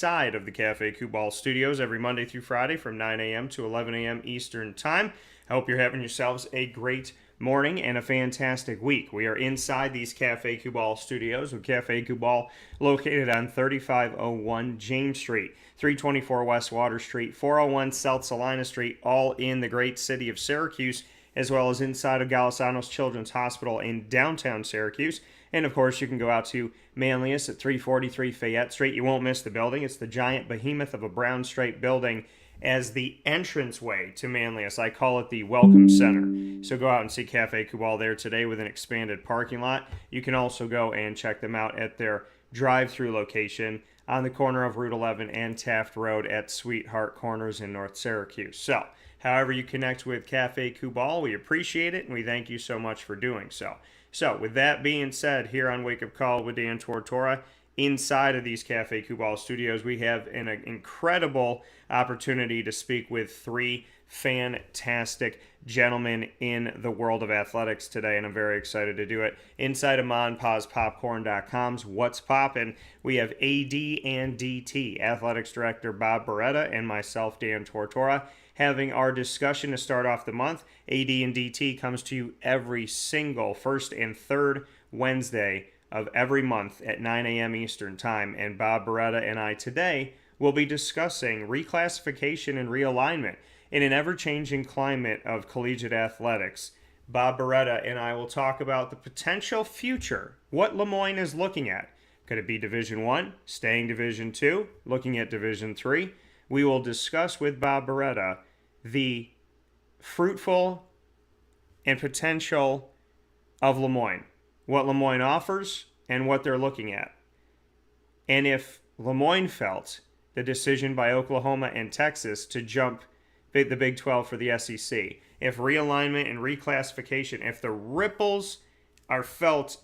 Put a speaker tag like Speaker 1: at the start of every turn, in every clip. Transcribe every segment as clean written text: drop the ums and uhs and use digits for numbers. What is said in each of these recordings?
Speaker 1: Side of the Cafe Kubal Studios every Monday through Friday from 9 a.m. to 11 a.m. Eastern Time. I hope you're having yourselves a great morning and a fantastic week. We are inside these Cafe Kubal Studios with Cafe Kubal located on 3501 James Street, 324 West Water Street, 401 South Salina Street, all in the great city of Syracuse, as well as inside of Galisanos Children's Hospital in downtown Syracuse. And of course, you can go out to Manlius at 343 Fayette Street. You won't miss the building. It's the giant behemoth of a brown striped building as the entranceway to Manlius. I call it the Welcome Center. So go out and see Cafe Kubal there today with an expanded parking lot. You can also go and check them out at their drive-through location on the corner of Route 11 and Taft Road at Sweetheart Corners in North Syracuse. So, however you connect with Cafe Kubal, we appreciate it and we thank you so much for doing so. So, with that being said, here on Wake Up Call with Dan Tortora, inside of these Cafe Kubal studios, we have an incredible opportunity to speak with three fantastic gentlemen in the world of athletics today, and I'm very excited to do it. Inside of MonPazPopcorn.com's What's Poppin', we have AD and DT, Athletics Director Bob Beretta, and myself, Dan Tortora, having our discussion to start off the month. AD and DT comes to you every single first and third Wednesday of every month at 9 a.m. Eastern Time. And Bob Beretta and I today will be discussing reclassification and realignment in an ever-changing climate of collegiate athletics. Bob Beretta and I will talk about the potential future, what LeMoyne is looking at. Could it be Division I, staying Division II, looking at Division III? We will discuss with Bob Beretta the fruitful and potential of LeMoyne, what LeMoyne offers and what they're looking at. And if LeMoyne felt the decision by Oklahoma and Texas to jump the Big 12 for the SEC, if realignment and reclassification, if the ripples are felt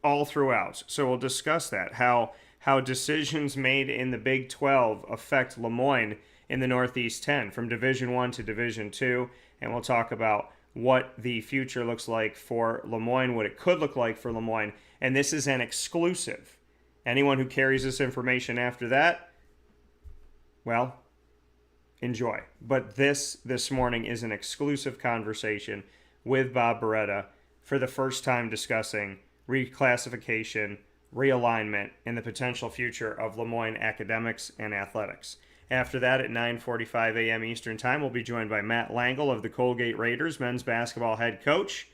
Speaker 1: all throughout. So we'll discuss that, how decisions made in the Big 12 affect LeMoyne in the Northeast 10 from Division I to Division II, and we'll talk about what the future looks like for LeMoyne, what it could look like for LeMoyne, and this is an exclusive. Anyone who carries this information after that, well, enjoy. But this morning is an exclusive conversation with Bob Beretta for the first time discussing reclassification, realignment, and the potential future of LeMoyne academics and athletics. After that, at 9:45 a.m. Eastern Time, we'll be joined by Matt Langel of the Colgate Raiders, men's basketball head coach,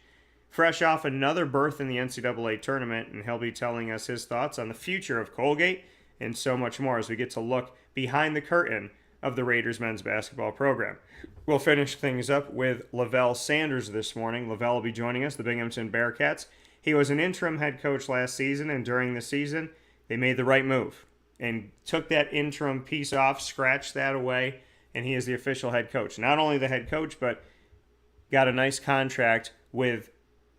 Speaker 1: fresh off another berth in the NCAA tournament, and he'll be telling us his thoughts on the future of Colgate and so much more as we get to look behind the curtain of the Raiders men's basketball program. We'll finish things up with Levell Sanders this morning. Levell will be joining us, the Binghamton Bearcats. He was an interim head coach last season, and during the season, they made the right move and took that interim piece off, scratched that away, and he is the official head coach. Not only the head coach, but got a nice contract with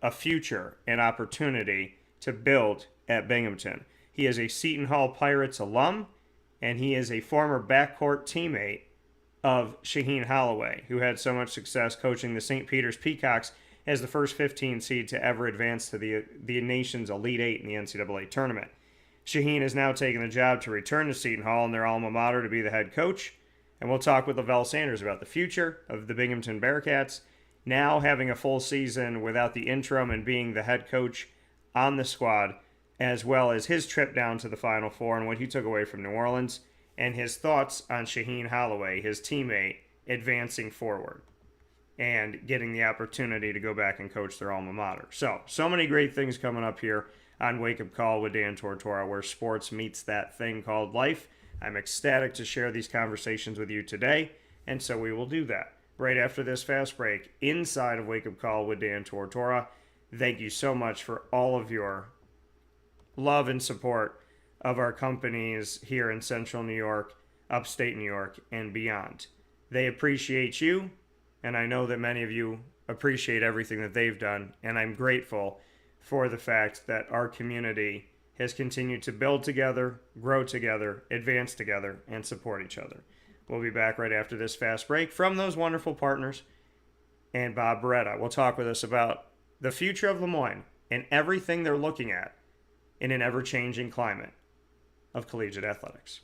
Speaker 1: a future and opportunity to build at Binghamton. He is a Seton Hall Pirates alum, and he is a former backcourt teammate of Shaheen Holloway, who had so much success coaching the St. Peter's Peacocks as the first 15 seed to ever advance to the nation's Elite Eight in the NCAA tournament. Shaheen has now taken the job to return to Seton Hall and their Alma Mater to be the head coach, and we'll talk with Levell Sanders about the future of the Binghamton Bearcats, now having a full season without the interim and being the head coach on the squad, as well as his trip down to the Final Four and what he took away from New Orleans, and his thoughts on Shaheen Holloway, his teammate, advancing forward and getting the opportunity to go back and coach their alma mater. So many great things coming up here on Wake Up Call with Dan Tortora, where sports meets that thing called life. I'm ecstatic to share these conversations with you today, and so we will do that right after this fast break inside of Wake Up Call with Dan Tortora. Thank you so much for all of your love and support of our companies here in Central New York, Upstate New York, and beyond. They appreciate you, and I know that many of you appreciate everything that they've done, and I'm grateful for the fact that our community has continued to build together, grow together, advance together, and support each other. We'll be back right after this fast break from those wonderful partners and Bob Beretta will talk with us about the future of LeMoyne and everything they're looking at in an ever-changing climate of collegiate athletics.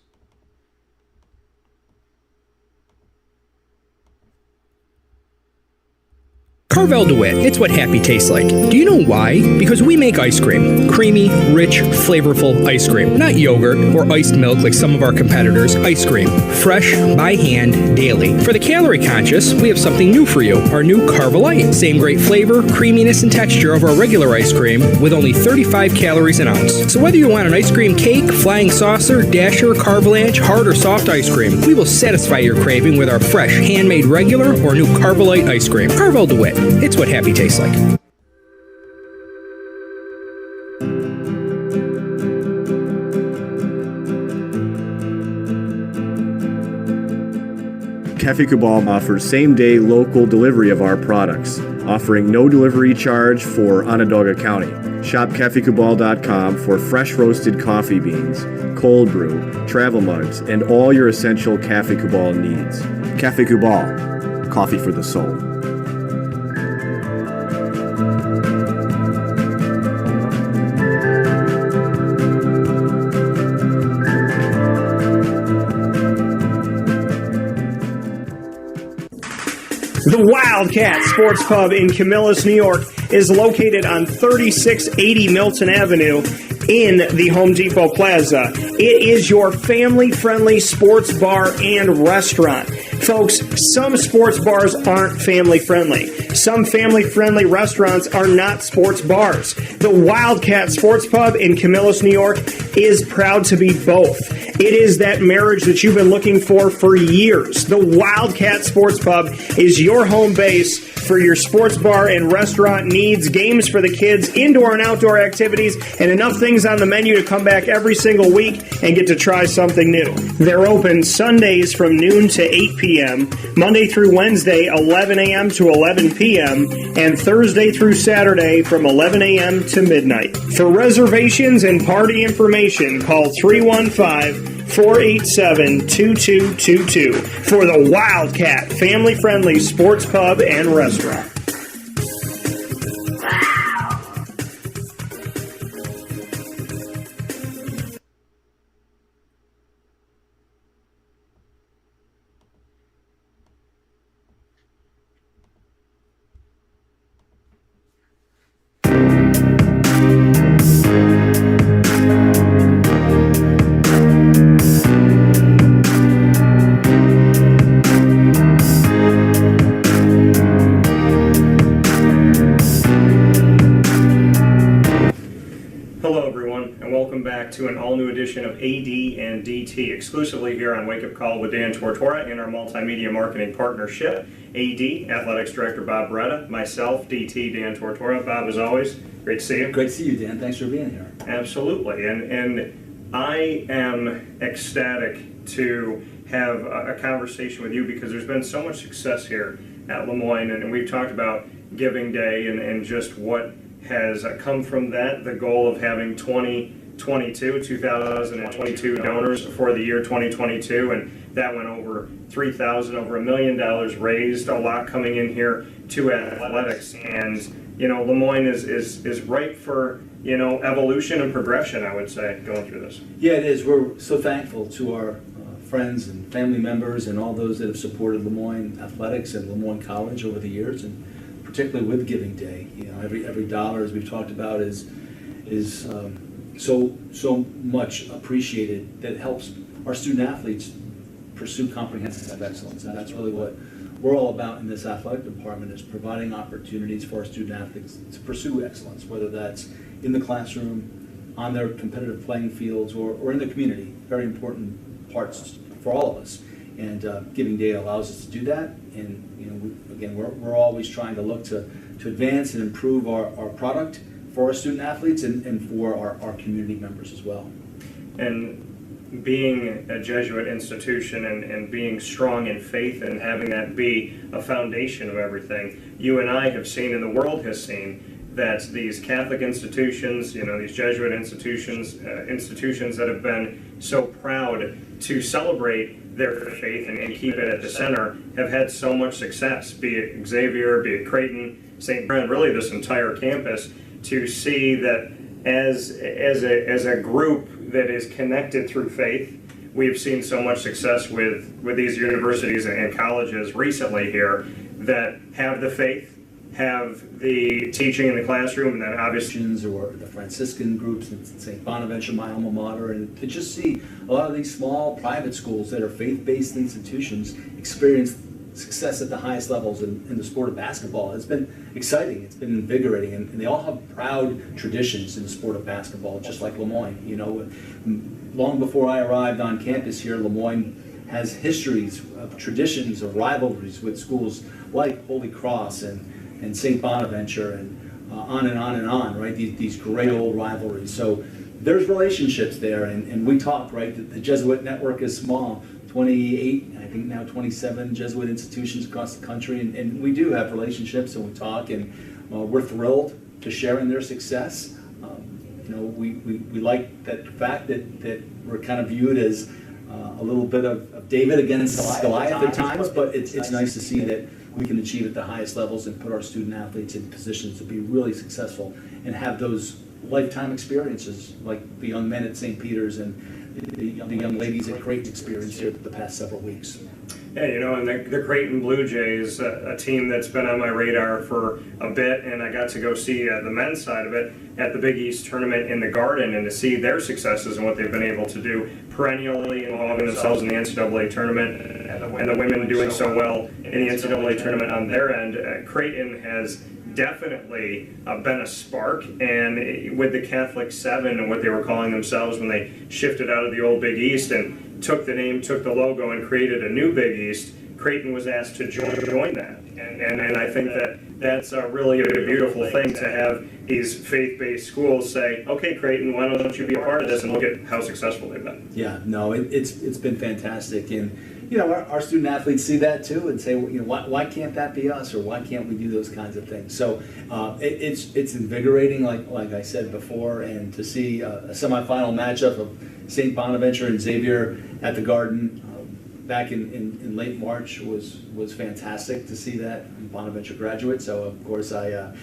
Speaker 2: Carvel DeWitt, it's what happy tastes like. Do you know why? Because we make ice cream. Creamy, rich, flavorful ice cream. Not yogurt or iced milk like some of our competitors. Ice cream. Fresh, by hand, daily. For the calorie conscious, we have something new for you. Our new Carvelite. Same great flavor, creaminess, and texture of our regular ice cream with only 35 calories an ounce. So whether you want an ice cream cake, flying saucer, dasher, carvalanche, hard or soft ice cream, we will satisfy your craving with our fresh, handmade regular or new Carvelite ice cream. Carvel DeWitt. It's what happy tastes like.
Speaker 3: Cafe Kubal offers same-day local delivery of our products, offering no delivery charge for Onondaga County. Shop cafekubal.com for fresh roasted coffee beans, cold brew, travel mugs, and all your essential Cafe Kubal needs. Cafe Kubal, coffee for the soul.
Speaker 1: The Wildcat Sports Pub in Camillus, New York is located on 3680 Milton Avenue in the Home Depot Plaza. It is your family-friendly sports bar and restaurant. Folks, some sports bars aren't family-friendly. Some family-friendly restaurants are not sports bars. The Wildcat Sports Pub in Camillus, New York is proud to be both. It is that marriage that you've been looking for years. The Wildcat Sports Pub is your home base for your sports bar and restaurant needs, games for the kids, indoor and outdoor activities, and enough things on the menu to come back every single week and get to try something new. They're open Sundays from noon to 8 p.m., Monday through Wednesday, 11 a.m. to 11 p.m., and Thursday through Saturday from 11 a.m. to midnight. For reservations and party information, call 315-487-2222 for the Wildcat family-friendly sports pub and restaurant. To an all-new edition of AD and DT, exclusively here on Wake Up Call with Dan Tortora in our multimedia marketing partnership. AD, Athletics Director Bob Beretta, myself, DT, Dan Tortora. Bob, as always, great to see you.
Speaker 4: Great to see you, Dan. Thanks for being here.
Speaker 1: Absolutely, and I am ecstatic to have a conversation with you because there's been so much success here at LeMoyne, and we've talked about Giving Day and just what has come from that, the goal of having 2022 donors for the year 2022, and that went over 3,000, over $1 million raised, a lot coming in here to athletics, and LeMoyne is ripe for evolution and progression, I would say, going through this.
Speaker 4: Yeah, it is. We're so thankful to our friends and family members and all those that have supported LeMoyne athletics and Moyne College over the years, and particularly with Giving Day. Every dollar, as we've talked about, is so much appreciated, that helps our student athletes pursue comprehensive excellence, and that's really what we're all about in this athletic department, is providing opportunities for our student athletes to pursue excellence, whether that's in the classroom, on their competitive playing fields, or in the community. Very important parts for all of us, and Giving Day allows us to do that. And we're always trying to look to advance and improve our product for our student athletes and for our community members as well.
Speaker 1: And being a Jesuit institution and being strong in faith and having that be a foundation of everything, you and I have seen, and the world has seen, that these Catholic institutions, these Jesuit institutions that have been so proud to celebrate their faith and keep it at the center, have had so much success, be it Xavier, be it Creighton, St. Brand, really this entire campus, to see that as a group that is connected through faith, we've seen so much success with these universities and colleges recently here that have the faith, have the teaching in the classroom, and then obviously
Speaker 4: Or the Franciscan groups in St. Bonaventure, my alma mater, and to just see a lot of these small private schools that are faith-based institutions experience success at the highest levels in the sport of basketball. It's been exciting, it's been invigorating, and they all have proud traditions in the sport of basketball, just like LeMoyne. You know, long before I arrived on campus here, LeMoyne has histories of traditions of rivalries with schools like Holy Cross and St. Bonaventure and on and on and on, right? These great old rivalries. So there's relationships there, and we talk, right? The Jesuit network is small, 28, I think now 27 Jesuit institutions across the country, and we do have relationships, and we talk, and we're thrilled to share in their success. You know, we like that fact that we're kind of viewed as a little bit of David against Goliath at times, but it's nice to see that we can achieve at the highest levels and put our student athletes in positions to be really successful and have those lifetime experiences like the young men at St. Peter's and the young ladies at Creighton experienced here the past several weeks.
Speaker 1: Yeah, you know, and the Creighton Blue Jays, a team that's been on my radar for a bit, and I got to go see the men's side of it at the Big East tournament in the Garden, and to see their successes and what they've been able to do, perennially involving themselves in the NCAA tournament, and the women doing so well in the NCAA tournament on their end. Creighton has definitely been a spark, and with the Catholic Seven and what they were calling themselves when they shifted out of the old Big East and took the name, took the logo, and created a new Big East, Creighton was asked to join that. And I think that's really a beautiful thing to have these faith-based schools say, okay, Creighton, why don't you be a part of this, and look at how successful they've been.
Speaker 4: Yeah, no, it's been fantastic, and you know, our student athletes see that too and say, well, you know, why can't that be us, or why can't we do those kinds of things? So it's invigorating, like I said before, and to see a semifinal matchup of St. Bonaventure and Xavier at the Garden back in late March was fantastic to see that. I'm a Bonaventure graduate, so of course I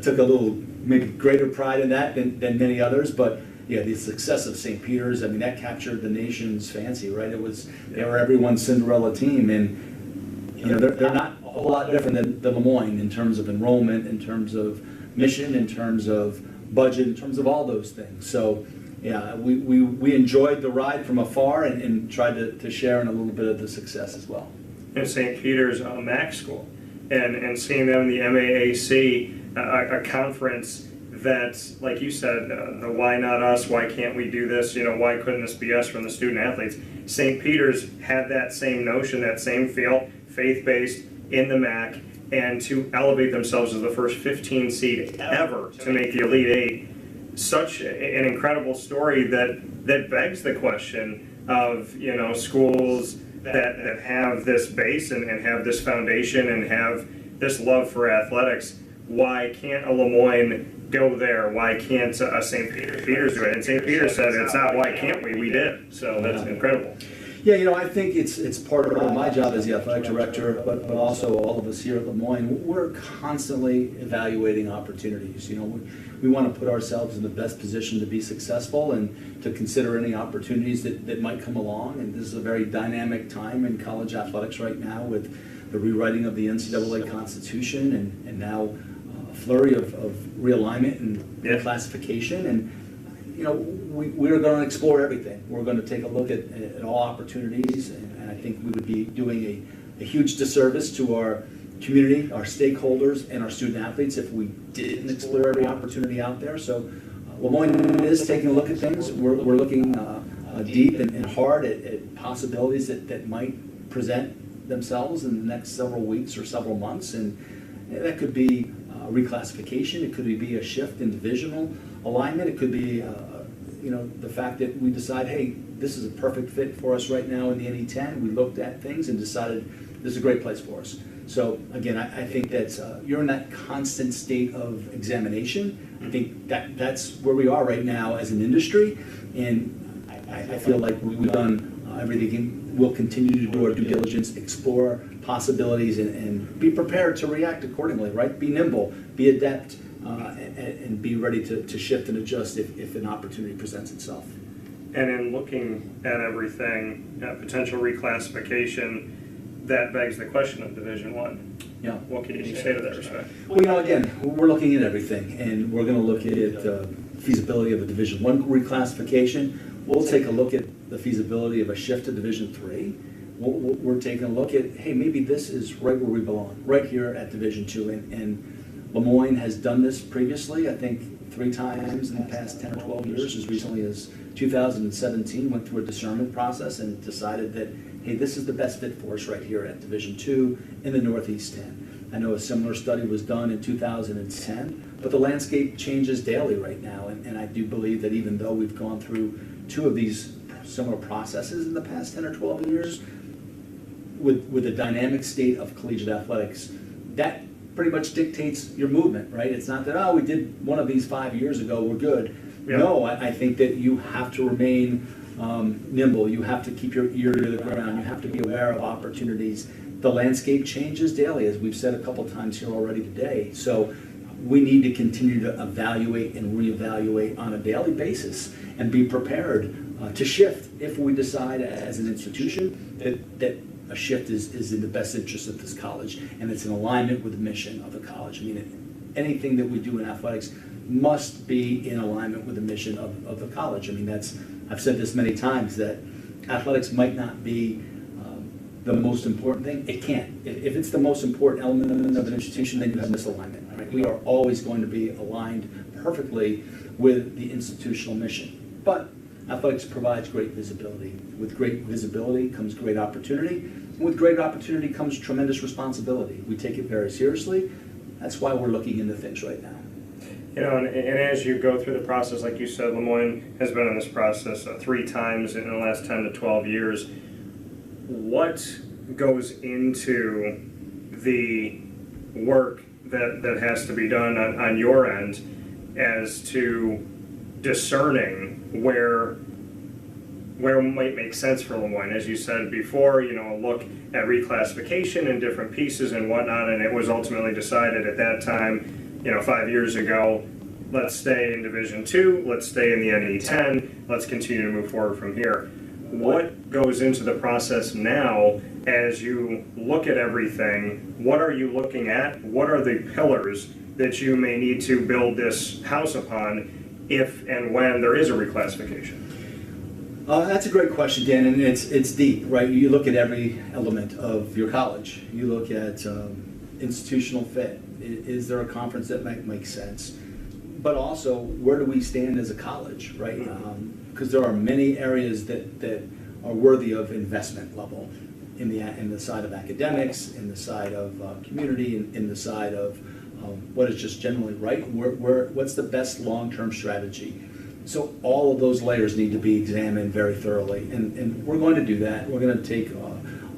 Speaker 4: took a little maybe greater pride in that than many others, but yeah, the success of St. Peter's, I mean, that captured the nation's fancy, right? They were everyone's Cinderella team, and you know, they're not a whole lot different than LeMoyne in terms of enrollment, in terms of mission, in terms of budget, in terms of all those things. So yeah, we enjoyed the ride from afar and tried to share in a little bit of the success as well.
Speaker 1: And St. Peter's MAC school, and seeing them in the MAAC, a conference that, like you said, the why not us, why can't we do this, you know, why couldn't this be us from the student athletes? St. Peter's had that same notion, that same feel, faith-based in the MAC, and to elevate themselves as the first 15 seed ever to make the Elite Eight. Such an incredible story that begs the question of, you know, schools that have this base and have this foundation and have this love for athletics. Why can't a LeMoyne go there? Why can't St. Peter's do it? And St. Peter's said, it's not why can't we did. So that's incredible.
Speaker 4: Yeah, you know, I think it's part of my job as the athletic director, but also all of us here at LeMoyne. We're constantly evaluating opportunities. You know, we want to put ourselves in the best position to be successful and to consider any opportunities that might come along. And this is a very dynamic time in college athletics right now with the rewriting of the NCAA Constitution and now a flurry of realignment and reclassification. And you know, we're going to explore everything. We're going to take a look at all opportunities, and I think we would be doing a huge disservice to our community, our stakeholders, and our student athletes if we didn't explore every opportunity out there. So LeMoyne is taking a look at things. We're looking deep and hard at possibilities that might present themselves in the next several weeks or several months, and that could be reclassification. It could be a shift in divisional alignment. It could be you know, the fact that we decide, hey, this is a perfect fit for us right now in the NE10. We looked at things and decided this is a great place for us. So again, I think that's you're in that constant state of examination. I think that's where we are right now as an industry, and I feel like we've done everything. We'll continue to do our due diligence, explore possibilities, and be prepared to react accordingly, right? Be nimble, be adept, and be ready to shift and adjust if an opportunity presents itself.
Speaker 1: And in looking at everything, potential reclassification, that begs the question of Division I.
Speaker 4: Yeah.
Speaker 1: What can you say to that respect?
Speaker 4: Well, again, we're looking at everything, and we're going to look at feasibility of a Division I reclassification. We'll take a look at the feasibility of a shift to Division III. We're taking a look at, hey, maybe this is right where we belong, right here at Division II. And LeMoyne has done this previously, I think 3 times in the past 10 or 12 years, as recently as 2017, went through a discernment process and decided that, hey, this is the best fit for us right here at Division II in the Northeast 10. I know a similar study was done in 2010, but the landscape changes daily right now, and I do believe that even though we've gone through 2 of these similar processes in the past 10 or 12 years, with the dynamic state of collegiate athletics, that pretty much dictates your movement, right? It's not that, oh, we did one of these 5 years ago, we're good. Yeah. No, I think that you have to remain nimble. You have to keep your ear to the ground. You have to be aware of opportunities. The landscape changes daily, as we've said a couple times here already today. So we need to continue to evaluate and reevaluate on a daily basis and be prepared to shift if we decide as an institution that a shift is in the best interest of this college and it's in alignment with the mission of the college. I mean, anything that we do in athletics must be in alignment with the mission of the college. I mean, I've said this many times, that athletics might not be the most important thing. It can't. If it's the most important element of an institution, then you have misalignment. Right? We are always going to be aligned perfectly with the institutional mission. But athletics provides great visibility. With great visibility comes great opportunity. And with great opportunity comes tremendous responsibility. We take it very seriously. That's why we're looking into things right now.
Speaker 1: You know, and as you go through the process, like you said, LeMoyne has been in this process 3 times in the last 10 to 12 years. What goes into the work that has to be done on your end as to discerning where it might make sense for LeMoyne? As you said before, you know, look at reclassification and different pieces and whatnot, and it was ultimately decided at that time, you know, 5 years ago, let's stay in Division II, let's stay in the NE10, let's continue to move forward from here. What goes into the process now as you look at everything? What are you looking at? What are the pillars that you may need to build this house upon if and when there is a reclassification?
Speaker 4: That's a great question, Dan, and it's deep, right? You look at every element of your college. You look at institutional fit. Is there a conference that might make sense? But also, where do we stand as a college, right? Because there are many areas that are worthy of investment level in the side of academics, in the side of community, in the side of what is just generally right. What's the best long-term strategy? So all of those layers need to be examined very thoroughly, and we're going to do that. We're going to take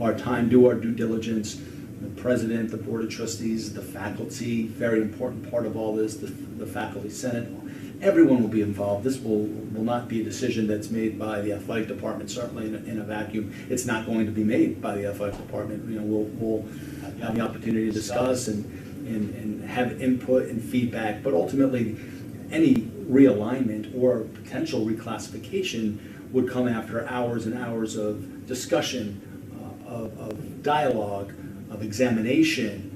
Speaker 4: our time, do our due diligence. The president, the board of trustees, the faculty, very important part of all this, the faculty senate, everyone will be involved. This will not be a decision that's made by the athletic department, certainly in a vacuum. It's not going to be made by the athletic department. You know, we'll have the opportunity to discuss and have input and feedback, but ultimately any realignment or potential reclassification would come after hours and hours of discussion, of dialogue, of examination,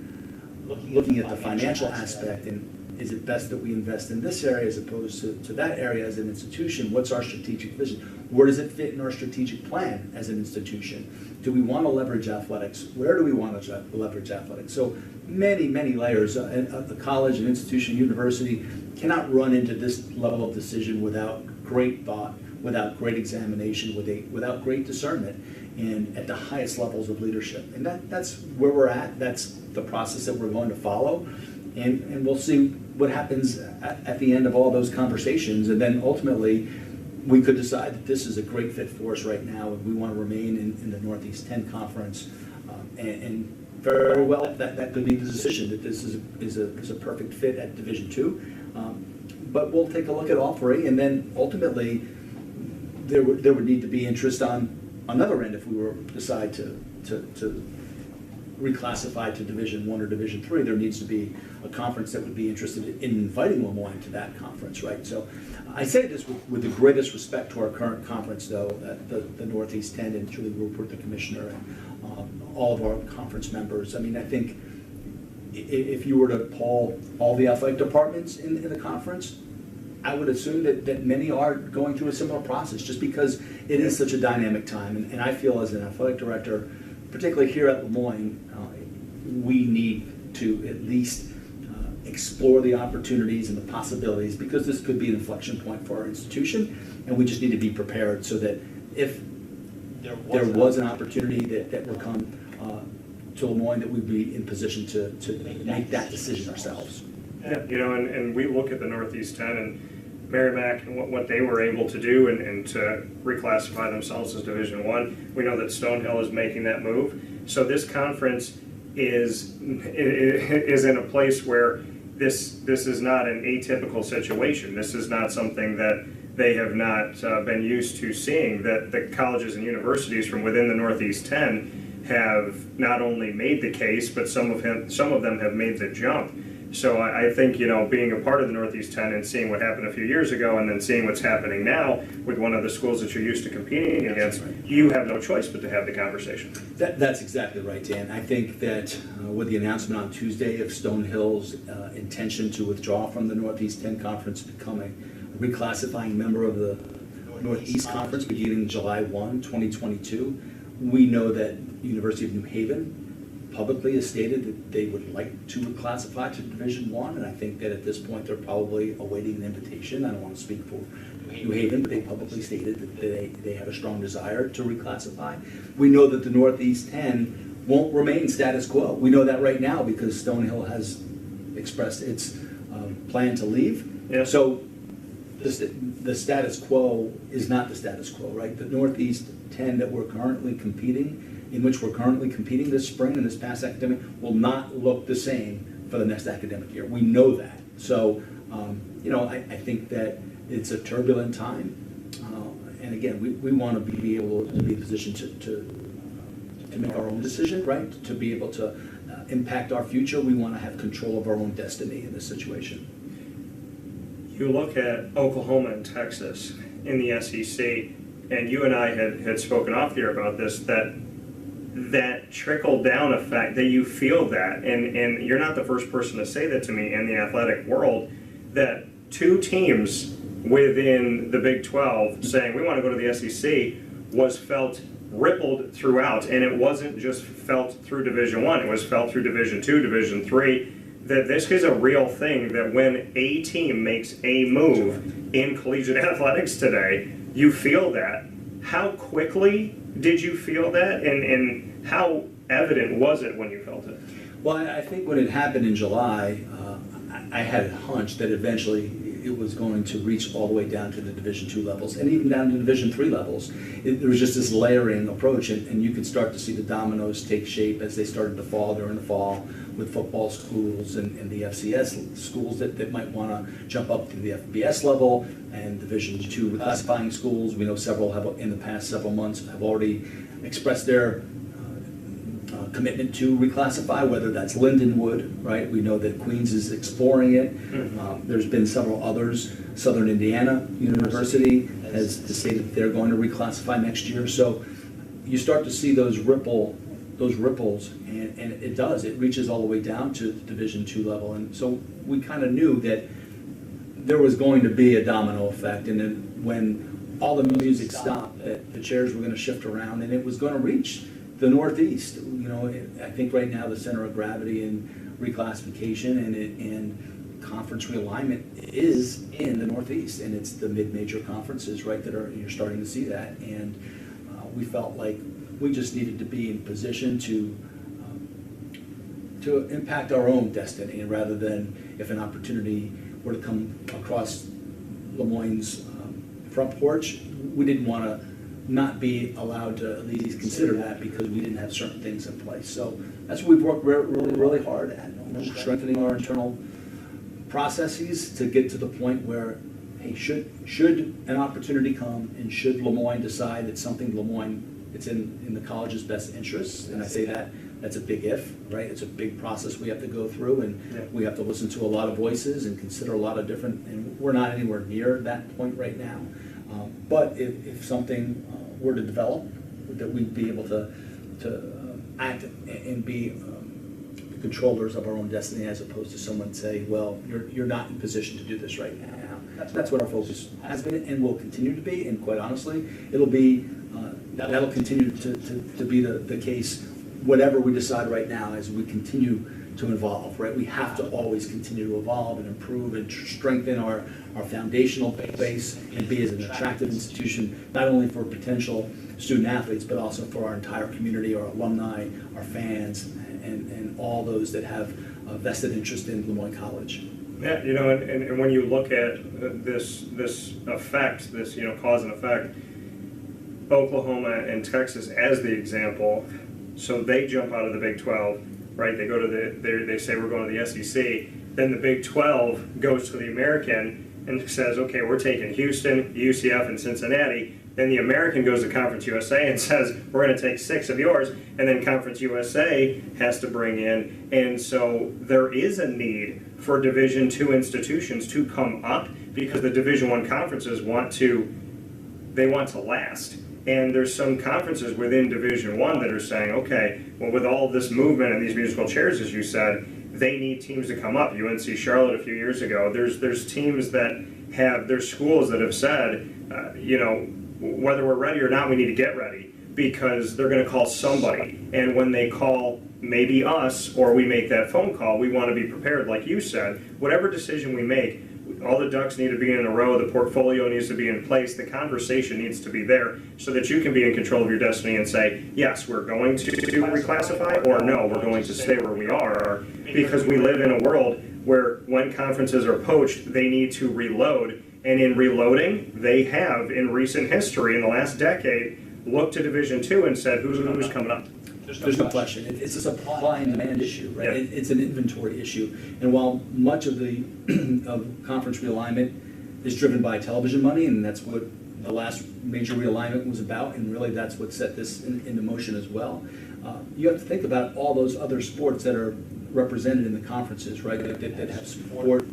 Speaker 4: looking at the financial aspect, and is it best that we invest in this area as opposed to that area as an institution? What's our strategic vision? Where does it fit in our strategic plan as an institution? Do we want to leverage athletics? Where do we want to leverage athletics? So many layers. A college, an institution, university cannot run into this level of decision without great thought, without great examination, without great discernment, and at the highest levels of leadership. And that's where we're at. That's the process that we're going to follow. And we'll see what happens at the end of all those conversations. And then ultimately, we could decide that this is a great fit for us right now, and we want to remain in the Northeast 10 Conference. And very well, that could be the decision, that this is a perfect fit at Division II. But we'll take a look at all 3, and then ultimately, there would need to be interest on another end if we were to decide to reclassify to Division I or Division III. There needs to be a conference that would be interested in inviting LeMoyne to that conference, right? So I say this with the greatest respect to our current conference, though, the Northeast 10, and Julie Rupert, the commissioner, and all of our conference members. I mean, I think if you were to poll all the athletic departments in the conference, I would assume that many are going through a similar process, just because it is such a dynamic time. And I feel as an athletic director, particularly here at LeMoyne, we need to at least explore the opportunities and the possibilities, because this could be an inflection point for our institution, and we just need to be prepared so that if there was an opportunity that would come to LeMoyne, that we'd be in position to make that decision ourselves.
Speaker 1: Yeah, and we look at the Northeast 10 and Merrimack and what they were able to do and to reclassify themselves as Division I. We know that Stonehill is making that move. So this conference is in a place where this is not an atypical situation. This is not something that they have not been used to seeing, that the colleges and universities from within the Northeast 10 have not only made the case, but some of them have made the jump. So I think, being a part of the Northeast 10 and seeing what happened a few years ago and then seeing what's happening now with one of the schools that you're used to competing against, you have no choice but to have the conversation.
Speaker 4: That's exactly right, Dan. I think that with the announcement on Tuesday of Stonehill's intention to withdraw from the Northeast 10 Conference, becoming a reclassifying member of the Northeast Conference beginning July 1, 2022, we know that University of New Haven publicly has stated that they would like to reclassify to Division I, and I think that at this point they're probably awaiting an invitation. I don't want to speak for New Haven, but they publicly stated that they have a strong desire to reclassify. We know that the Northeast 10 won't remain status quo. We know that right now because Stonehill has expressed its plan to leave.
Speaker 1: Yeah.
Speaker 4: So the status quo is not the status quo, right? The Northeast 10 that we're currently competing, in which we're currently competing this spring and this past academic, will not look the same for the next academic year. We know that. So, I think that it's a turbulent time. And again, we want to be able to be in a position to make our own decision, right? To be able to impact our future. We want to have control of our own destiny in this situation.
Speaker 1: You look at Oklahoma and Texas in the SEC, and you and I had spoken off the air about this, that trickle down effect, that you feel that, and you're not the first person to say that to me in the athletic world, that two teams within the Big 12 saying we want to go to the SEC was felt rippled throughout, and it wasn't just felt through Division I, it was felt through Division II, Division III, that this is a real thing, that when a team makes a move in collegiate athletics today, you feel that. How quickly did you feel that, and how evident was it when you felt it?
Speaker 4: Well, I think when it happened in July, I had a hunch that eventually it was going to reach all the way down to the Division II levels and even down to Division III levels. There was just this layering approach, and you could start to see the dominoes take shape as they started to fall during the fall with football schools and the FCS schools that might want to jump up to the FBS level, and Division II reclassifying schools. We know several have, in the past several months, have already expressed their commitment to reclassify, whether that's Lindenwood, right? We know that Queens is exploring it. There's been several others. Southern Indiana University has stated that they're going to reclassify next year. So you start to see those ripples, and it does. It reaches all the way down to the Division II level. And so we kind of knew that there was going to be a domino effect, and then when all the music stopped, that the chairs were going to shift around, and it was going to reach the Northeast. I think right now the center of gravity in reclassification and conference realignment is in the Northeast, and it's the mid-major conferences, right, you're starting to see that. And we felt like we just needed to be in position to impact our own destiny, and rather than if an opportunity were to come across LeMoyne's front porch, we didn't want to not be allowed to at least consider that because we didn't have certain things in place. So that's what we've worked really hard at, strengthening our internal processes to get to the point where, hey, should an opportunity come, and should LeMoyne decide it's something it's in the college's best interests, and I say that's a big if, right? It's a big process we have to go through, and we have to listen to a lot of voices and consider a lot of different, and we're not anywhere near that point right now. But if something were to develop, that we'd be able to act and be the controllers of our own destiny, as opposed to someone saying, well, you're not in position to do this right now. That's what our focus has been and will continue to be, and quite honestly, it'll be, that'll continue to be the case, whatever we decide right now as we continue to evolve, right? We have to always continue to evolve and improve and strengthen our foundational base and be as an attractive institution, not only for potential student athletes, but also for our entire community, our alumni, our fans, and all those that have a vested interest in LeMoyne College.
Speaker 1: Yeah, and when you look at this effect, this cause and effect, Oklahoma and Texas as the example, so they jump out of the Big 12, right? They go to they say we're going to the SEC. Then the Big 12 goes to the American and says, okay, we're taking Houston, UCF, and Cincinnati. Then the American goes to Conference USA and says, we're going to take 6 of yours. And then Conference USA has to bring in. And so there is a need for Division II institutions to come up because the Division I conferences want to last. And there's some conferences within Division I that are saying, okay, well, with all this movement and these musical chairs, as you said, they need teams to come up. UNC Charlotte a few years ago, there's teams that there's schools that have said, whether we're ready or not, we need to get ready because they're going to call somebody. And when they call maybe us or we make that phone call, we want to be prepared. Like you said, whatever decision we make, all the ducks need to be in a row, the portfolio needs to be in place, the conversation needs to be there so that you can be in control of your destiny and say, yes, we're going to reclassify, or no, we're going to stay where we are, because we live in a world where when conferences are poached, they need to reload. And in reloading, they have, in recent history, in the last decade, looked to Division II and said, who's coming up?
Speaker 4: There's no question. It's a supply and demand issue, right?
Speaker 1: Yeah.
Speaker 4: It's an inventory issue. And while much of the of conference realignment is driven by television money, and that's what the last major realignment was about, and really that's what set this into motion as well, you have to think about all those other sports that are represented in the conferences, right, that have sport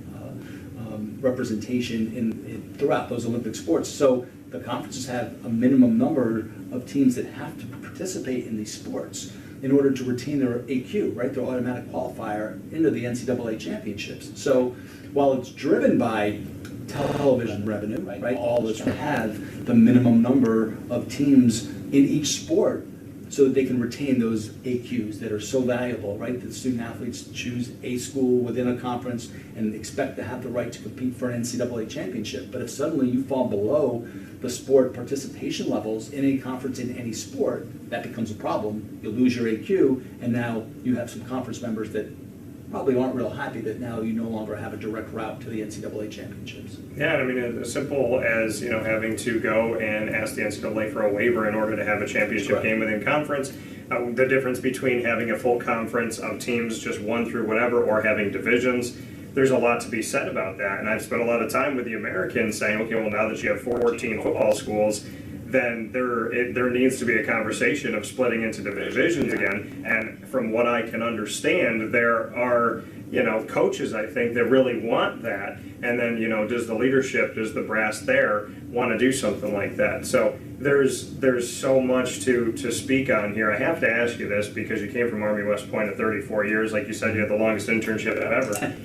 Speaker 4: representation throughout those Olympic sports. So the conferences have a minimum number of teams that have to participate in these sports in order to retain their AQ, right, their automatic qualifier into the NCAA championships. So while it's driven by television revenue, right, all those have the minimum number of teams in each sport so that they can retain those AQs that are so valuable, right? That student athletes choose a school within a conference and expect to have the right to compete for an NCAA championship. But if suddenly you fall below the sport participation levels in a conference in any sport, that becomes a problem. You lose your AQ, and now you have some conference members that probably aren't real happy that now you no longer have a direct route to the NCAA championships.
Speaker 1: Yeah, I mean, as simple as having to go and ask the NCAA for a waiver in order to have a championship game within conference. The difference between having a full conference of teams just one through whatever or having divisions, there's a lot to be said about that. And I've spent a lot of time with the Americans saying, okay, well, now that you have 14 football schools, then there needs to be a conversation of splitting into divisions again. And from what I can understand, there are coaches, I think, that really want that. And then does the leadership, does the brass there want to do something like that? So there's so much to speak on here. I have to ask you this because you came from Army West Point at 34 years. Like you said, you had the longest internship ever.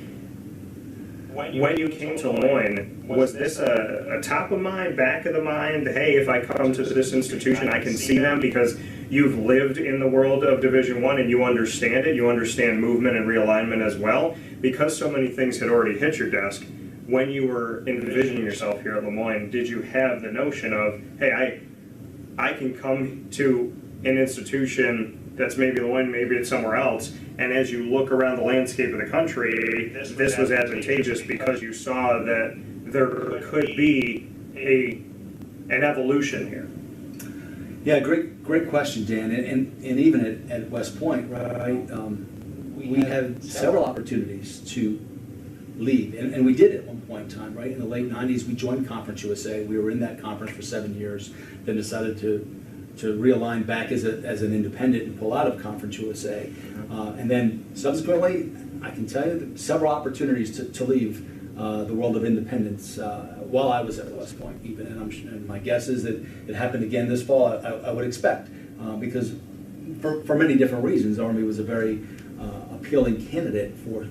Speaker 1: When you came to LeMoyne, was this a top of mind, back of the mind? Hey, if I come to this institution, I can see them because you've lived in the world of Division I and you understand it. You understand movement and realignment as well. Because so many things had already hit your desk, when you were envisioning yourself here at LeMoyne, did you have the notion of, hey, I can come to an institution that's maybe LeMoyne, maybe it's somewhere else, and as you look around the landscape of the country, this was advantageous because you saw that there could be an evolution here?
Speaker 4: Yeah, great question, Dan. And even at West Point, right, we had several opportunities to leave, and we did at one point in time, right? In the late 90s, we joined Conference USA. We were in that conference for 7 years, then decided to realign back as an independent and pull out of Conference USA. And then subsequently, I can tell you several opportunities to leave the world of independence while I was at West Point even. And my guess is that it happened again this fall, I would expect, because for many different reasons. Army was a very appealing candidate for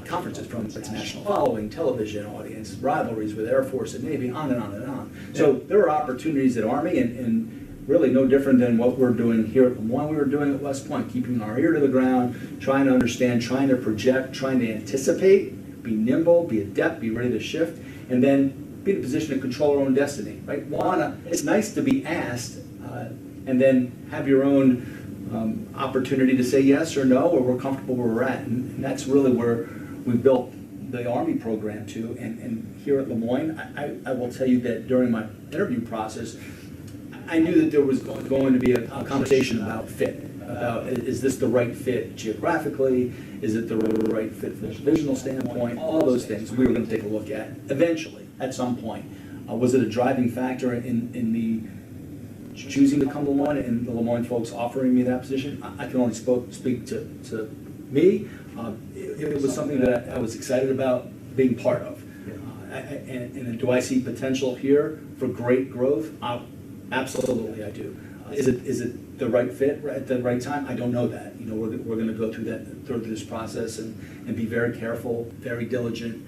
Speaker 4: conferences, from its national following, television audience, rivalries with Air Force and Navy, on and on and on. So there are opportunities at Army, and really no different than what we're doing here at LeMoyne. We were doing at West Point, keeping our ear to the ground, trying to understand, trying to project, trying to anticipate, be nimble, be adept, be ready to shift, and then be in a position to control our own destiny, right? It's nice to be asked and then have your own opportunity to say yes or no, or we're comfortable where we're at. And that's really where we built the Army program to. And here at LeMoyne, I will tell you that during my interview process, I knew that there was going to be a conversation about fit. About, is this the right fit geographically? Is it the right fit from a divisional standpoint? All those things we were going to take a look at eventually, at some point. Was it a driving factor in the choosing to come to LeMoyne and the LeMoyne folks offering me that position? I can only speak to me. It was something that I was excited about being part of. And do I see potential here for great growth? Absolutely, I do. Is it the right fit at the right time? I don't know that. You know, we're going to go through this process and be very careful, very diligent,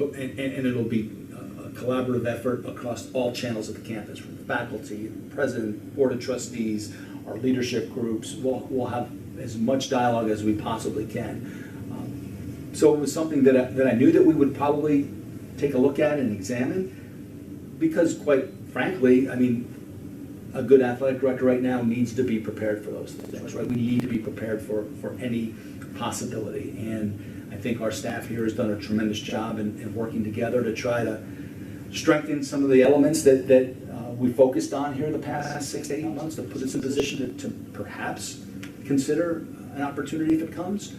Speaker 4: and it'll be a collaborative effort across all channels of the campus, from the faculty, the president, board of trustees, our leadership groups. We'll have as much dialogue as we possibly can. So it was something that I knew that we would probably take a look at and examine, because quite frankly, I mean, a good athletic director right now needs to be prepared for those things, right? We need to be prepared for any possibility. And I think our staff here has done a tremendous job in working together to try to strengthen some of the elements that we focused on here the past 6 to 8 months, to put us in a position to perhaps consider an opportunity if it comes.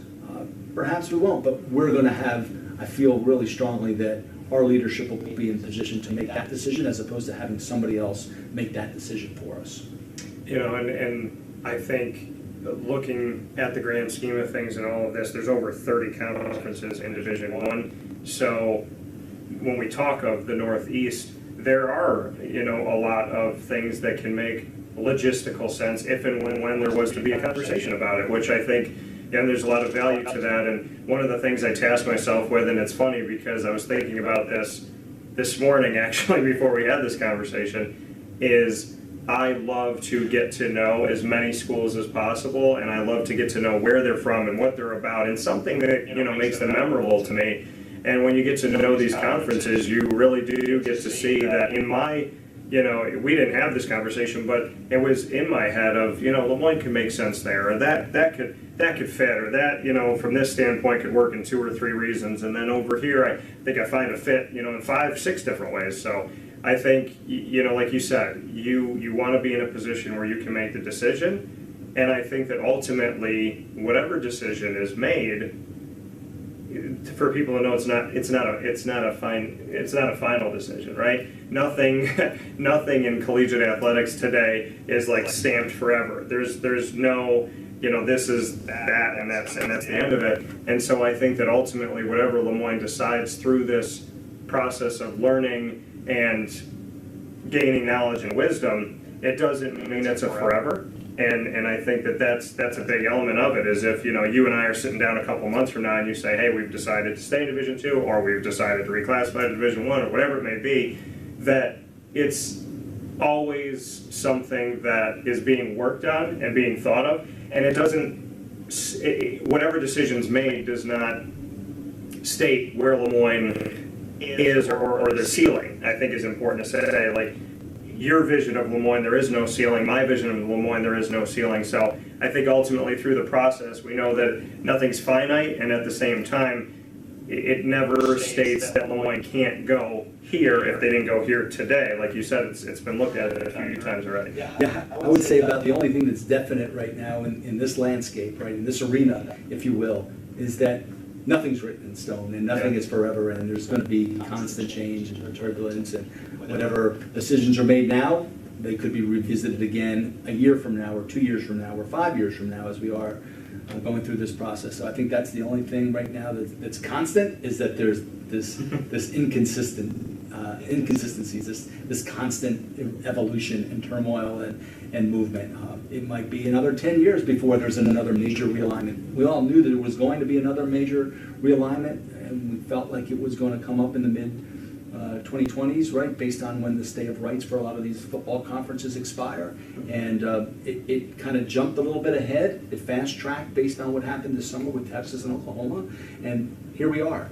Speaker 4: Perhaps we won't, but we're going to have, I feel really strongly that our leadership will be in position to make that decision, as opposed to having somebody else make that decision for us.
Speaker 1: You know, and I think looking at the grand scheme of things and all of this, there's over 30 conferences in Division I. So when we talk of the Northeast, there are, you know, a lot of things that can make logistical sense if and when there was to be a conversation about it, which I think, yeah, there's a lot of value to that. And one of the things I tasked myself with, and it's funny because I was thinking about this morning actually before we had this conversation, is I love to get to know as many schools as possible, and I love to get to know where they're from and what they're about, and something that, you know, makes them memorable to me. And when you get to know these conferences, you really do get to see that in my, you know, we didn't have this conversation, but it was in my head of, you know, LeMoyne could make sense there, or that could fit, or that, you know, from this standpoint could work in 2 or 3 reasons, and then over here I think I find a fit, you know, in 5, 6 different ways. So I think, you know, like you said, you want to be in a position where you can make the decision, and I think that ultimately whatever decision is made, for people to know, it's not a final decision, right? Nothing in collegiate athletics today is like stamped forever. There's no, you know, this is that and that's the end of it. And so I think that ultimately whatever LeMoyne decides through this process of learning and gaining knowledge and wisdom, it doesn't mean it's a forever. And I think that's a big element of it, is if, you know, you and I are sitting down a couple months from now and you say, hey, we've decided to stay in Division II, or we've decided to reclassify to Division I, or whatever it may be, that it's always something that is being worked on and being thought of, and it doesn't, whatever decision's made does not state where LeMoyne is or the ceiling, I think is important to say. Like, your vision of LeMoyne, there is no ceiling. My vision of LeMoyne, there is no ceiling. So I think ultimately through the process, we know that nothing's finite, and at the same time, it never states that LeMoyne can't go here if they didn't go here today. Like you said, it's been looked at a few times already.
Speaker 4: Yeah, I would say about the only thing that's definite right now in this landscape, right, in this arena, if you will, is that nothing's written in stone, and nothing is forever, and there's going to be constant change and turbulence, and whatever decisions are made now, they could be revisited again a year from now, or 2 years from now, or 5 years from now, as we are going through this process. So I think that's the only thing right now that's constant, is that there's this inconsistent inconsistencies, this constant evolution and turmoil and movement. It might be another 10 years before there's another major realignment. We all knew that there was going to be another major realignment, and we felt like it was going to come up in the mid 2020s, right, based on when the stay of rights for a lot of these football conferences expire. And it kind of jumped a little bit ahead. It fast-tracked based on what happened this summer with Texas and Oklahoma. And here we are.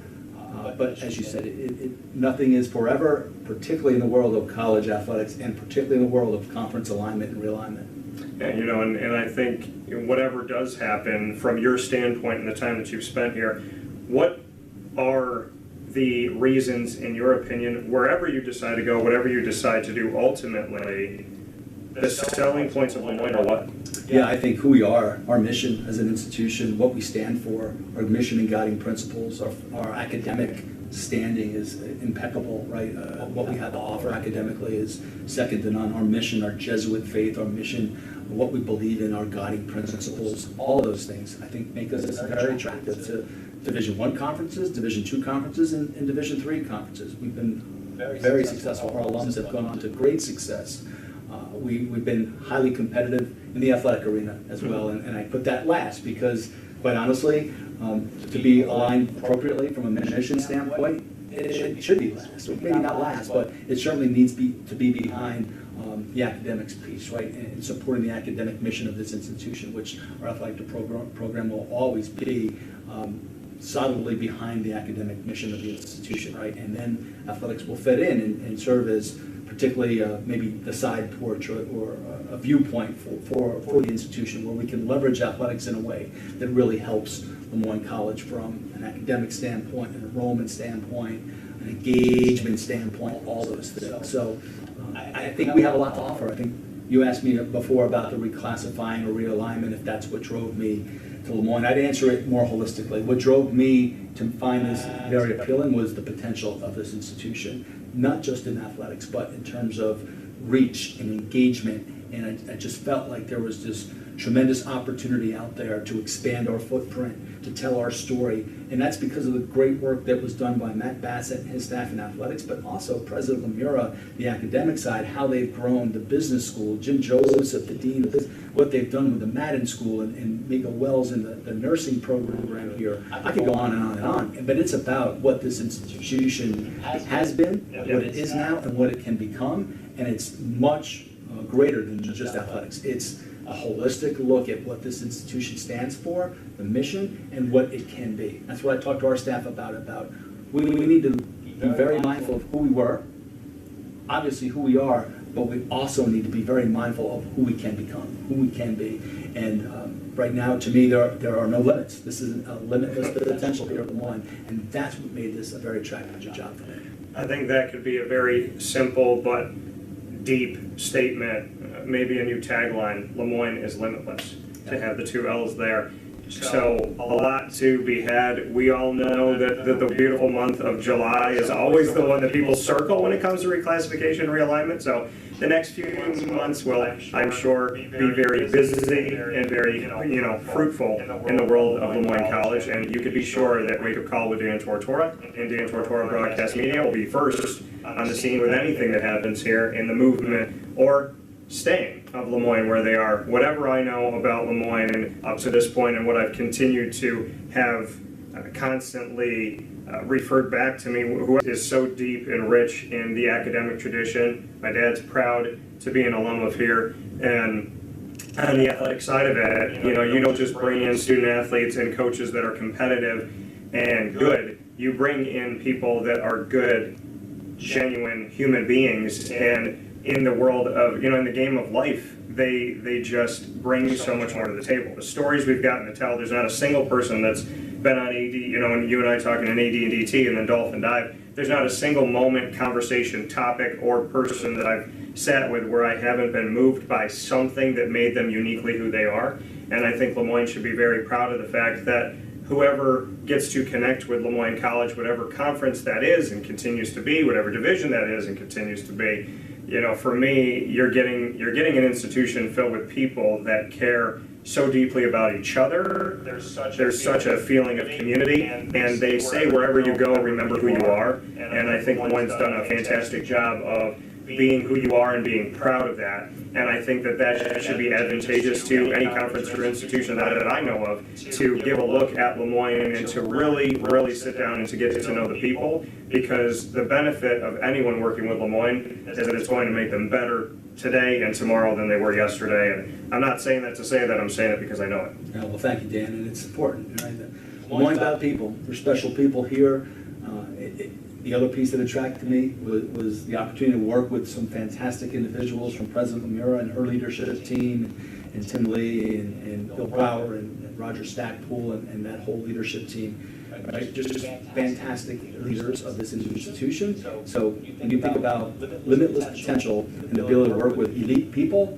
Speaker 4: But as you said, nothing is forever, particularly in the world of college athletics and particularly in the world of conference alignment and realignment.
Speaker 1: Yeah, and I think whatever does happen, from your standpoint and the time that you've spent here, what are the reasons, in your opinion, wherever you decide to go, whatever you decide to do, ultimately, the selling points of LeMoyne are what?
Speaker 4: Yeah, I think who we are, our mission as an institution, what we stand for, our mission and guiding principles, our academic standing is impeccable, right? What we have to offer academically is second to none. Our mission, our Jesuit faith, our mission, what we believe in, our guiding principles, all those things, I think, make us very attractive to Division I conferences, Division II conferences, and Division III conferences. We've been very successful. Our alums have gone on to great success. We've been highly competitive in the athletic arena as well, and I put that last because, quite honestly, to be aligned appropriately from a mission standpoint, it should be last. Maybe not last, but it certainly needs to be behind the academics piece, right, and supporting the academic mission of this institution, which our athletic program will always be solidly behind the academic mission of the institution, right, and then athletics will fit in and serve as particularly maybe the side porch or a viewpoint for the institution where we can leverage athletics in a way that really helps Moyne College from an academic standpoint, an enrollment standpoint, an engagement standpoint, all those things. So I think we have a lot to offer. I think you asked me before about the reclassifying or realignment, if that's what drove me to LeMoyne. I'd answer it more holistically. What drove me to find this very appealing was the potential of this institution, not just in athletics, but in terms of reach and engagement. And I just felt like there was this tremendous opportunity out there to expand our footprint, to tell our story. And that's because of the great work that was done by Matt Bassett and his staff in athletics, but also President Lemura, the academic side, how they've grown the business school, Jim Joseph, the dean, what they've done with the Madden School and Miguel Wells and the nursing program here. I could go on and on and on, but it's about what this institution has been, what it is now, and what it can become. And it's much greater than just athletics. It's a holistic look at what this institution stands for, the mission, and what it can be. That's what I talked to our staff about we need to be very mindful of who we were, obviously who we are, but we also need to be very mindful of who we can become, who we can be. And right now, to me, there are no limits. This is a limitless potential here at LeMoyne, and that's what made this a very attractive job for me.
Speaker 1: I think that could be a very simple but deep statement, maybe a new tagline: LeMoyne is limitless, to have the two L's there. So a lot to be had. We all know that the beautiful month of July is always the one that people circle when it comes to reclassification and realignment. So the next few months will, I'm sure, be very busy and very, fruitful in the world of LeMoyne College. And you could be sure that Wake Up Call with Dan Tortora and Dan Tortora Broadcast Media will be first on the scene with anything that happens here in the movement or staying of LeMoyne where they are. Whatever I know about LeMoyne and up to this point and what I've continued to have constantly referred back to me, who is so deep and rich in the academic tradition. My dad's proud to be an alum of here, and on the athletic side of it, you don't just bring in student athletes and coaches that are competitive and good. You bring in people that are good, genuine human beings, and in the world of, in the game of life, they just bring so much more to the table. The stories we've gotten to tell, there's not a single person that's been on AD, and you and I talking an AD and DT and then Dolphin Dive, there's not a single moment, conversation, topic, or person that I've sat with where I haven't been moved by something that made them uniquely who they are. And I think LeMoyne should be very proud of the fact that whoever gets to connect with LeMoyne College, whatever conference that is and continues to be, whatever division that is and continues to be, for me, you're getting an institution filled with people that care so deeply about each other. There's such a feeling of community, and they say wherever you go, remember who you are. And I think LeMoyne's done a fantastic job of being who you are and being proud of that. And I think that should be advantageous to any conference or institution that I know of, to give a look at LeMoyne and to really sit down and to get to know the people, because the benefit of anyone working with LeMoyne is that it's going to make them better today and tomorrow than they were yesterday. And I'm not saying that to say that, I'm saying it because I know it.
Speaker 4: Yeah, well, thank you, Dan, and it's important. Right? LeMoyne about people. We're special people here. The other piece that attracted me was the opportunity to work with some fantastic individuals, from President Lemura and her leadership team, and Tim Lee and Bill Brower and Roger Stackpool and that whole leadership team. Right? Just fantastic leaders of this institution. So when you think about limitless potential and the ability to work with elite people,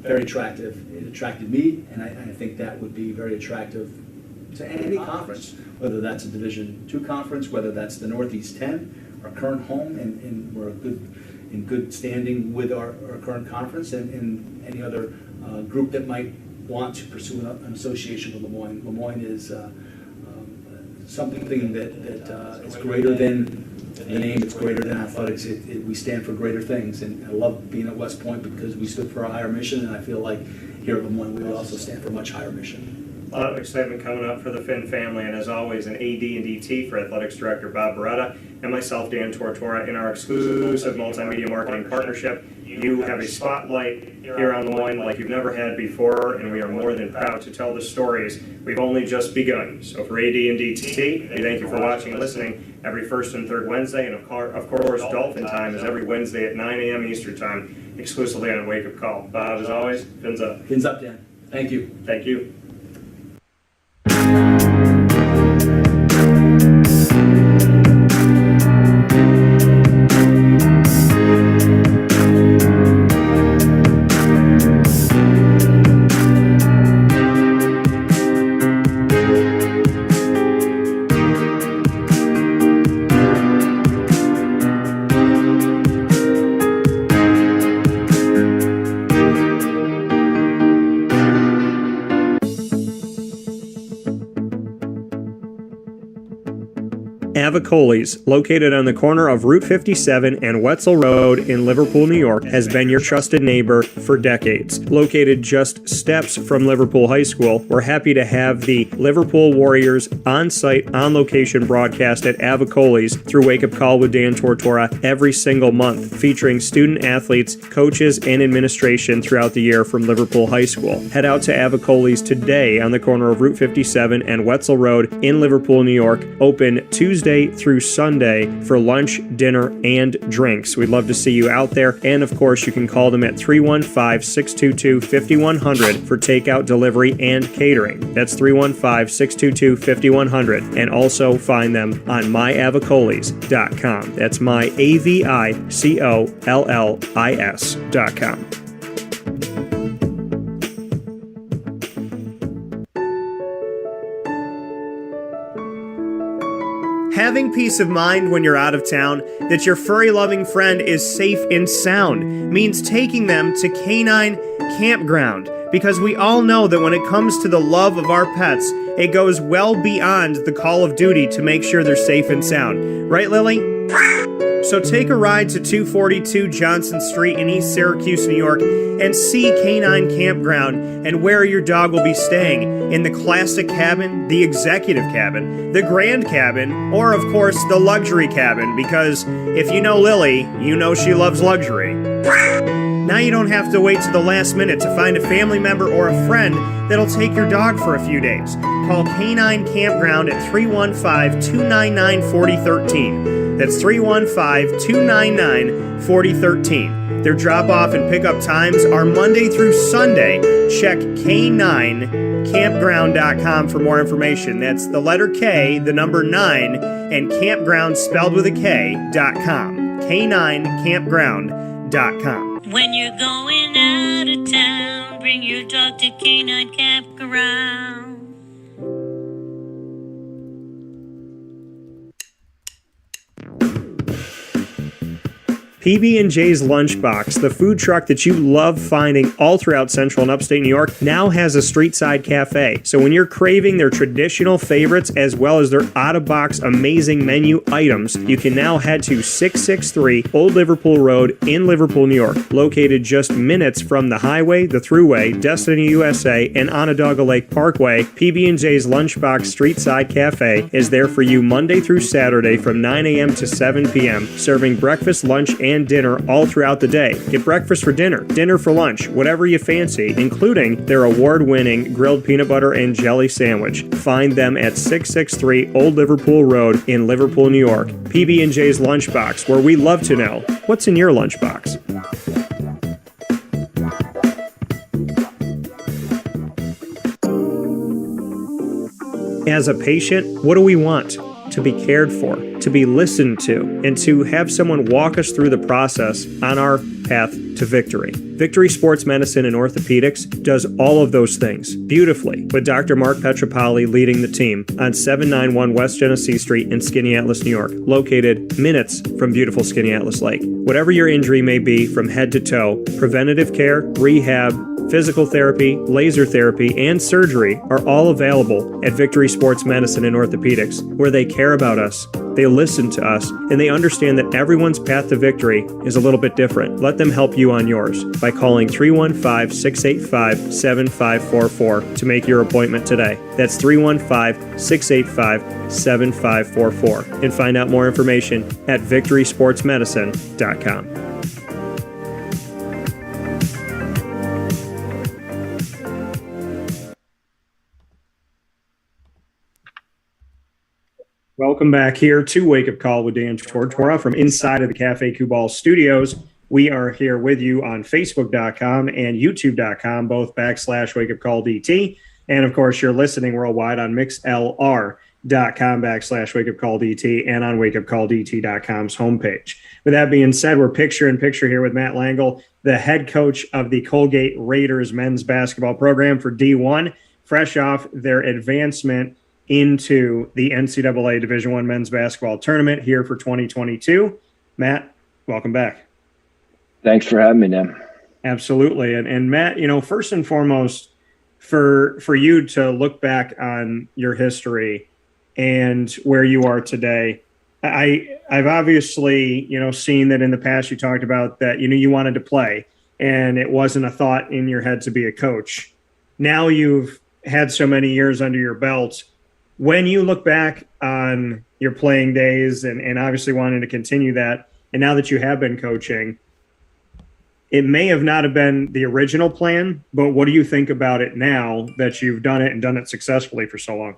Speaker 4: very attractive. It attracted me, and I think that would be very attractive to any conference, whether that's a Division II conference, whether that's the Northeast 10, our current home, and we're in good standing with our current conference, and any other group that might want to pursue an association with LeMoyne. LeMoyne is something that is greater than the name, it's greater than athletics. We stand for greater things, and I love being at West Point because we stood for a higher mission, and I feel like here at LeMoyne we also stand for a much higher mission.
Speaker 1: A lot of excitement coming up for the Finn family, and as always, an AD and DT for Athletics Director Bob Beretta and myself, Dan Tortora, in our exclusive multimedia marketing partnership. You have a spotlight here on LeMoyne like you've never had before, and we are more than proud to tell the stories. We've only just begun. So for AD and DT, we thank you for watching and listening every first and third Wednesday, and of course, Dolphin Time is every Wednesday at 9 a.m. Eastern Time, exclusively on Wake Up Call. Bob, as always, fins up.
Speaker 4: Fins up, Dan. Thank you.
Speaker 1: Thank you. Avicoli's, located on the corner of Route 57 and Wetzel Road in Liverpool, New York, has been your trusted neighbor for decades. Located just steps from Liverpool High School, we're happy to have the Liverpool Warriors on-site, on-location broadcast at Avicoli's through Wake Up Call with Dan Tortora every single month, featuring student athletes, coaches, and administration throughout the year from Liverpool High School. Head out to Avicoli's today on the corner of Route 57 and Wetzel Road in Liverpool, New York, open Tuesday through Sunday for lunch, dinner, and drinks. We'd love to see you out there, and of course you can call them at 315-622-5100 for takeout, delivery, and catering. That's 315-622-5100, and also find them on myavicolis.com. That's myavicollis.com. Having peace of mind when you're out of town that your furry-loving friend is safe and sound means taking them to Canine Campground, because we all know that when it comes to the love of our pets, it goes well beyond the call of duty to make sure they're safe and sound. Right, Lily? So take a ride to 242 Johnson Street in East Syracuse, New York, and see Canine Campground and where your dog will be staying, in the classic cabin, the executive cabin, the grand cabin, or of course the luxury cabin, because if you know Lily, you know she loves luxury. Now you don't have to wait to the last minute to find a family member or a friend that'll take your dog for a few days. Call Canine Campground at 315-299-4013. That's 315-299-4013. Their drop-off and pickup times are Monday through Sunday. Check K9campground.com for more information. That's the letter K, the number 9, and campground spelled with a K.com. K9campground.com.
Speaker 5: When you're going out of town, bring your dog to Canine Campground.
Speaker 1: PB&J's Lunchbox, the food truck that you love finding all throughout Central and Upstate New York, now has a street-side cafe. So when you're craving their traditional favorites as well as their out-of-box amazing menu items, you can now head to 663 Old Liverpool Road in Liverpool, New York, located just minutes from the highway, the Thruway, Destiny USA, and Onondaga Lake Parkway. PB&J's Lunchbox Street-Side Cafe is there for you Monday through Saturday from 9 a.m. to 7 p.m., serving breakfast, lunch, and dinner all throughout the day. Get breakfast for dinner, dinner for lunch, whatever you fancy, including their award-winning grilled peanut butter and jelly sandwich. Find them at 663 Old Liverpool Road in Liverpool, New York. PB&J's Lunchbox, where we love to know what's in your lunchbox. As a patient, what do we want? To be cared for, to be listened to, and to have someone walk us through the process on our path to victory. Victory Sports Medicine and Orthopedics does all of those things beautifully, with Dr. Mark Petropoli leading the team on 791 West Genesee Street in Skaneateles, New York, located minutes from beautiful Skaneateles Lake. Whatever your injury may be from head to toe, preventative care, rehab, physical therapy, laser therapy, and surgery are all available at Victory Sports Medicine and Orthopedics, where they care about us, they listen to us, and they understand that everyone's path to victory is a little bit different. Let them help you on yours by calling 315-685-7544 to make your appointment today. That's 315-685-7544. And find out more information at victorysportsmedicine.com. Welcome back here to Wake Up Call with Dan Tortora from inside of the Cafe Kubal studios. We are here with you on Facebook.com and YouTube.com, both /Wake Up Call DT. And of course, you're listening worldwide on mixlr.com/Wake Up Call DT and on wakeupcalldt.com's homepage. With that being said, we're picture in picture here with Matt Langel, the head coach of the Colgate Raiders men's basketball program for D1, fresh off their advancement into the NCAA Division I men's basketball tournament here for 2022. Matt, welcome back.
Speaker 6: Thanks for having me, Dan.
Speaker 1: Absolutely. And Matt, first and foremost, for you to look back on your history and where you are today, I've obviously, seen that in the past you talked about that, you wanted to play and it wasn't a thought in your head to be a coach. Now you've had so many years under your belt. When you look back on your playing days and obviously wanting to continue that, and now that you have been coaching, it may have not have been the original plan, but what do you think about it now that you've done it and done it successfully for so long?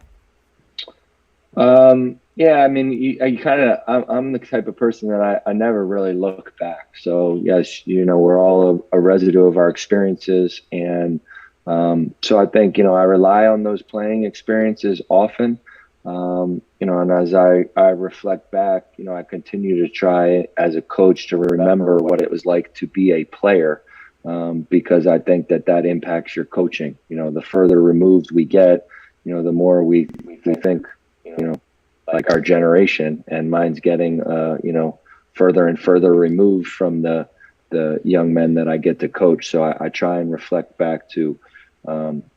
Speaker 6: Yeah, I mean, I'm the type of person that I never really look back. So yes, we're all a residue of our experiences. And so I think, I rely on those playing experiences often, and as I reflect back, I continue to try as a coach to remember what it was like to be a player, because I think that impacts your coaching. The further removed we get, the more we think, like our generation, and mine's getting, further and further removed from the young men that I get to coach. So I try and reflect back to,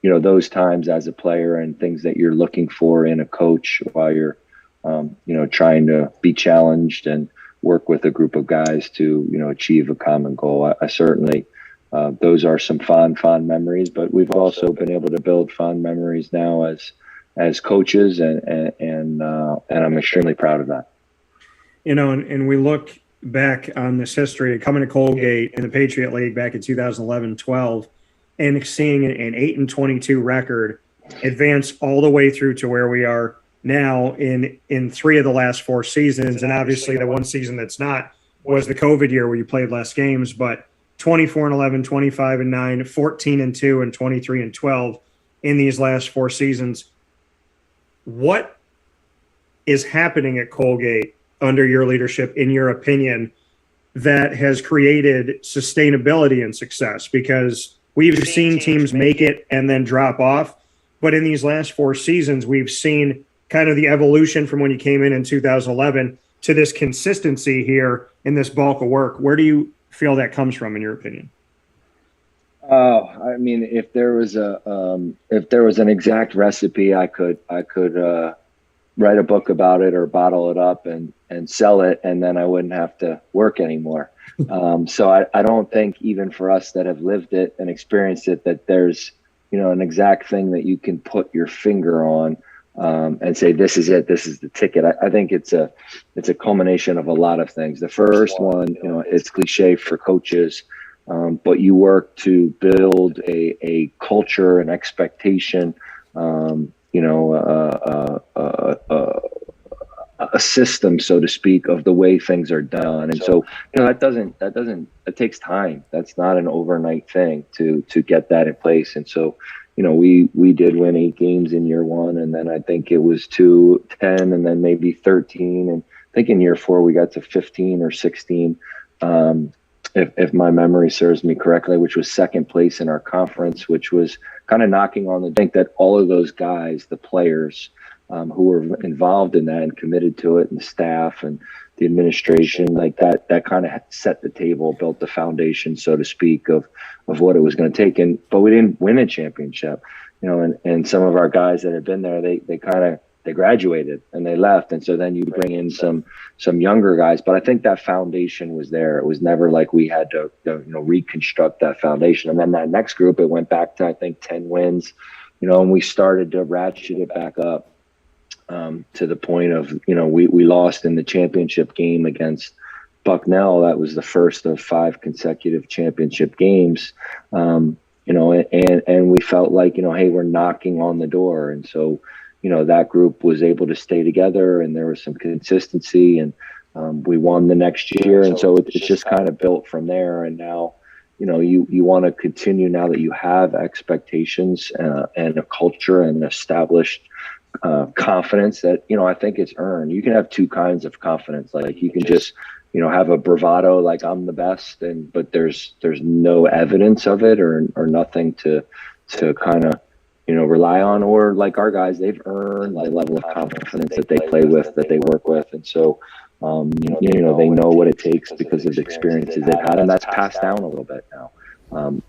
Speaker 6: those times as a player and things that you're looking for in a coach while you're, trying to be challenged and work with a group of guys to, achieve a common goal. I certainly, those are some fond memories, but we've also been able to build fond memories now as coaches, and I'm extremely proud of that.
Speaker 1: And we look back on this history of coming to Colgate in the Patriot League back in 2011-12 and seeing an 8-22 record advance all the way through to where we are now in 3 of the last 4 seasons. And obviously the one season that's not was the COVID year where you played less games, but 24-11, 25-9, 14-2, and 23-12 in these last 4 seasons. What is happening at Colgate under your leadership, in your opinion, that has created sustainability and success? Because we've seen teams make it and then drop off, but in these last 4 seasons, we've seen kind of the evolution from when you came in 2011 to this consistency here in this bulk of work. Where do you feel that comes from, in your opinion?
Speaker 6: Oh, I mean, if there was an exact recipe, I could write a book about it or bottle it up and sell it, and then I wouldn't have to work anymore. So I don't think, even for us that have lived it and experienced it, that there's, an exact thing that you can put your finger on and say, this is it, this is the ticket. I think it's a culmination of a lot of things. The first one, it's cliche for coaches, but you work to build a culture and expectation, a system, so to speak, of the way things are done. And so, it takes time. That's not an overnight thing to get that in place. And so, we did win 8 games in year 1, and then I think it was 10, and then maybe 13. And I think in year 4, we got to 15 or 16. If my memory serves me correctly, which was second place in our conference, which was kind of knocking on the door. I think that all of those guys, the players who were involved in that and committed to it, and the staff and the administration, like that kind of set the table, built the foundation, so to speak, of what it was going to take. But we didn't win a championship, and some of our guys that had been there, they graduated and they left. And so then you bring in some younger guys, but I think that foundation was there. It was never like we had to reconstruct that foundation. And then that next group, it went back to, I think, 10 wins, and we started to ratchet it back up to the point of, we lost in the championship game against Bucknell. That was the first of 5 consecutive championship games. And we felt like, hey, we're knocking on the door. And so, that group was able to stay together, and there was some consistency, and we won the next year. And so it's just kind of built from there. And now, you want to continue, now that you have expectations and a culture and established confidence that, I think it's earned. You can have 2 kinds of confidence. Like you can just, have a bravado, like I'm the best, but there's no evidence of it or nothing to kind of, rely on, or like our guys, they've earned the level of confidence that they play with, that they work with. And so, they know what it takes because of the experiences they've had, and that's passed down a little bit now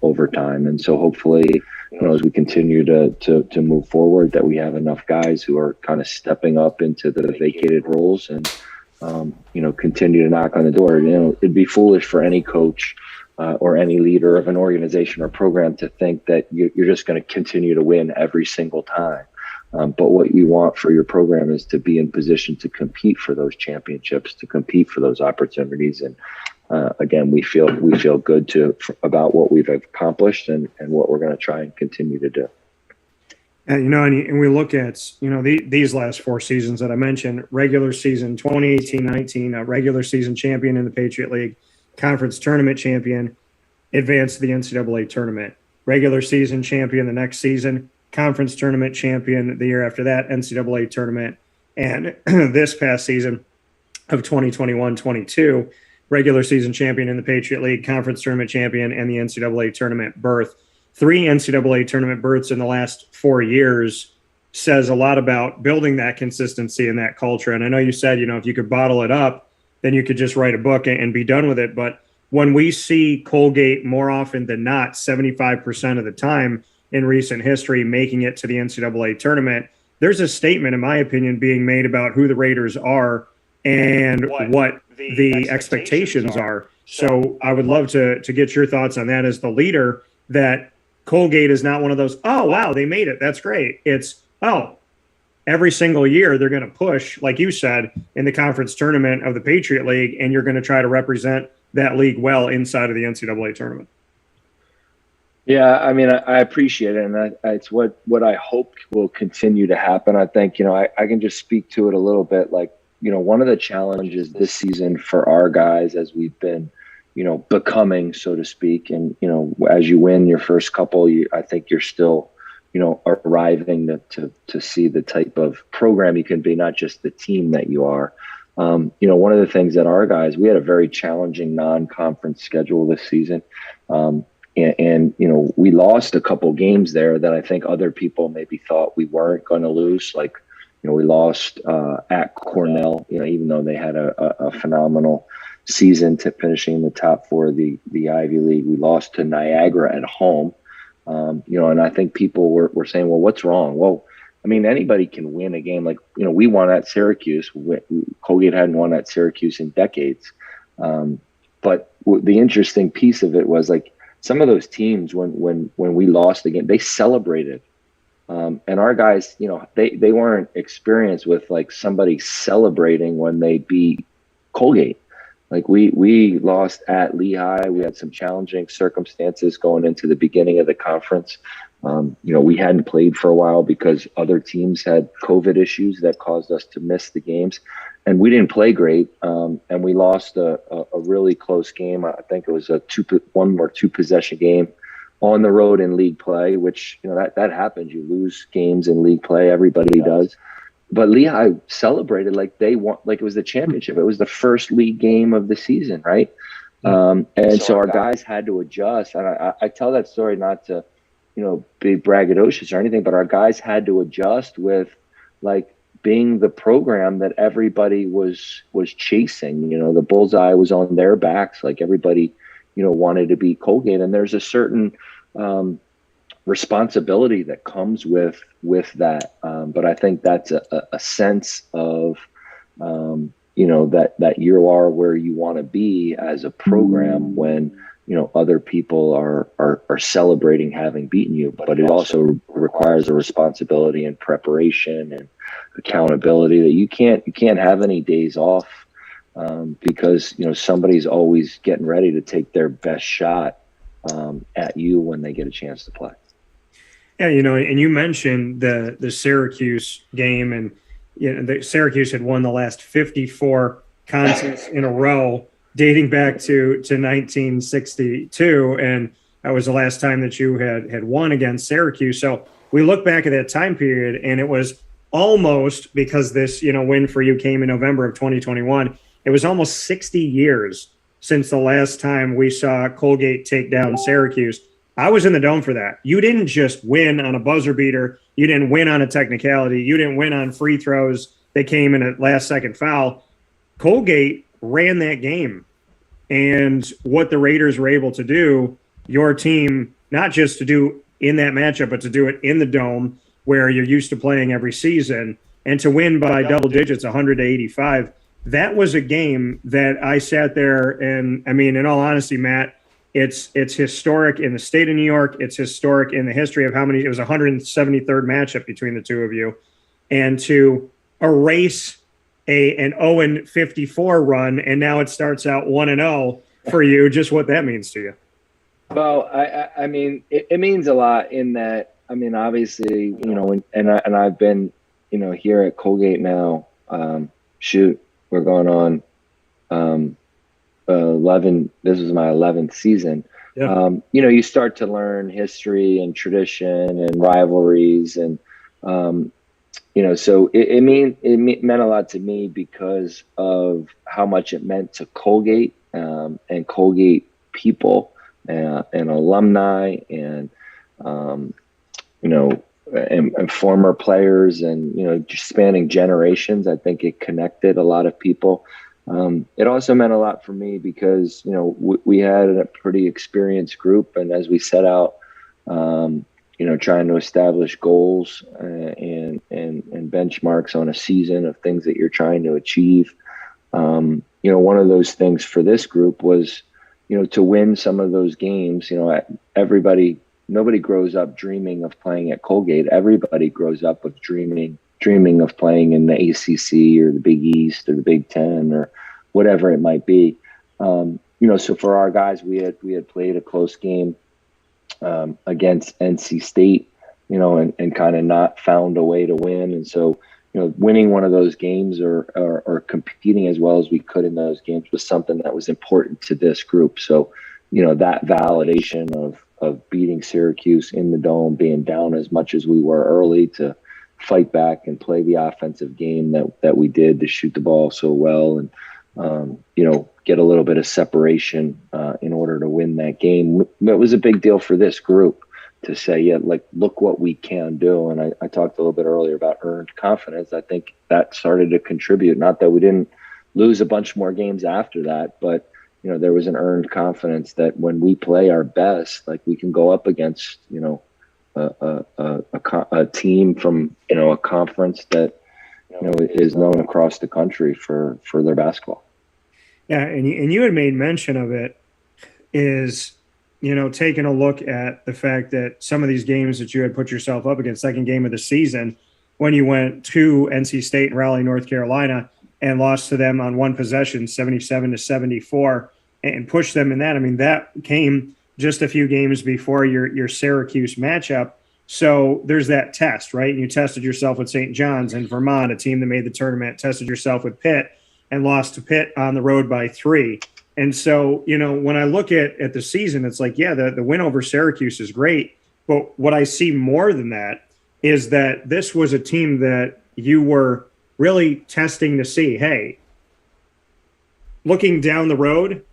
Speaker 6: over time. And so hopefully, as we continue to move forward, that we have enough guys who are kind of stepping up into the vacated roles and, continue to knock on the door. It'd be foolish for any coach or any leader of an organization or program to think that you're just going to continue to win every single time. But what you want for your program is to be in position to compete for those championships, to compete for those opportunities. And again, we feel good about what we've accomplished and what we're going to try and continue to do.
Speaker 1: And, and we look at, these last 4 seasons that I mentioned: regular season 2018-19, regular season champion in the Patriot League, conference tournament champion, advanced to the NCAA tournament, regular season champion the next season, conference tournament champion the year after that, NCAA tournament, and this past season of 2021-22, regular season champion in the Patriot League, conference tournament champion, and the NCAA tournament berth. 3 NCAA tournament berths in the last 4 years says a lot about building that consistency and that culture. And I know you said, if you could bottle it up, then you could just write a book and be done with it. But when we see Colgate more often than not, 75% of the time in recent history, making it to the NCAA tournament, there's a statement, in my opinion, being made about who the Raiders are and what the expectations are. So I would love to get your thoughts on that as the leader, that Colgate is not one of those, oh, wow, they made it, that's great. It's, every single year they're going to push, like you said, in the conference tournament of the Patriot League, and you're going to try to represent that league well inside of the NCAA tournament.
Speaker 6: Yeah, I mean, I appreciate it, and it's what I hope will continue to happen. I think, I can just speak to it a little bit. Like, one of the challenges this season for our guys, as we've been, becoming, so to speak, and, as you win your first couple, I think you're still, arriving to see the type of program you can be, not just the team that you are. One of the things that our guys, we had a very challenging non-conference schedule this season. And we lost a couple games there that I think other people maybe thought we weren't going to lose. Like, we lost at Cornell, even though they had a phenomenal season to finishing in the top 4 of the Ivy League. We lost to Niagara at home. And I think people were saying, well, what's wrong? Well, I mean, anybody can win a game. Like, we won at Syracuse. Colgate hadn't won at Syracuse in decades. But the interesting piece of it was, like, some of those teams, when we lost the game, they celebrated. And our guys, they weren't experienced with, like, somebody celebrating when they beat Colgate. Like, we lost at Lehigh. We had some challenging circumstances going into the beginning of the conference. We hadn't played for a while because other teams had COVID issues that caused us to miss the games. And we didn't play great. And we lost a really close game. I think it was a 1 or 2 possession game on the road in league play, which, that happens. You lose games in league play. Everybody does. But Lehigh celebrated like they won, like it was the championship. It was the first league game of the season, right? And so our guys had to adjust. And I tell that story not to, be braggadocious or anything, but our guys had to adjust with, like, being the program that everybody was chasing. The bullseye was on their backs. Like, everybody, wanted to beat Colgate. And there's a certain responsibility that comes with that. But I think that's a sense of, that you are where you want to be as a program when, other people are celebrating having beaten you. But it also requires a responsibility and preparation and accountability that you can't have any days off because, somebody's always getting ready to take their best shot at you when they get a chance to play.
Speaker 1: Yeah, and you mentioned the Syracuse game, and the Syracuse had won the last 54 contests in a row, dating back to 1962, and that was the last time that you had won against Syracuse. So we look back at that time period, and it was almost, because this win for you came in November of 2021, it was almost 60 years since the last time we saw Colgate take down Syracuse. I was in the dome for that. You didn't just win on a buzzer beater. You didn't win on a technicality. You didn't win on free throws that came in a last-second foul. Colgate ran that game. And what the Raiders were able to do, your team, not just to do in that matchup, but to do it in the dome where you're used to playing every season, and to win by double digits, 100-85. That was a game that I sat there and, I mean, in all honesty, Matt, it's historic in the state of New York. It's historic in the history of it was 173rd matchup between the two of you. And to erase an 0-54 run, and now it starts out 1-0 for you, just what that means to you.
Speaker 6: Well, I mean, it means a lot in that, I mean, obviously, and I've been, here at Colgate now, we're going on 11, this is my 11th season. Yeah. You start to learn history and tradition and rivalries, and so it meant a lot to me because of how much it meant to Colgate and Colgate people and alumni and and former players, and just spanning generations. I think it connected a lot of people. It also meant a lot for me because we had a pretty experienced group, and as we set out trying to establish goals and benchmarks on a season of things that you're trying to achieve. One of those things for this group was, to win some of those games. Nobody grows up dreaming of playing at Colgate. Everybody grows up with dreaming of playing in the ACC or the Big East or the Big Ten or whatever it might be. So for our guys, we had played a close game against NC State, and kind of not found a way to win. And so, winning one of those games or competing as well as we could in those games was something that was important to this group. So, that validation of beating Syracuse in the dome, being down as much as we were early, to fight back and play the offensive game that we did, to shoot the ball so well and, get a little bit of separation in order to win that game. It was a big deal for this group to say, yeah, like, look what we can do. And I talked a little bit earlier about earned confidence. I think that started to contribute. Not that we didn't lose a bunch more games after that. But, there was an earned confidence that when we play our best, like we can go up against, a team from, a conference that, is known across the country for their basketball.
Speaker 1: Yeah, and you had made mention of it is, taking a look at the fact that some of these games that you had put yourself up against, second game of the season, when you went to NC State and Raleigh, North Carolina, and lost to them on one possession, 77-74, and pushed them in that. I mean, that came just a few games before your Syracuse matchup. So there's that test, right? You tested yourself with St. John's and Vermont, a team that made the tournament, tested yourself with Pitt and lost to Pitt on the road by 3. And so, when I look at the season, it's like, yeah, the win over Syracuse is great. But what I see more than that is that this was a team that you were really testing to see, hey, looking down the road,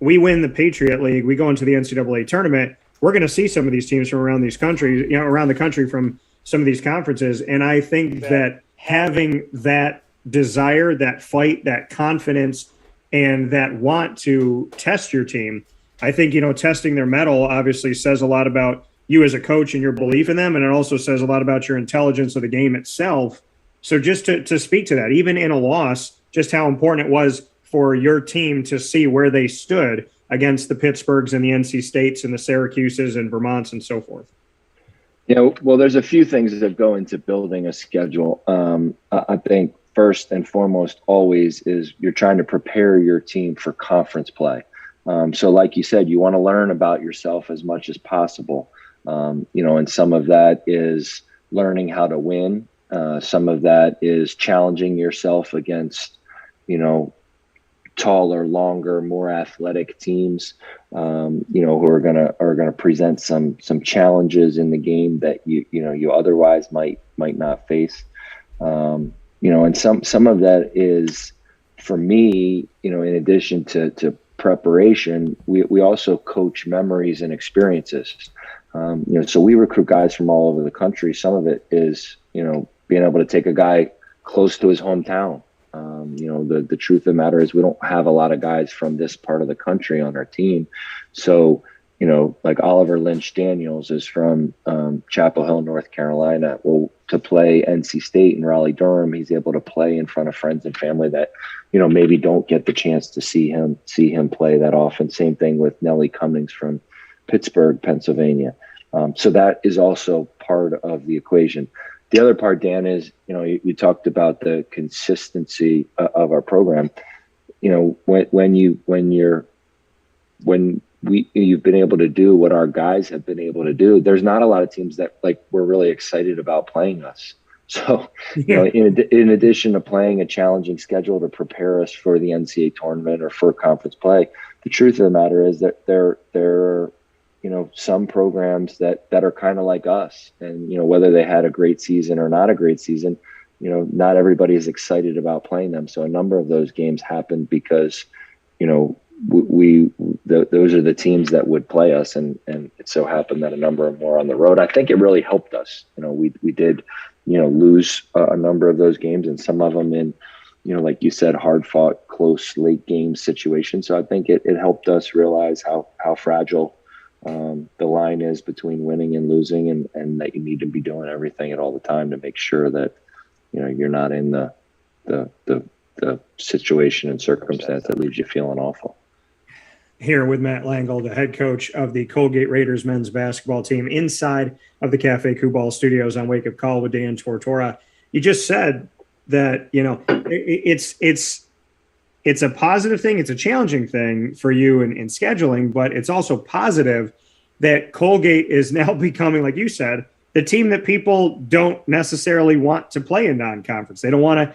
Speaker 1: we win the Patriot League, we go into the NCAA tournament, we're going to see some of these teams from around these countries, around the country from some of these conferences. And I think that having that desire, that fight, that confidence, and that want to test your team, I think, testing their mettle obviously says a lot about you as a coach and your belief in them. And it also says a lot about your intelligence of the game itself. So just to speak to that, even in a loss, just how important it was for your team to see where they stood against the Pittsburghs and the NC States and the Syracuses and Vermonts and so forth.
Speaker 6: Well, there's a few things that go into building a schedule. I think first and foremost always is you're trying to prepare your team for conference play. So like you said, you want to learn about yourself as much as possible. And some of that is learning how to win. Some of that is challenging yourself against, taller, longer, more athletic teams, who are gonna present some challenges in the game that you otherwise might not face. And some of that is, for me, in addition to preparation, we also coach memories and experiences. So we recruit guys from all over the country. Some of it is, being able to take a guy close to his hometown. The truth of the matter is we don't have a lot of guys from this part of the country on our team. So, like Oliver Lynch Daniels is from Chapel Hill, North Carolina. Well, to play NC State and Raleigh Durham, he's able to play in front of friends and family that, maybe don't get the chance to see him play that often. Same thing with Nellie Cummings from Pittsburgh, Pennsylvania. So that is also part of the equation. The other part, Dan, is, you talked about the consistency of our program. When you've been able to do what our guys have been able to do, there's not a lot of teams that we're really excited about playing us. So, in addition to playing a challenging schedule to prepare us for the NCAA tournament or for conference play, the truth of the matter is that there are some programs that are kind of like us, and, whether they had a great season or not a great season, not everybody is excited about playing them. So a number of those games happened because, those are the teams that would play us. And it so happened that a number of them were on the road. I think it really helped us. We did, lose a number of those games, and some of them in, like you said, hard fought, close, late game situations. So I think it helped us realize how fragile the line is between winning and losing, and that you need to be doing everything at all the time to make sure that, you're not in the situation and circumstance that leaves you feeling awful.
Speaker 1: Here with Matt Langel, the head coach of the Colgate Raiders men's basketball team, inside of the Cafe Kubal studios on Wake Up Call with Dan Tortora. You just said that, it's a positive thing. It's a challenging thing for you in scheduling, but it's also positive that Colgate is now becoming, like you said, the team that people don't necessarily want to play in non-conference. They don't want to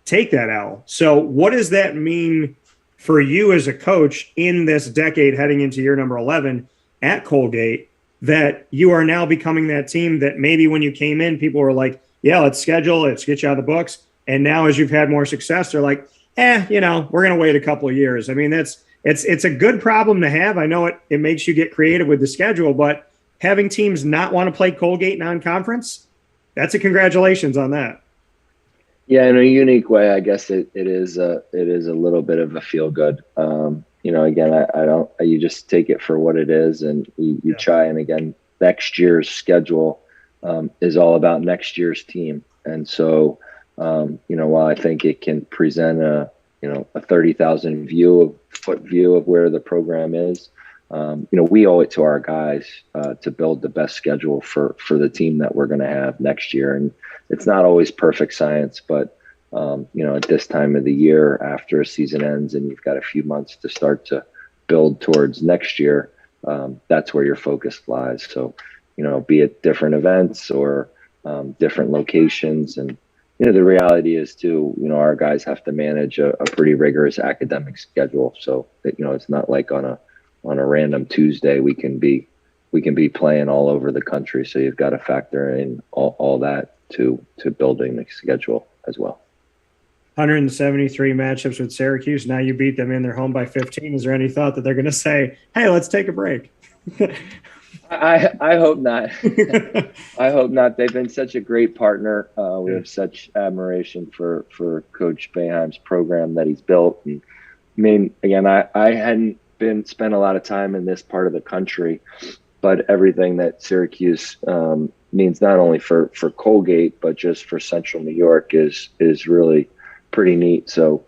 Speaker 1: take that L. So what does that mean for you as a coach in this decade heading into year number 11 at Colgate, that you are now becoming that team that maybe when you came in, people were like, yeah, let's schedule, let's get you out of the books. And now as you've had more success, they're like, we're going to wait a couple of years. I mean, it's a good problem to have. I know it makes you get creative with the schedule, but having teams not want to play Colgate non-conference, that's a congratulations on that.
Speaker 6: Yeah, in a unique way, I guess it is a little bit of a feel good. Again, I don't, you just take it for what it is, and you try. And again, next year's schedule is all about next year's team. And so, while I think it can present a 30,000 foot view of where the program is, we owe it to our guys to build the best schedule for the team that we're going to have next year. And it's not always perfect science, but at this time of the year, after a season ends and you've got a few months to start to build towards next year, that's where your focus lies. So, be it different events or different locations. And, the reality is too, our guys have to manage a pretty rigorous academic schedule. So that, it's not like on a random Tuesday, we can be playing all over the country. So you've got to factor in all that to building the schedule as well.
Speaker 1: 173 matchups with Syracuse. Now you beat them in their home by 15. Is there any thought that they're going to say, hey, let's take a break?
Speaker 6: I hope not. I hope not. They've been such a great partner. We have such admiration for Coach Boeheim's program that he's built. And I mean, again, I hadn't spent a lot of time in this part of the country, but everything that Syracuse means not only for Colgate, but just for Central New York is really pretty neat. So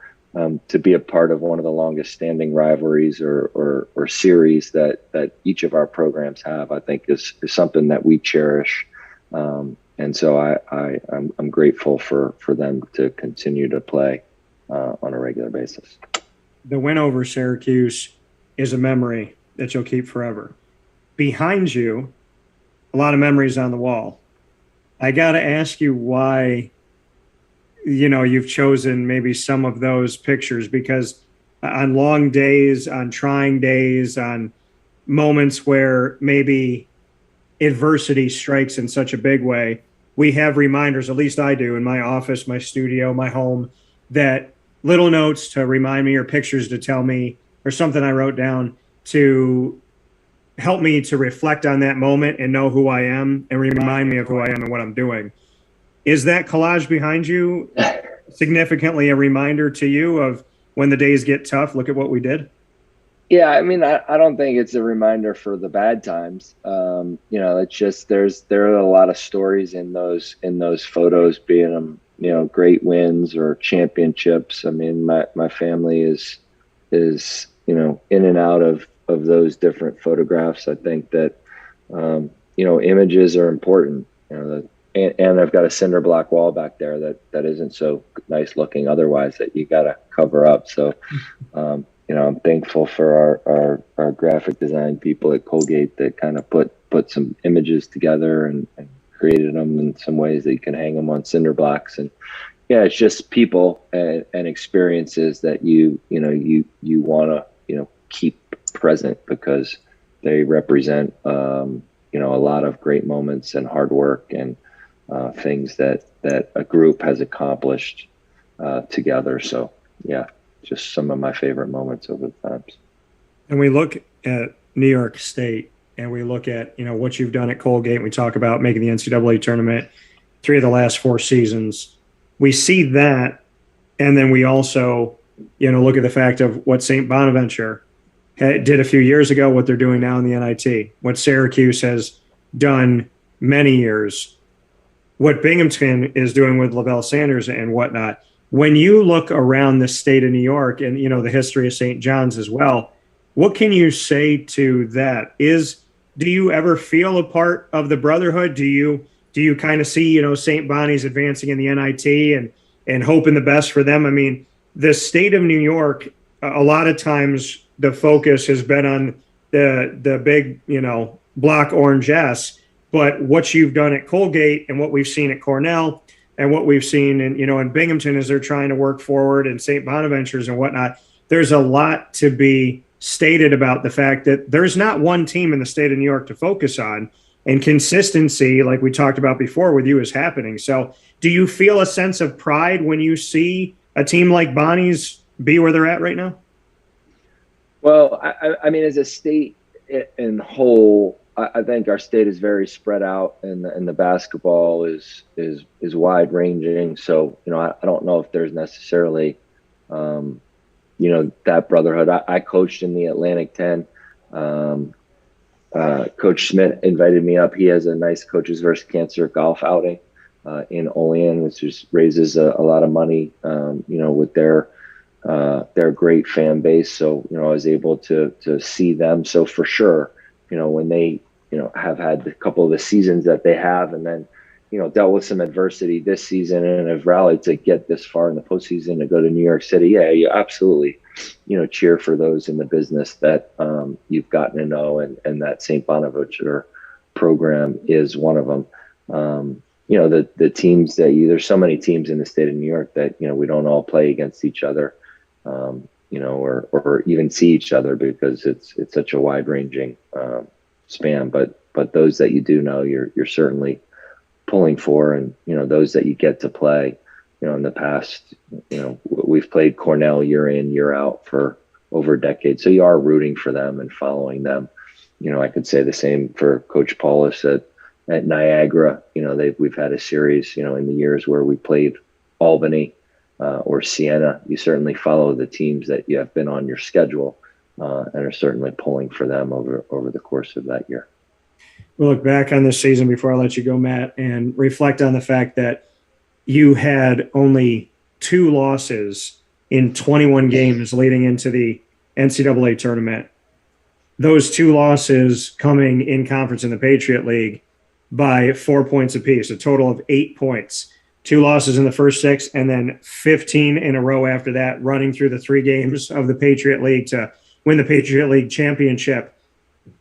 Speaker 6: to be a part of one of the longest standing rivalries or series that each of our programs have, I think is something that we cherish. And so I'm grateful for them to continue to play on a regular basis.
Speaker 1: The win over Syracuse is a memory that you'll keep forever. Behind you, a lot of memories on the wall. I got to ask you why, you've chosen maybe some of those pictures, because on long days, on trying days, on moments where maybe adversity strikes in such a big way, we have reminders, at least I do in my office, my studio, my home, that little notes to remind me or pictures to tell me or something I wrote down to help me to reflect on that moment and know who I am and remind me of who I am and what I'm doing. Is that collage behind you significantly a reminder to you of when the days get tough, look at what we did?
Speaker 6: Yeah, I mean, I don't think it's a reminder for the bad times. It's just there are a lot of stories in those photos, being them, great wins or championships. I mean, my family is in and out of those different photographs. I think that images are important. And I've got a cinder block wall back there that isn't so nice looking otherwise, that you got to cover up. So, I'm thankful for our graphic design people at Colgate that kind of put some images together and created them in some ways that you can hang them on cinder blocks. And yeah, it's just people and experiences that you want to, keep present, because they represent, a lot of great moments and hard work and things that a group has accomplished together. So yeah, just some of my favorite moments over the times.
Speaker 1: And we look at New York State and we look at, what you've done at Colgate, and we talk about making the NCAA tournament 3 of the last 4 seasons. We see that. And then we also, look at the fact of what St. Bonaventure did a few years ago, what they're doing now in the NIT, what Syracuse has done many years, what Binghamton is doing with Levell Sanders and whatnot. When you look around the state of New York and, the history of St. John's as well, what can you say to that? Do you ever feel a part of the brotherhood? Do you kind of see, St. Bonnie's advancing in the NIT and hoping the best for them? I mean, the state of New York, a lot of times the focus has been on the big, block orange S, but what you've done at Colgate and what we've seen at Cornell and what we've seen in Binghamton as they're trying to work forward, and St. Bonaventure's and whatnot, there's a lot to be stated about the fact that there's not one team in the state of New York to focus on, and consistency, like we talked about before with you, is happening. So do you feel a sense of pride when you see a team like Bonnie's be where they're at right now?
Speaker 6: Well, I mean, as a state in whole, I think our state is very spread out, and the basketball is wide ranging. So, I don't know if there's necessarily, that brotherhood. I coached in the Atlantic 10. Coach Smith invited me up. He has a nice Coaches versus Cancer golf outing in Olean, which just raises a lot of money, with their great fan base. So, I was able to see them. So for sure, when they, have had a couple of the seasons that they have, and then, dealt with some adversity this season and have rallied to get this far in the postseason to go to New York City. Yeah, you absolutely, cheer for those in the business that you've gotten to know, and that St. Bonaventure program is one of them. The teams that there's so many teams in the state of New York that, we don't all play against each other, or even see each other because it's such a wide ranging span. But those that you do know, you're certainly pulling for, and, those that you get to play, in the past, we've played Cornell year in, year out for over a decade. So you are rooting for them and following them. I could say the same for Coach Paulus at Niagara. We've had a series, in the years where we played Albany or Siena. You certainly follow the teams that you have been on your schedule and are certainly pulling for them over the course of that year.
Speaker 1: We'll look back on this season before I let you go, Matt, and reflect on the fact that you had only 2 losses in 21 games leading into the NCAA tournament. Those 2 losses coming in conference in the Patriot League by 4 points apiece, a total of 8 points. 2 losses in the first 6, and then 15 in a row after that, running through the 3 games of the Patriot League to win the Patriot League championship.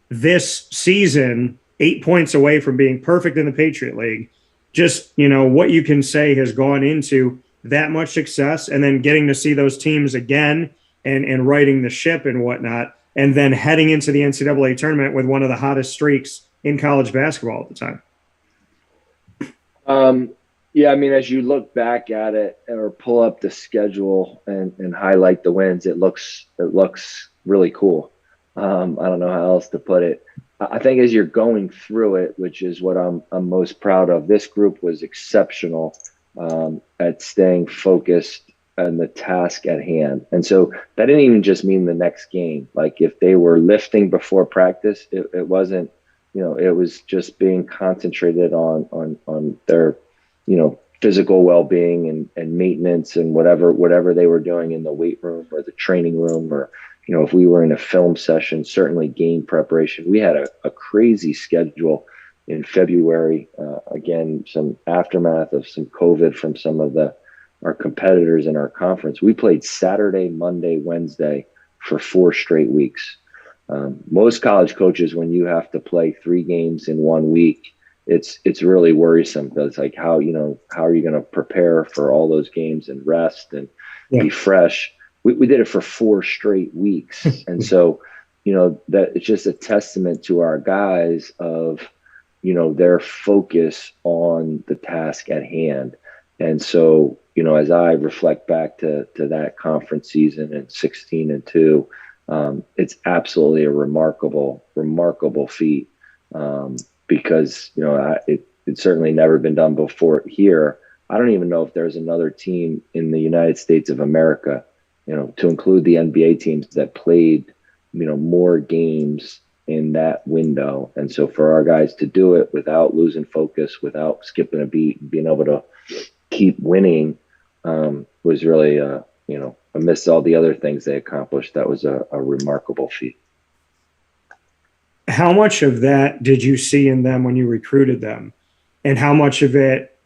Speaker 1: This season, 8 points away from being perfect in the Patriot League. Just, what you can say has gone into that much success, and then getting to see those teams again and righting the ship and whatnot, and then heading into the NCAA tournament with one of the hottest streaks in college basketball at the time.
Speaker 6: Yeah, as you look back at it or pull up the schedule and highlight the wins, it looks really cool. I don't know how else to put it. I think as you're going through it, which is what I'm most proud of, this group was exceptional at staying focused on the task at hand. And so that didn't even just mean the next game. Like if they were lifting before practice, it wasn't, it was just being concentrated on their, physical well-being and maintenance and whatever they were doing in the weight room or the training room, or if we were in a film session, certainly game preparation. We had a crazy schedule in February. Again, some aftermath of some COVID from some of our competitors in our conference. We played Saturday, Monday, Wednesday for 4 straight weeks. Most college coaches, when you have to play 3 games in 1 week, it's really worrisome, because like how are you going to prepare for all those games and rest and be fresh? We did it for 4 straight weeks. And so, that it's just a testament to our guys of, their focus on the task at hand. And so, as I reflect back to that conference season in 16-2, it's absolutely a remarkable feat. Because, it's certainly never been done before here. I don't even know if there's another team in the United States of America, to include the NBA teams, that played, more games in that window. And so for our guys to do it without losing focus, without skipping a beat, being able to keep winning, was really, amidst all the other things they accomplished, that was a remarkable feat.
Speaker 1: How much of that did you see in them when you recruited them? And how much of it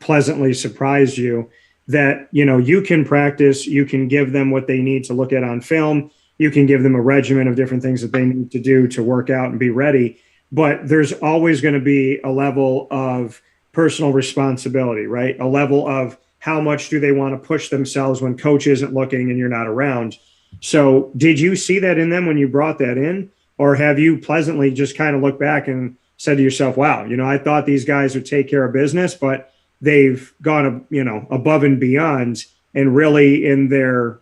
Speaker 1: pleasantly surprised you that, you can practice, you can give them what they need to look at on film, you can give them a regimen of different things that they need to do to work out and be ready, but there's always going to be a level of personal responsibility, right? A level of how much do they want to push themselves when coach isn't looking and you're not around. So did you see that in them when you brought that in? Or have you pleasantly just kind of looked back and said to yourself, wow, I thought these guys would take care of business, but they've gone, above and beyond, and really in their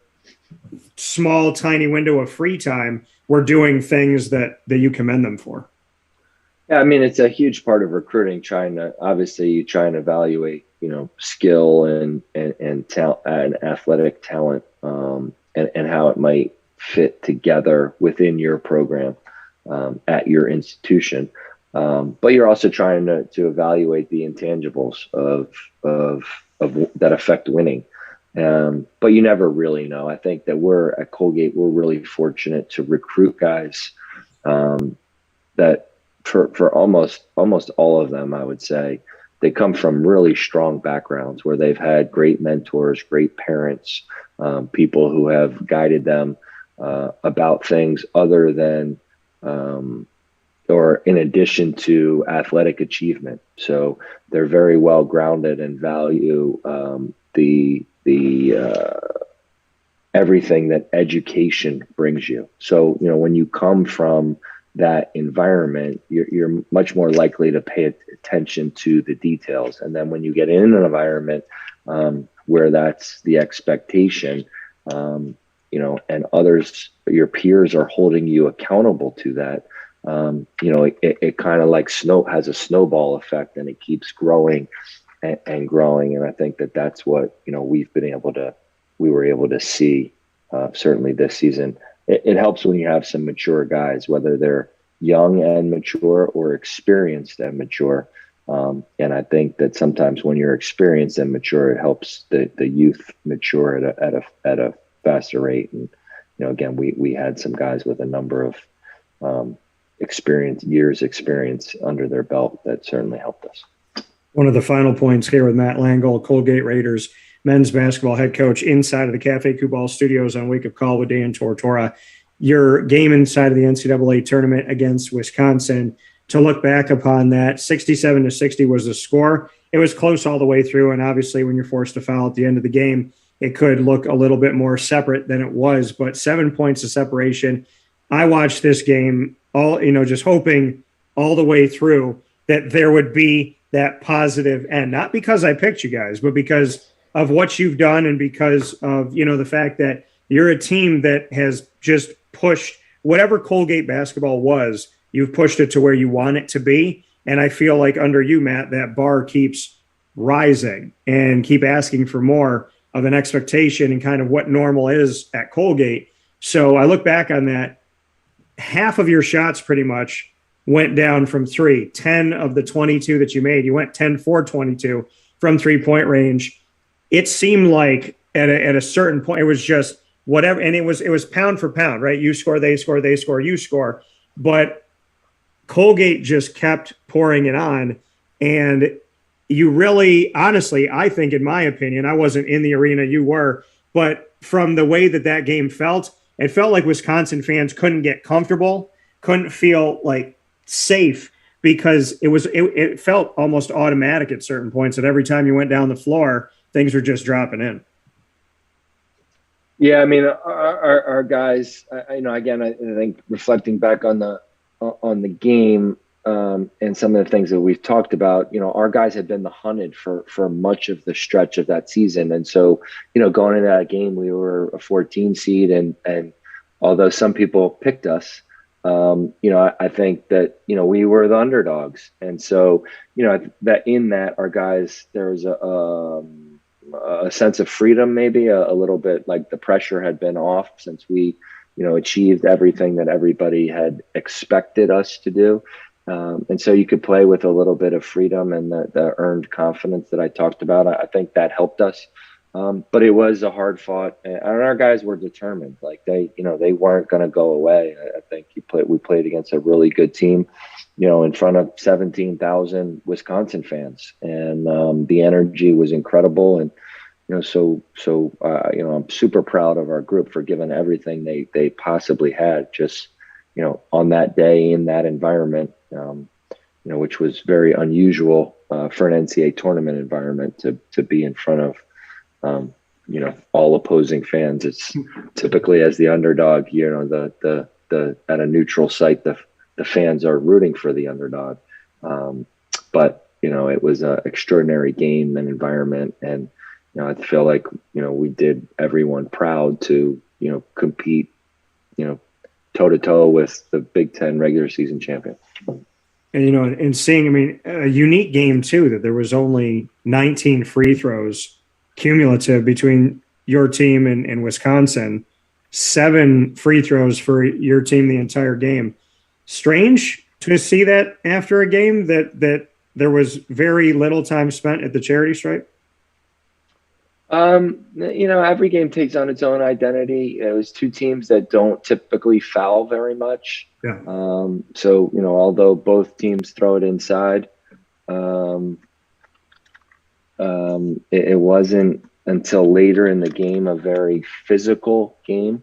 Speaker 1: small, tiny window of free time, we're doing things that you commend them for?
Speaker 6: Yeah, I mean, it's a huge part of recruiting, obviously you try and evaluate, skill and talent and athletic talent, and how it might fit together within your program, at your institution. But you're also trying to evaluate the intangibles of that affect winning. But you never really know. I think that we're at Colgate, we're really fortunate to recruit guys, that for almost all of them, I would say they come from really strong backgrounds where they've had great mentors, great parents, people who have guided them about things other than, or in addition to athletic achievement. So they're very well grounded and value the everything that education brings you. So when you come from that environment, you're much more likely to pay attention to the details. And then when you get in an environment where that's the expectation, and others, your peers are holding you accountable to that, it kind of like has a snowball effect, and it keeps growing and growing. And I think that's what, we were able to see, certainly this season. It helps when you have some mature guys, whether they're young and mature or experienced and mature. And I think that sometimes when you're experienced and mature, it helps the youth mature at a faster rate. And, again, we had some guys with a number of years experience under their belt that certainly helped us.
Speaker 1: One of the final points here with Matt Langel, Colgate Raiders men's basketball head coach, inside of the Cafe Kubal studios on Wake Up Call with Dan Tortora. Your game inside of the NCAA tournament against Wisconsin, to look back upon that, 67-60 was the score. It was close all the way through, and obviously when you're forced to foul at the end of the game, it could look a little bit more separate than it was, but 7 points of separation. I watched this game just hoping all the way through that there would be that positive end, not because I picked you guys, but because of what you've done, and because of, the fact that you're a team that has just pushed whatever Colgate basketball was, you've pushed it to where you want it to be. And I feel like under you, Matt, that bar keeps rising and keep asking for more of an expectation and kind of what normal is at Colgate. So I look back on that, half of your shots pretty much went down from three. 10 of the 22 that you made, you went 10 for 22 from 3-point range. It seemed like at a certain point, it was just whatever. And it was pound for pound, right? You score, they score, they score, you score. But Colgate just kept pouring it on. And you really, honestly, I think, in my opinion, I wasn't in the arena, you were, but from the way that game felt, it felt like Wisconsin fans couldn't get comfortable, couldn't feel like safe, because it felt almost automatic at certain points that every time you went down the floor, things were just dropping in.
Speaker 6: Yeah, I mean, our guys, again, I think reflecting back on the game, and some of the things that we've talked about, our guys had been the hunted for much of the stretch of that season. And so, going into that game, we were a 14 seed, and although some people picked us, I think that, we were the underdogs. And so, that our guys, there was a sense of freedom, maybe a little bit, like the pressure had been off since we, achieved everything that everybody had expected us to do. And so you could play with a little bit of freedom and the earned confidence that I talked about. I think that helped us. But it was a hard fought, and our guys were determined. Like they weren't going to go away. I think we played against a really good team, in front of 17,000 Wisconsin fans, and the energy was incredible. And so I'm super proud of our group for giving everything they possibly had, just on that day in that environment, which was very unusual for an NCAA tournament environment to be in front of. All opposing fans. It's typically, as the underdog, the at a neutral site, the fans are rooting for the underdog. But it was an extraordinary game and environment, and I feel like we did everyone proud to compete toe to toe with the Big Ten regular season champion.
Speaker 1: and seeing, I mean, a unique game too, that there was only 19 free throws cumulative between your team and Wisconsin, 7 free throws for your team the entire game. Strange to see that after a game that there was very little time spent at the charity stripe.
Speaker 6: Every game takes on its own identity. It was 2 teams that don't typically foul very much.
Speaker 1: Yeah.
Speaker 6: So, although both teams throw it inside, it wasn't until later in the game a very physical game.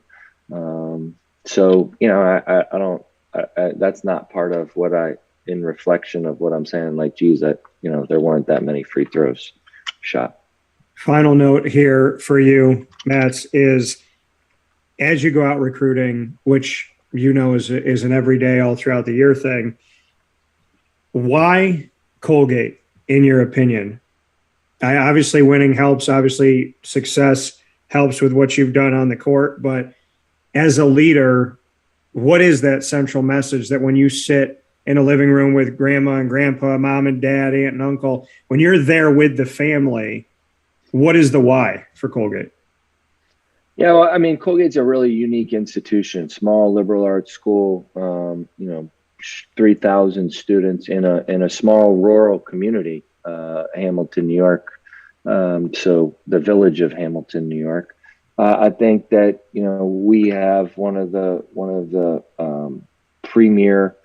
Speaker 6: That's not part of what in reflection of what I'm saying, like, geez, there weren't that many free throws shot.
Speaker 1: Final note here for you, Matt, is as you go out recruiting, which is an everyday, all throughout the year thing, why Colgate, in your opinion? Obviously winning helps, obviously success helps with what you've done on the court, but as a leader, what is that central message that when you sit in a living room with grandma and grandpa, mom and dad, aunt and uncle, when you're there with the family, what is the why for Colgate?
Speaker 6: Yeah, well, I mean, Colgate's a really unique institution, small liberal arts school, 3,000 students in a small rural community, Hamilton, New York. So the village of Hamilton, New York. I think that, we have one of the premier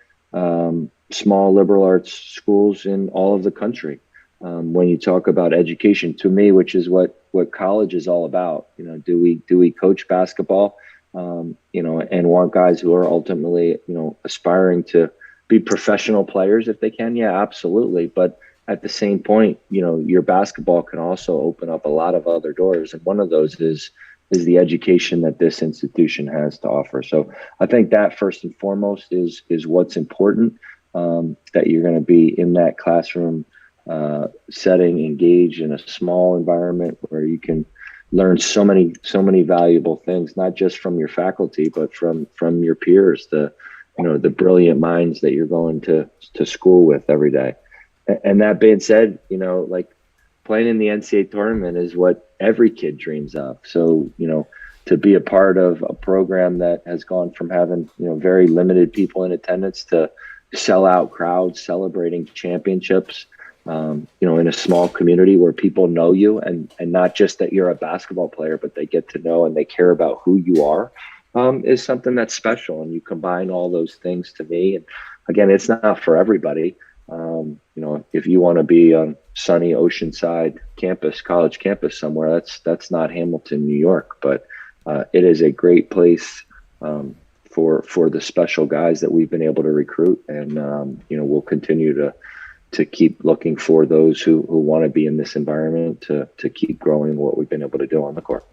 Speaker 6: small liberal arts schools in all of the country. When you talk about education, to me, which is what college is all about, do we coach basketball, and want guys who are ultimately, aspiring to be professional players if they can? Yeah, absolutely. But at the same point, your basketball can also open up a lot of other doors. And one of those is the education that this institution has to offer. So I think that first and foremost is what's important, that you're going to be in that classroom setting, engaged in a small environment where you can learn so many valuable things, not just from your faculty, but from your peers, the brilliant minds that you're going to school with every day. And that being said, like playing in the NCAA tournament is what every kid dreams of. So, to be a part of a program that has gone from having, very limited people in attendance to sellout crowds celebrating championships, in a small community where people know you and not just that you're a basketball player, but they get to know and they care about who you are, is something that's special. And you combine all those things to me. And again, it's not for everybody. If you want to be on sunny Oceanside campus, college campus somewhere, that's not Hamilton, New York, but it is a great place for the special guys that we've been able to recruit. And, we'll continue to keep looking for those who want to be in this environment to keep growing what we've been able to do on the court.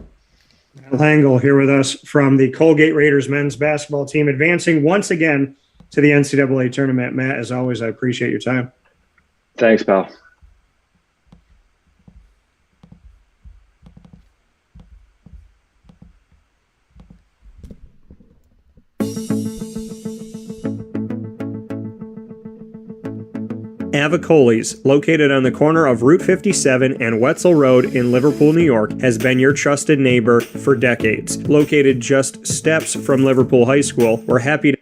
Speaker 1: Langel here with us from the Colgate Raiders men's basketball team, advancing once again to the NCAA tournament. Matt, as always, I appreciate your time.
Speaker 6: Thanks, pal.
Speaker 1: Avicoli's, located on the corner of Route 57 and Wetzel Road in Liverpool, New York, has been your trusted neighbor for decades. Located just steps from Liverpool High School, we're happy to.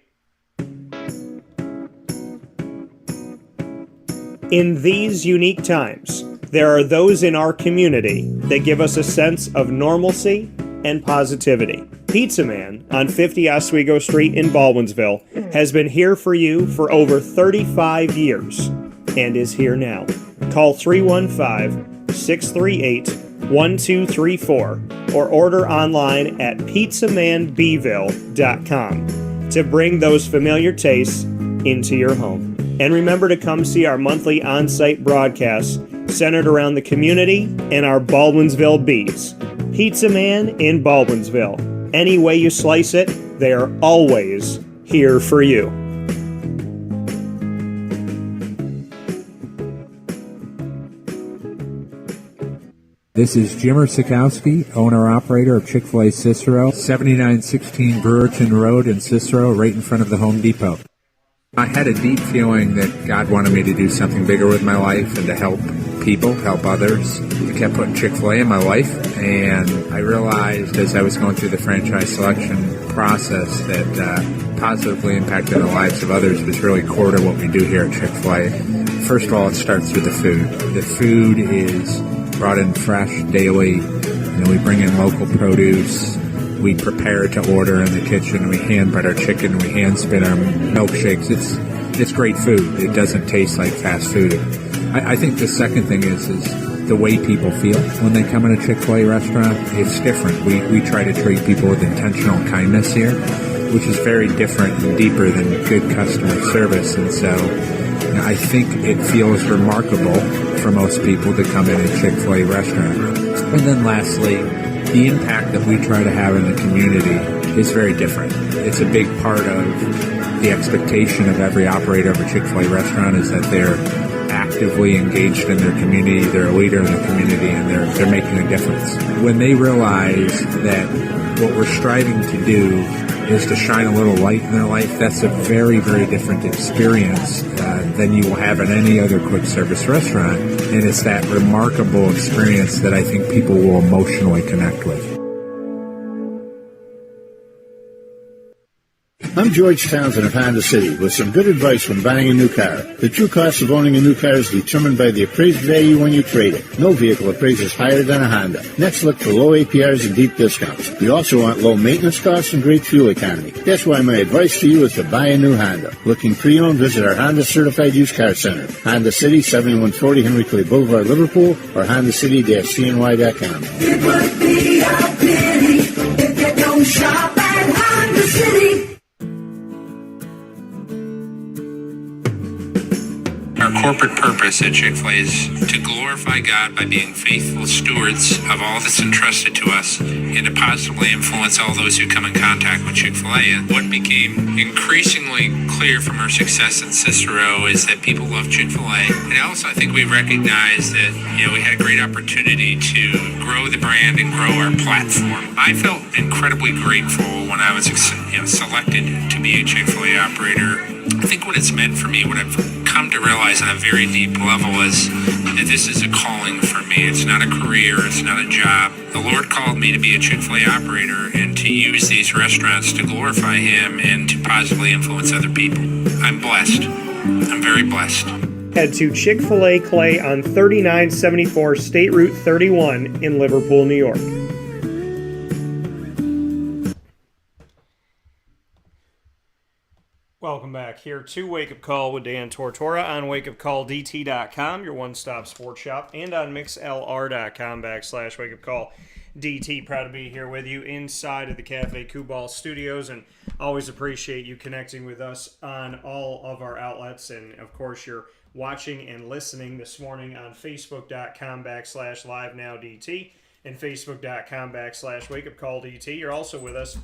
Speaker 1: In these unique times, there are those in our community that give us a sense of normalcy and positivity. Pizza Man on 50 Oswego Street in Baldwinsville has been here for you for over 35 years and is here now. Call 315-638-1234 or order online at pizzamanbville.com to bring those familiar tastes into your home. And remember to come see our monthly on-site broadcasts centered around the community and our Baldwinsville Bees. Pizza Man in Baldwinsville. Any way you slice it, they are always here for you.
Speaker 7: This is Jimmer Sikowski, owner-operator of Chick-fil-A Cicero, 7916 Brewerton Road in Cicero, right in front of the Home Depot. I had a deep feeling that God wanted me to do something bigger with my life and to help people, help others. I kept putting Chick-fil-A in my life, and I realized as I was going through the franchise selection process that positively impacting the lives of others was really core to what we do here at Chick-fil-A. First of all, it starts with the food. The food is brought in fresh daily. We bring in local produce. We prepare to order in the kitchen. We hand bread our chicken. We hand spin our milkshakes. It's great food. It doesn't taste like fast food. I think the second thing is the way people feel when they come in a Chick-fil-A restaurant. It's different. We try to treat people with intentional kindness here, which is very different and deeper than good customer service. And so I think it feels remarkable for most people to come in a Chick-fil-A restaurant. And then lastly, the impact that we try to have in the community is very different. It's a big part of the expectation of every operator of a Chick-fil-A restaurant is that they're actively engaged in their community, they're a leader in the community, and they're making a difference. When they realize that what we're striving to do is to shine a little light in their life, that's a very, very different experience than you will have in any other quick service restaurant. And it's that remarkable experience that I think people will emotionally connect with.
Speaker 8: I'm George Townsend of Honda City with some good advice when buying a new car. The true cost of owning a new car is determined by the appraised value when you trade it. No vehicle appraises higher than a Honda. Next, look for low APRs and deep discounts. You also want low maintenance costs and great fuel economy. That's why my advice to you is to buy a new Honda. Looking pre-owned, visit our Honda Certified Used Car Center. Honda City, 7140 Henry Clay Boulevard, Liverpool, or HondaCity-CNY.com.
Speaker 9: It would be a pity if you don't shop at Honda City.
Speaker 10: Our corporate purpose at Chick-fil-A is to glorify God by being faithful stewards of all that's entrusted to us and to positively influence all those who come in contact with Chick-fil-A. And what became increasingly clear from our success in Cicero is that people love Chick-fil-A. And also I think we recognized that, we had a great opportunity to grow the brand and grow our platform. I felt incredibly grateful when I was selected to be a Chick-fil-A operator. I think what it's meant for me, what I've come to realize on a very deep level is that this is a calling for me. It's not a career. It's not a job. The Lord called me to be a Chick-fil-A operator and to use these restaurants to glorify Him and to positively influence other people. I'm blessed. I'm very blessed.
Speaker 1: Head to Chick-fil-A Clay on 3974 State Route 31 in Liverpool, New York. Welcome back here to Wake Up Call with Dan Tortora on wakeupcalldt.com, your one-stop sports shop, and on mixlr.com/wakeupcalldt. Proud to be here with you inside of the Cafe Kubal studios, and always appreciate you connecting with us on all of our outlets. And of course, you're watching and listening this morning on facebook.com/livenowdt and facebook.com/wakeupcalldt. You're also with us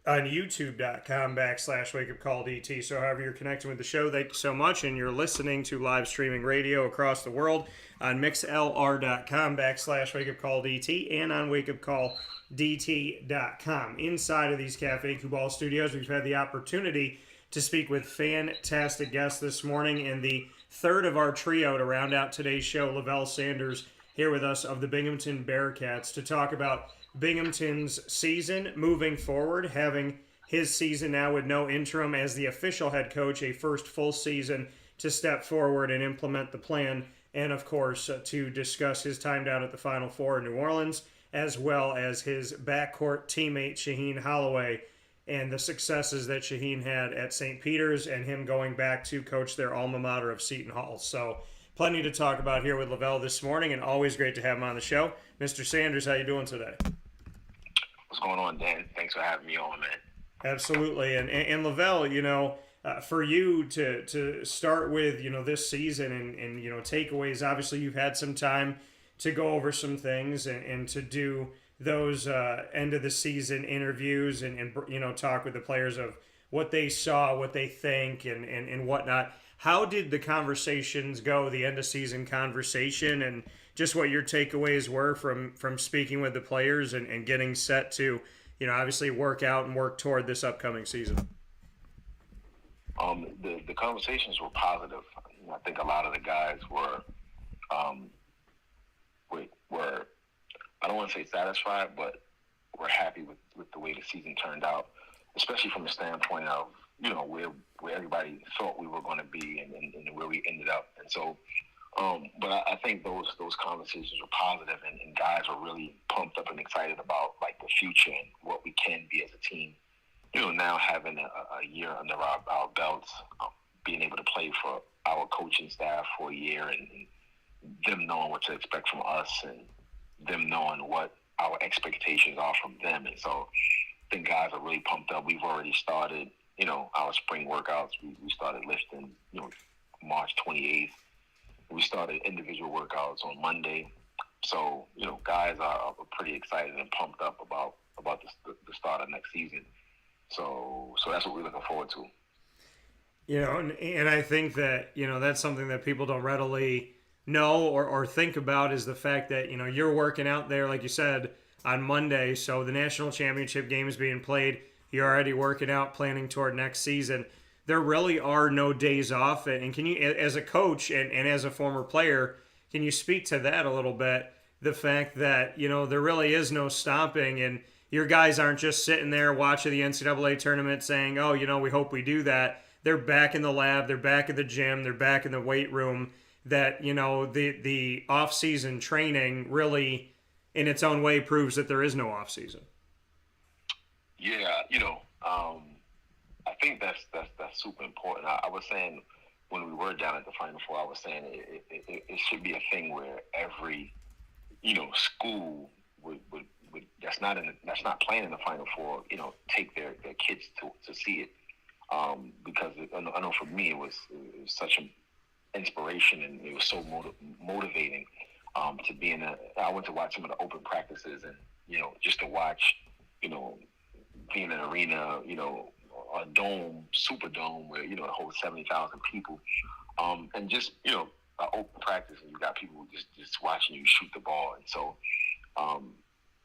Speaker 1: on youtube.com/wakeupcalldt. So however you're connecting with the show, thank you so much. And you're listening to live streaming radio across the world on mixlr.com/wakeupcalldt and on wakeupcalldt.com. Inside of these Cafe Kubal studios, we've had the opportunity to speak with fantastic guests this morning, and the third of our trio to round out today's show, Levell Sanders, here with us of the Binghamton Bearcats to talk about Binghamton's season moving forward, having his season now with no interim as the official head coach, a first full season to step forward and implement the plan, and of course to discuss his time down at the Final Four in New Orleans, as well as his backcourt teammate Shaheen Holloway and the successes that Shaheen had at St. Peter's and him going back to coach their alma mater of Seton Hall. So plenty to talk about here with Levell this morning, and always great to have him on the show. Mr. Sanders, how you doing today?
Speaker 11: What's going on, Dan? Thanks for having me on, man.
Speaker 1: Absolutely. And Levell, for you to start with, this season and takeaways, obviously you've had some time to go over some things and to do those end of the season interviews and talk with the players of what they saw, what they think and whatnot. How did the conversations go, the end of season conversation, and just what your takeaways were from speaking with the players and getting set to, obviously work out and work toward this upcoming season?
Speaker 11: The conversations were positive. I think a lot of the guys were I don't want to say satisfied, but we're happy with the way the season turned out, especially from the standpoint of where everybody thought we were going to be and where we ended up. And so, but I think those conversations were positive, and guys are really pumped up and excited about like the future and what we can be as a team. Now having a year under our belts, being able to play for our coaching staff for a year, and them knowing what to expect from us, and them knowing what our expectations are from them. And so I think guys are really pumped up. We've already started, our spring workouts. We started lifting, March 28th. We started individual workouts on Monday. So, guys are pretty excited and pumped up about the start of next season. So that's what we're looking forward to.
Speaker 1: And I think that, that's something that people don't readily know or think about, is the fact that, you're working out there, like you said, on Monday. So the national championship game is being played. You're already working out, planning toward next season. There really are no days off. And can you, as a coach and as a former player, can you speak to that a little bit? The fact that, there really is no stopping, and your guys aren't just sitting there watching the NCAA tournament saying, oh, we hope we do that. They're back in the lab. They're back in the gym. They're back in the weight room. That, the off-season training really, in its own way, proves that there is no off-season.
Speaker 11: Yeah, I think that's super important. I was saying when we were down at the Final Four, I was saying it should be a thing where every, school would that's not playing in the Final Four, take their kids to see it, because I know for me it was such an inspiration, and it was so motivating to be I went to watch some of the open practices, and just to watch, be in an arena, a dome, super dome where it holds 70,000 people, and just an open practice, and you got people just watching you shoot the ball, and so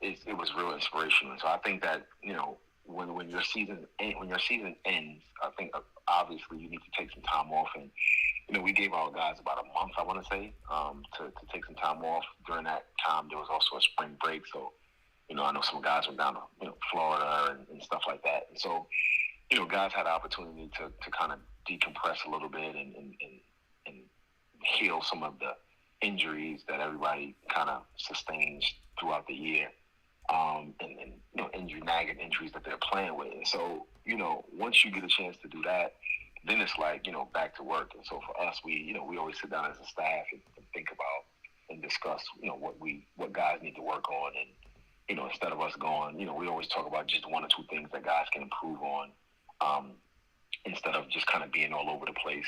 Speaker 11: it was real inspirational. And so I think that when your season ends, I think obviously you need to take some time off, and we gave our guys about a month, I want to say, to take some time off. During that time, there was also a spring break, so I know some guys went down to Florida and stuff like that, and so guys had the opportunity to kind of decompress a little bit and heal some of the injuries that everybody kind of sustains throughout the year, and nagging injuries that they're playing with. And so once you get a chance to do that, then it's like back to work. And so for us, we always sit down as a staff and think about and discuss what guys need to work on. And instead of us going, we always talk about just one or two things that guys can improve on, instead of just kind of being all over the place.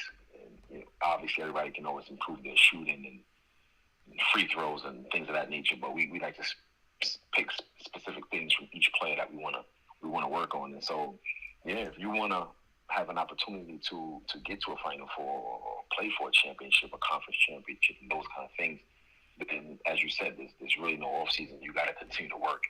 Speaker 11: And obviously everybody can always improve their shooting and free throws and things of that nature, but we like to pick specific things from each player that we want to work on. And so if you want to have an opportunity to get to a Final Four or play for a championship, a conference championship, and those kind of things, then as you said, there's really no off season. You got to continue to work.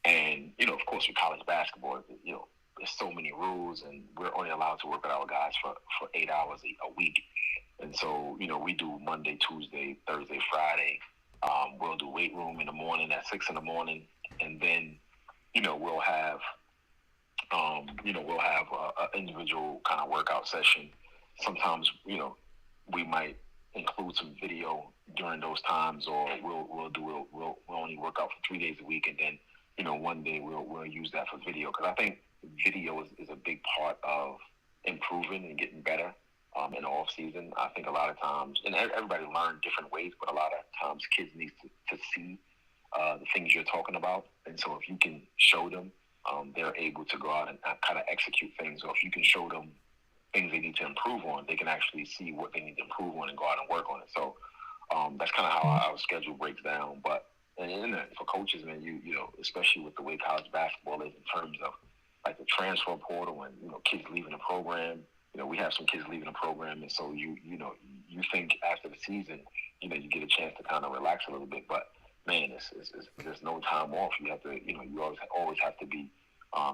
Speaker 11: And of course, with college basketball, there's so many rules, and we're only allowed to work with our guys for 8 hours a week. And so we do Monday, Tuesday, Thursday, Friday. We'll do weight room in the morning at 6 a.m, and then we'll have a individual kind of workout session. Sometimes we might include some video during those times, or we'll only work out for 3 days a week, and then one day we'll use that for video, because I think video is a big part of improving and getting better in the off season. I think a lot of times, and everybody learns different ways, but a lot of times kids need to see the things you're talking about. And so if you can show them, they're able to go out and kind of execute things. Or if you can show them things they need to improve on, they can actually see what they need to improve on and go out and work on it. So that's kind of how our schedule breaks down. But and for coaches, man, especially with the way college basketball is in terms of like the transfer portal and kids leaving the program. We have some kids leaving the program, and so you think after the season, you get a chance to kind of relax a little bit. But man, there's no time off. You have to, you always have to be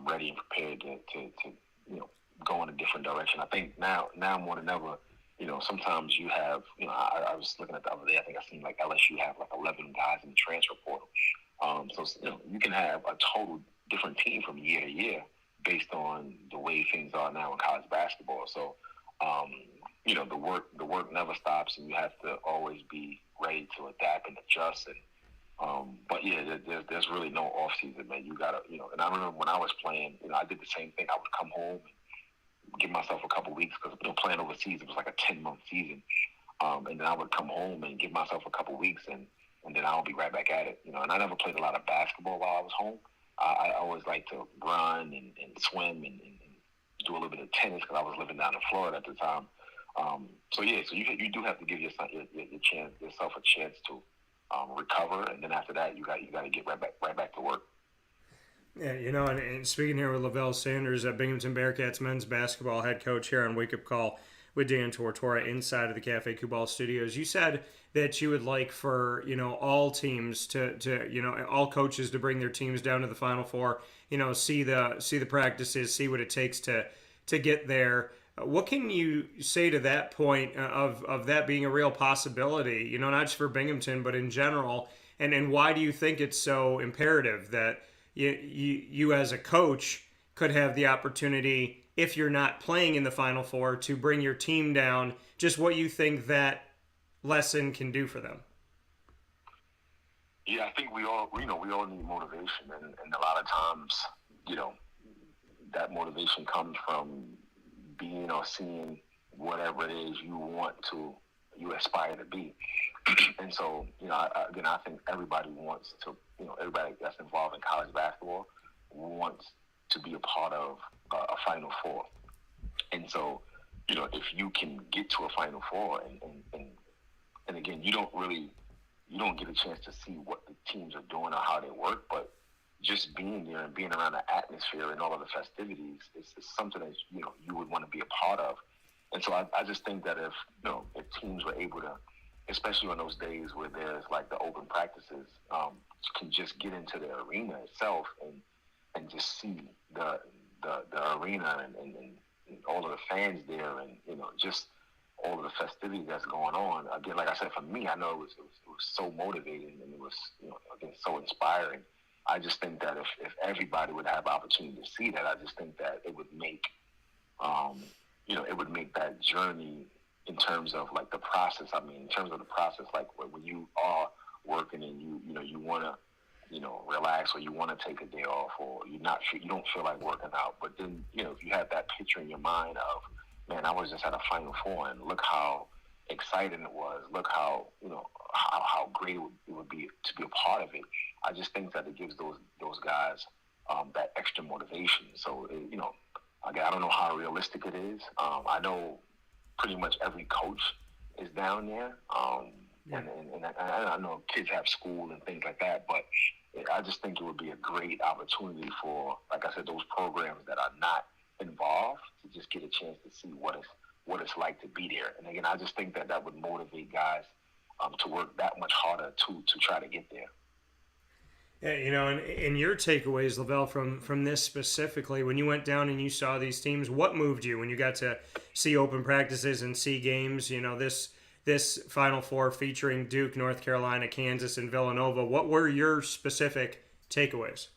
Speaker 11: ready and prepared to go in a different direction. I think now more than ever, sometimes you have, I was looking at the other day, I think I seen like LSU have like 11 guys in the transfer portal. So you can have a total different team from year to year based on the way things are now in college basketball. So, the work never stops, and you have to always be ready to adapt and adjust. And but yeah, there's really no off season, man. You gotta, and I remember when I was playing, I did the same thing. I would come home and give myself a couple weeks because playing overseas, it was like a 10-month season. And then I would come home and give myself a couple weeks, and then I'll be right back at it. And I never played a lot of basketball while I was home. I always liked to run and swim and do a little bit of tennis because I was living down in Florida at the time. So you do have to give yourself a chance to recover, and then after that, you got to get right back to work.
Speaker 1: Yeah, and speaking here with Levell Sanders, Binghamton Bearcats men's basketball head coach here on Wake Up Call with Dan Tortora inside of the Cafe Cubal studios. You said that you would like for, all teams to all coaches to bring their teams down to the Final Four, see the practices, see what it takes to get there. What can you say to that point of that being a real possibility, not just for Binghamton, but in general? And why do you think it's so imperative that you as a coach could have the opportunity, if you're not playing in the Final Four, to bring your team down? Just what you think that lesson can do for them?
Speaker 11: Yeah, I think we all need motivation, and a lot of times, that motivation comes from being or seeing whatever it is you aspire to be. And so, I think everybody wants to, everybody that's involved in college basketball wants to be a part of a Final Four. And so, if you can get to a Final Four and again, you don't get a chance to see what the teams are doing or how they work, but just being there and being around the atmosphere and all of the festivities is something that, you would want to be a part of. And so I just think that if teams were able to, especially on those days where there's like the open practices, can just get into the arena itself and just see the arena and all of the fans there, and just all of the festivities that's going on. Again, like I said, for me, I know it was so motivating, and it was again so inspiring. I just think that if everybody would have opportunity to see that, I just think that it would make that journey in terms of like the process. I mean, in terms of the process, like when you are working and you want to relax, or you want to take a day off, or you don't feel like working out, but then if you have that picture in your mind of, man, I was just at a Final Four and look how exciting it was, look how how great it would be to be a part of it. I just think that it gives those guys that extra motivation. So again, I don't know how realistic it is. I know pretty much every coach is down there. And I know kids have school and things like that, but I just think it would be a great opportunity for, like I said, those programs that are not involved to just get a chance to see what it's like to be there. And again, I just think that would motivate guys to work that much harder to try to get there.
Speaker 1: Yeah, and your takeaways, Levell, from this specifically, when you went down and you saw these teams, what moved you when you got to see open practices and see games? This Final Four featuring Duke, North Carolina, Kansas, and Villanova. What were your specific takeaways?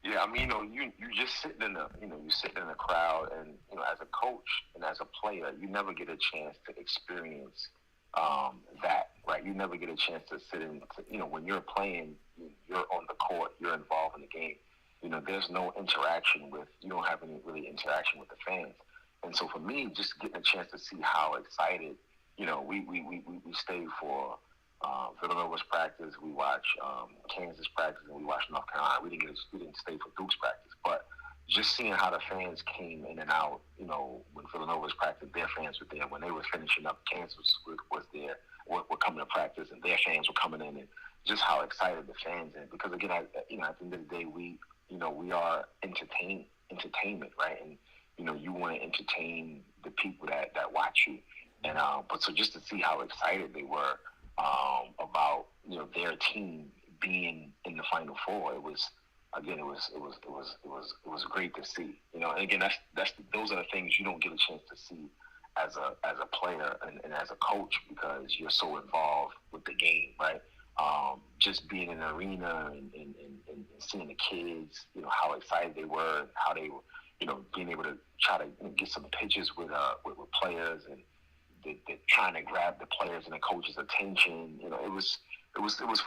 Speaker 11: Yeah, I mean, you just sitting in the crowd, and as a coach and as a player, you never get a chance to experience that, right? You never get a chance to sit in. When you're playing, you're on the court, you're involved in the game. There's no interaction you don't have any really interaction with the fans. And so for me, just getting a chance to see how excited. We stayed for Villanova's practice. We watched Kansas practice, and we watched North Carolina. We didn't stay for Duke's practice, but just seeing how the fans came in and out. When Villanova's practice, their fans were there. When they were finishing up, Kansas was there. Were coming to practice, and their fans were coming in, and just how excited the fans are. Because again, at the end of the day, we are entertainment, right? And you want to entertain the people that watch you. And but so just to see how excited they were about their team being in the Final Four, it was again, it was great to see. You know, and again, those are the things you don't get a chance to see as a player and as a coach because you're so involved with the game, right? Just being in the arena and seeing the kids, you know, how excited they were, and how they were, you know, being able to try to get some pictures with players and the trying to grab the players and the coach's attention. You know, it was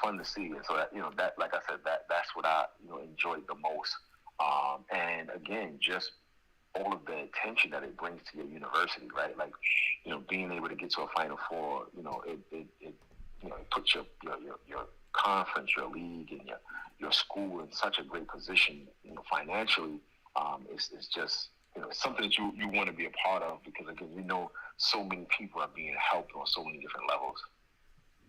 Speaker 11: fun to see, and so that, you know, that, like I said, that's what I, you know, enjoyed the most. And again, just all of the attention that it brings to your university, right? Like, you know, being able to get to a Final Four, you know, it you know, it puts your conference, your league, and your school in such a great position, you know, financially. It's just, you know, it's something that you want to be a part of because, again, you know, so many people are being helped on so many different levels.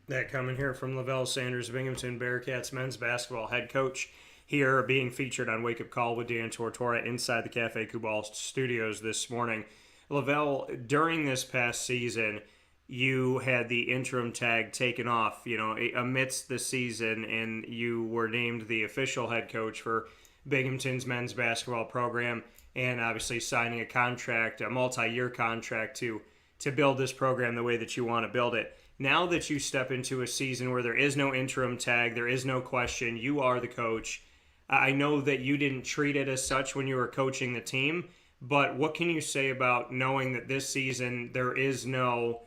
Speaker 1: That coming here from Levell Sanders, Binghamton Bearcats men's basketball head coach, here being featured on Wake Up Call with Dan Tortora inside the Cafe Kubal studios this morning. Levell, during this past season, you had the interim tag taken off, you know, amidst the season, and you were named the official head coach for Binghamton's men's basketball program, and obviously signing a contract, a multi-year contract to build this program the way that you want to build it. Now that you step into a season where there is no interim tag, there is no question, you are the coach. I know that you didn't treat it as such when you were coaching the team, but what can you say about knowing that this season there is no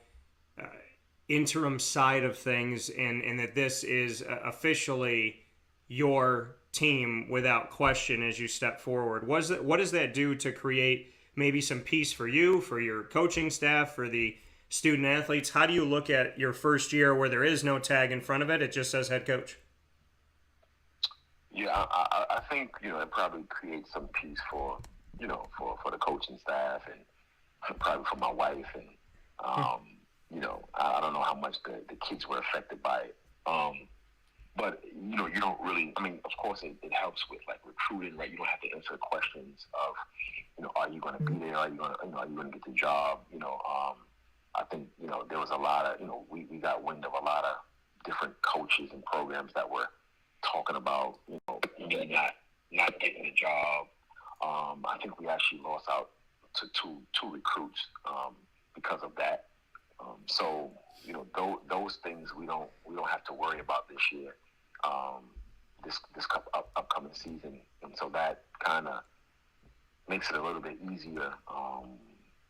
Speaker 1: interim side of things and that this is officially your team without question as you step forward? What does that do to create maybe some peace for you, for your coaching staff, for the student athletes? How do you look at your first year where there is no tag in front of it? It just says head coach.
Speaker 11: Yeah, I think, you know, it probably creates some peace for, you know, for the coaching staff and probably for my wife. And, you know, I don't know how much the kids were affected by it. But, you know, you don't really, I mean, of course it helps with like recruiting, right? You don't have to answer questions of, you know, are you going to be there? Are you going to, you know, are you going to get the job? You know, I think, you know, there was a lot of, you know, we got wind of a lot of different coaches and programs that were talking about, you know, not getting the job. I think we actually lost out to two recruits because of that. So, you know, those things we don't have to worry about this year, this upcoming season, and so that kind of makes it a little bit easier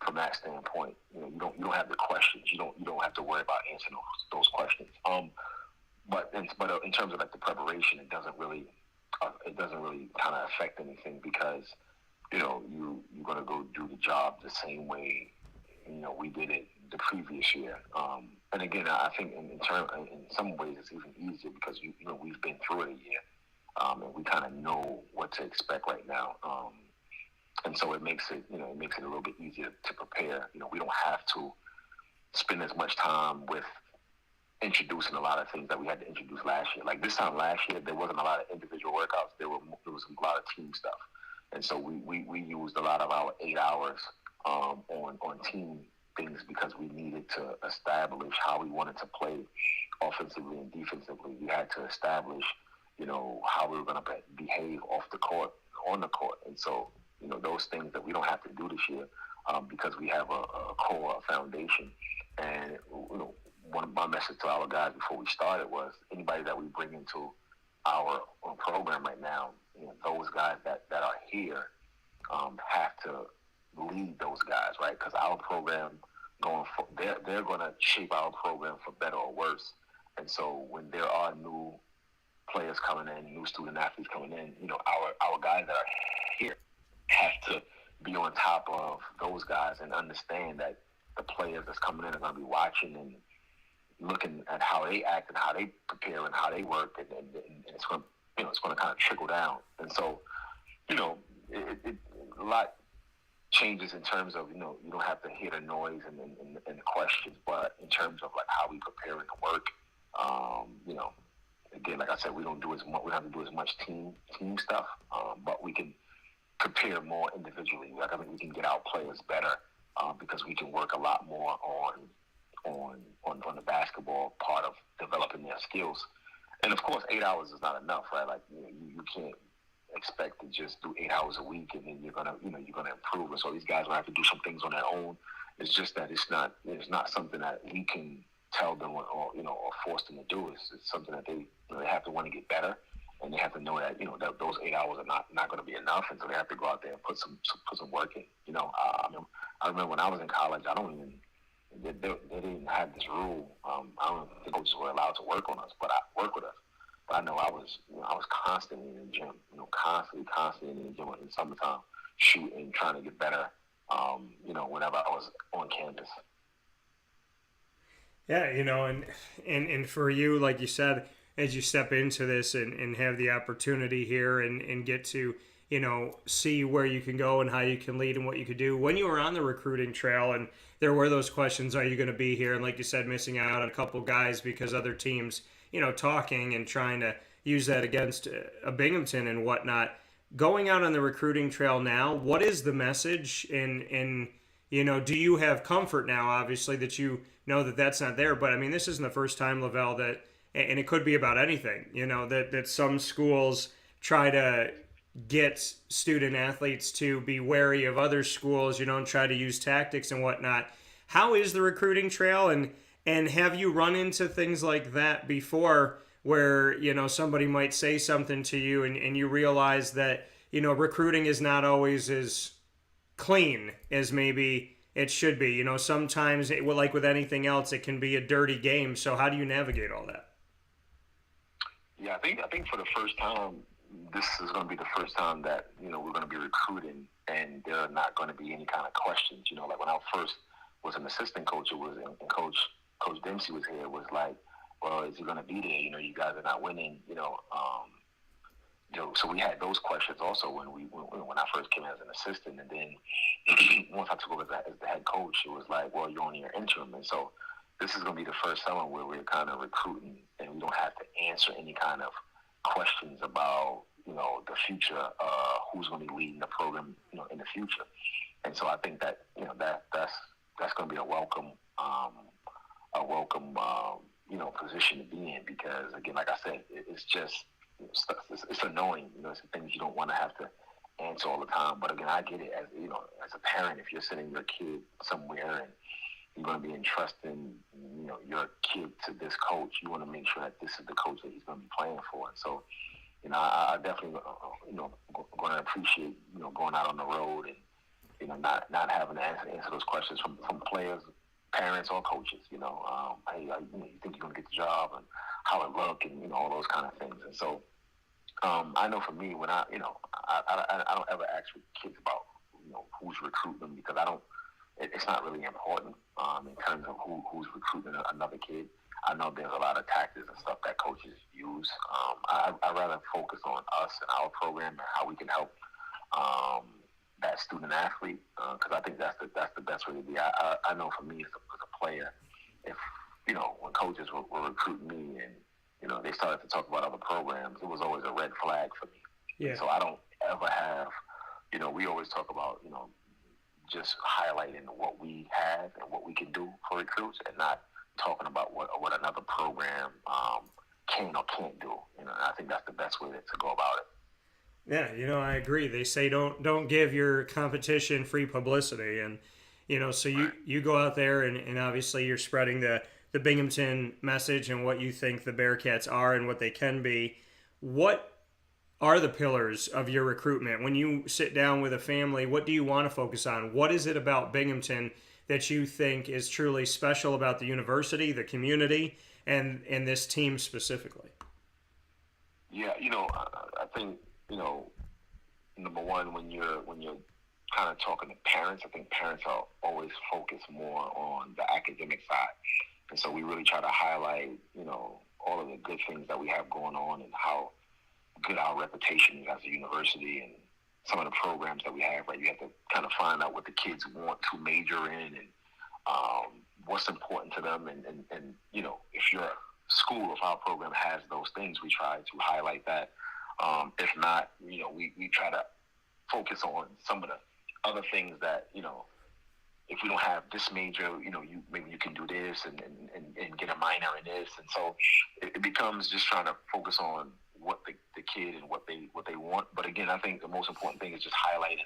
Speaker 11: from that standpoint. You know, you don't have the questions. You don't have to worry about answering those questions. But in terms of like the preparation, it doesn't really kind of affect anything because, you know, you're gonna go do the job the same way, you know, we did it the previous year. And again, I think in some ways it's even easier because you know we've been through it a year, and we kind of know what to expect right now. And so it makes it a little bit easier to prepare. You know, we don't have to spend as much time with introducing a lot of things that we had to introduce last year. Like this time last year, there wasn't a lot of individual workouts. There was a lot of team stuff, and so we used a lot of our 8 hours on team things because we needed to establish how we wanted to play offensively and defensively. We had to establish, you know, how we were going to behave off the court, on the court, and so, you know, those things that we don't have to do this year because we have a core, a foundation. And, you know, one of my message to our guys before we started was anybody that we bring into our program right now, you know, those guys that are here have to lead those guys, right? Because our program they're going to shape our program for better or worse. And so when there are new players coming in, new student athletes coming in, you know, our guys that are here have to be on top of those guys and understand that the players that's coming in are going to be watching and looking at how they act and how they prepare and how they work, and it's going to, you know, it's going to kind of trickle down. And so, you know, it a lot changes in terms of, you know, you don't have to hear the noise and the questions, but in terms of like how we prepare and work, you know, again, like I said, we don't have to do as much team stuff, but we can prepare more individually. Like, I think we can get our players better because we can work a lot more on the basketball part of developing their skills. And of course, 8 hours is not enough, right? Like, you know, you can't, expect to just do 8 hours a week and then you're gonna improve. And so these guys will have to do some things on their own. It's just that it's not something that we can tell them or force them to do. It's something that they have to want to get better, and they have to know that that those 8 hours are not going to be enough, and so they have to go out there and put some work in. I remember when I was in college, they didn't have this rule. I don't think coaches were allowed to work on us, but work with us. But I know I was constantly in the gym, constantly in the gym in the summertime, shooting, trying to get better. Whenever I was on campus.
Speaker 1: Yeah, and for you, like you said, as you step into this and have the opportunity here and get to, see where you can go and how you can lead and what you could do. When you were on the recruiting trail and there were those questions, are you going to be here? And like you said, missing out on a couple guys because other teams, talking and trying to use that against a Binghamton and whatnot. Going out on the recruiting trail now, what is the message? And do you have comfort now, obviously, that you know that that's not there? But, I mean, this isn't the first time, Levell, that – and it could be about anything, that some schools try to get student-athletes to be wary of other schools, and try to use tactics and whatnot. How is the recruiting trail? And have you run into things like that before where, somebody might say something to you and you realize that, recruiting is not always as clean as maybe it should be. Sometimes, like with anything else, it can be a dirty game. So how do you navigate all that?
Speaker 11: Yeah, I think for the first time, this is going to be the first time that, we're going to be recruiting and there are not going to be any kind of questions. Like when I first was an assistant coach, and Coach Dempsey was here, it was like, well, is he going to be there? You guys are not winning, so we had those questions also when I first came as an assistant. And then once I took over as the head coach, it was like, well, you're only your interim. And so this is going to be the first summer where we're kind of recruiting and we don't have to answer any kind of questions about, the future, who's going to be leading the program, in the future. And so I think that, that's going to be a welcome, position to be in because, again, like I said, it's just, it's annoying, it's things you don't want to have to answer all the time. But again, I get it as a parent, if you're sending your kid somewhere and you're going to be entrusting, your kid to this coach, you want to make sure that this is the coach that he's going to be playing for. And so, I definitely, going to appreciate, going out on the road and, not having to answer those questions from players, parents, or coaches. Hey, you think you're going to get the job and how it look and all those kind of things. And so, I know for me when I don't ever ask kids about who's recruiting them because it's not really important in terms of who's recruiting another kid. I know there's a lot of tactics and stuff that coaches use. I rather focus on us and our program and how we can help that student athlete because I think that's the best way to be. I know for me as a player, if when coaches were recruiting me and they started to talk about other programs, it was always a red flag for me. Yeah. And so I don't ever have we always talk about just highlighting what we have and what we can do for recruits and not talking about what another program can or can't do. I think that's the best way to go about it.
Speaker 1: Yeah, I agree. They say don't give your competition free publicity, and so you go out there and obviously you're spreading the Binghamton message and what you think the Bearcats are and what they can be. What are the pillars of your recruitment? When you sit down with a family, what do you want to focus on? What is it about Binghamton that you think is truly special about the university, the community, and this team specifically?
Speaker 11: Yeah, I think, number one, when you're kind of talking to parents, I think parents are always focused more on the academic side. And so we really try to highlight, all of the good things that we have going on and how good our reputation is as a university and some of the programs that we have, right? You have to kind of find out what the kids want to major in and what's important to them. And if your school, if our program has those things, we try to highlight that. If not, we try to focus on some of the other things that, if we don't have this major, maybe you can do this and get a minor in this. And so it becomes just trying to focus on what the kid and what they want. But again, I think the most important thing is just highlighting,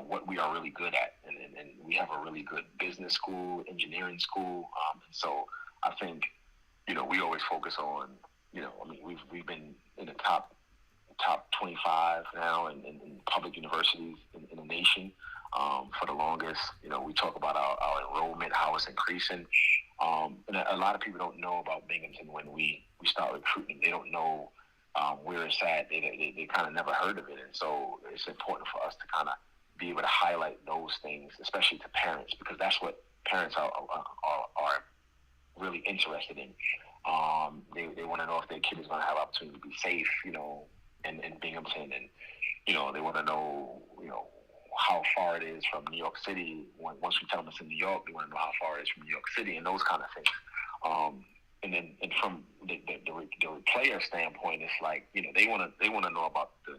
Speaker 11: what we are really good at. And we have a really good business school, engineering school. And so I think, we always focus on, we've been in the top 25 now in public universities in the nation for the longest. We talk about our enrollment, how it's increasing. And a lot of people don't know about Binghamton when we start recruiting. They don't know where it's at. They kind of never heard of it. And so it's important for us to kind of be able to highlight those things, especially to parents, because that's what parents are really interested in. They want to know if their kid is going to have opportunity to be safe, in Binghamton, and they want to know, how far it is from New York City. Once we tell them it's in New York, they want to know how far it is from New York City, and those kind of things. And from the player standpoint, it's like, they want to know about the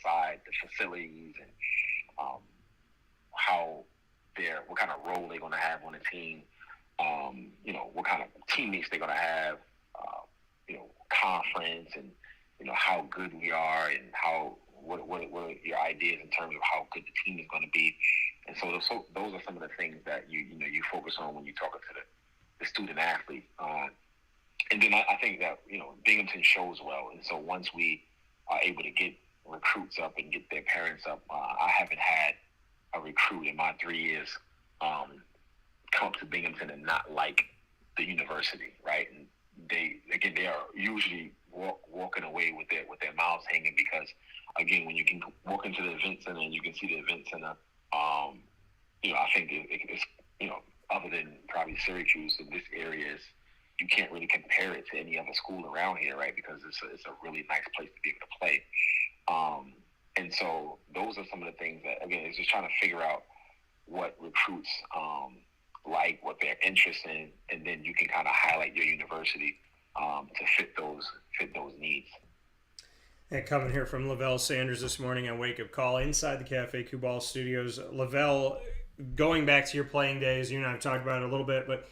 Speaker 11: side, the facilities, and what kind of role they're going to have on the team. What kind of teammates they're going to have. Conference, and how good we are, and what are your ideas in terms of how good the team is going to be. And so those are some of the things that you focus on when you're talking to the student athlete. And then I think that Binghamton shows well. And so once we are able to get recruits up and get their parents up, I haven't had a recruit in my 3 years come up to Binghamton and not like the university, right? And they are usually walking away with their mouths hanging, because again, when you can walk into the event center and you can see the event center, I think it's other than probably Syracuse, in this area you can't really compare it to any other school around here, right? Because it's a really nice place to be able to play. And so those are some of the things that, again, it's just trying to figure out what recruits like, what they're interested in, and then you can kind of highlight your university to fit those needs.
Speaker 1: And coming here from Levell Sanders this morning on Wake Up Call inside the Cafe Kubal studios. Levell, going back to your playing days, you and I have talked about it a little bit, but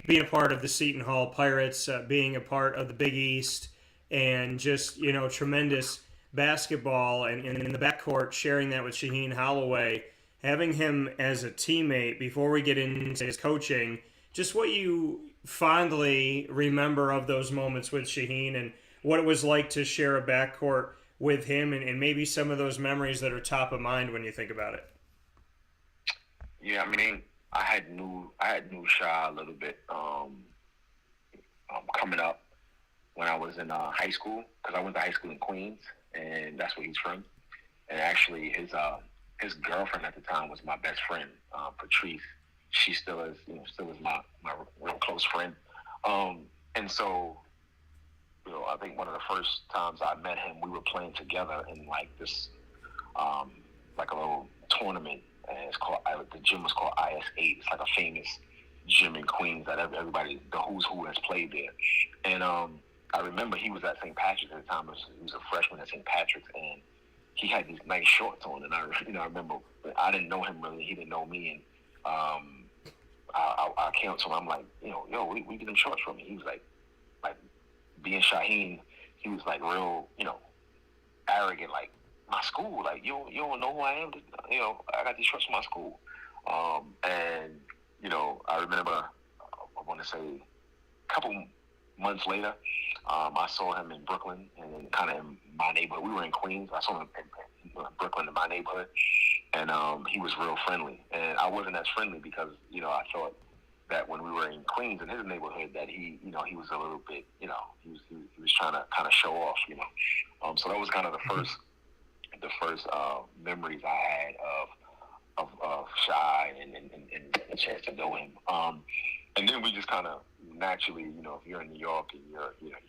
Speaker 1: being a part of the Seton Hall Pirates, being a part of the Big East, and just, tremendous basketball, and in the backcourt, sharing that with Shaheen Holloway, having him as a teammate before we get into his coaching, just what you fondly remember of those moments with Shaheen and what it was like to share a backcourt with him, and maybe some of those memories that are top of mind when you think about it.
Speaker 11: Yeah, I had knew Shah a little bit coming up when I was in high school, because I went to high school in Queens, and that's where he's from. And actually, his girlfriend at the time was my best friend, Patrice. She still is my real close friend. And so, I think one of the first times I met him, we were playing together in like this, like a little tournament, and it's called, the gym was called IS8. It's like a famous gym in Queens that everybody, the who's who, has played there. And I remember he was at St. Patrick's at the time. He was a freshman at St. Patrick's, and he had these nice shorts on. And I remember, I didn't know him really. He didn't know me. And I came up to him. I'm like, we get them shorts from me. He was like being Shaheen, he was like real, arrogant, like, my school, like, you don't know who I am? I got these shorts from my school. And, I remember, I want to say a couple months later, I saw him in Brooklyn, and then kind of in my neighborhood. We were in Queens. I saw him in Brooklyn, in my neighborhood, and he was real friendly. And I wasn't as friendly because, I thought that when we were in Queens in his neighborhood, that he was a little bit, he was trying to kind of show off, So that was kind of the first memories I had of Shy and a chance to know him. And then we just kind of naturally, if you're in New York and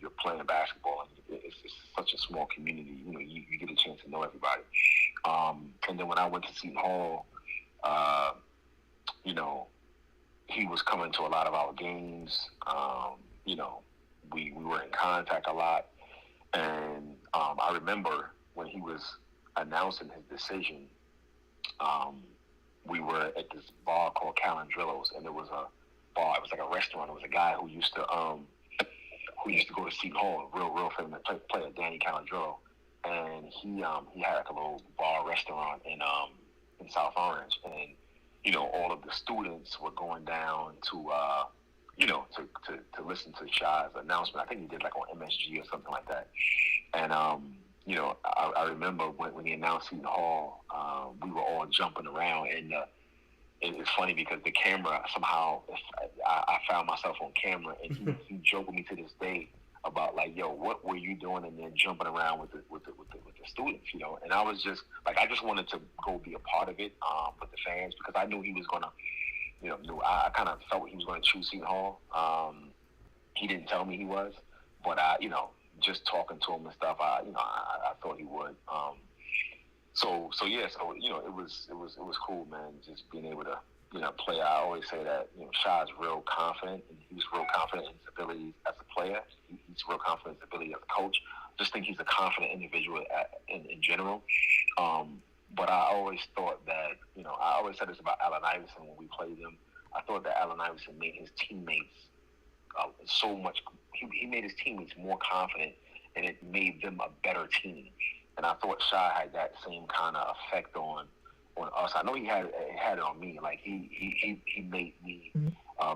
Speaker 11: you're playing basketball, and it's such a small community, you get a chance to know everybody. And then when I went to Seton Hall, he was coming to a lot of our games. We were in contact a lot. And I remember when he was announcing his decision, we were at this bar called Calandrillo's, and there was a bar. It was like a restaurant. It was a guy who used to go to Seton Hall, a real famous player, Danny Calandrillo. and he had like a little bar restaurant in South Orange, and all of the students were going down to to listen to Shah's announcement. I think he did like on MSG or something like that. And I remember when he announced Seton Hall, we were all jumping around, and it's funny because the camera somehow I found myself on camera, and he joked with me to this day about like, yo, what were you doing and then jumping around with the students, And I was just like, I just wanted to go be a part of it with the fans, because I knew he was gonna, I kind of felt he was going to choose Seton Hall. He didn't tell me he was, but just talking to him and stuff, I thought he would. So it was cool, man. Just being able to play. I always say that Shah's real confident, and he's real confident in his abilities as a player. He's real confident in his ability as a coach. Just think he's a confident individual in general. But I always thought that I always said this about Allen Iverson when we played him. I thought that Allen Iverson made his teammates so much. He made his teammates more confident, and it made them a better team. And I thought Shah had that same kind of effect on us. I know he had it on me. Like he made me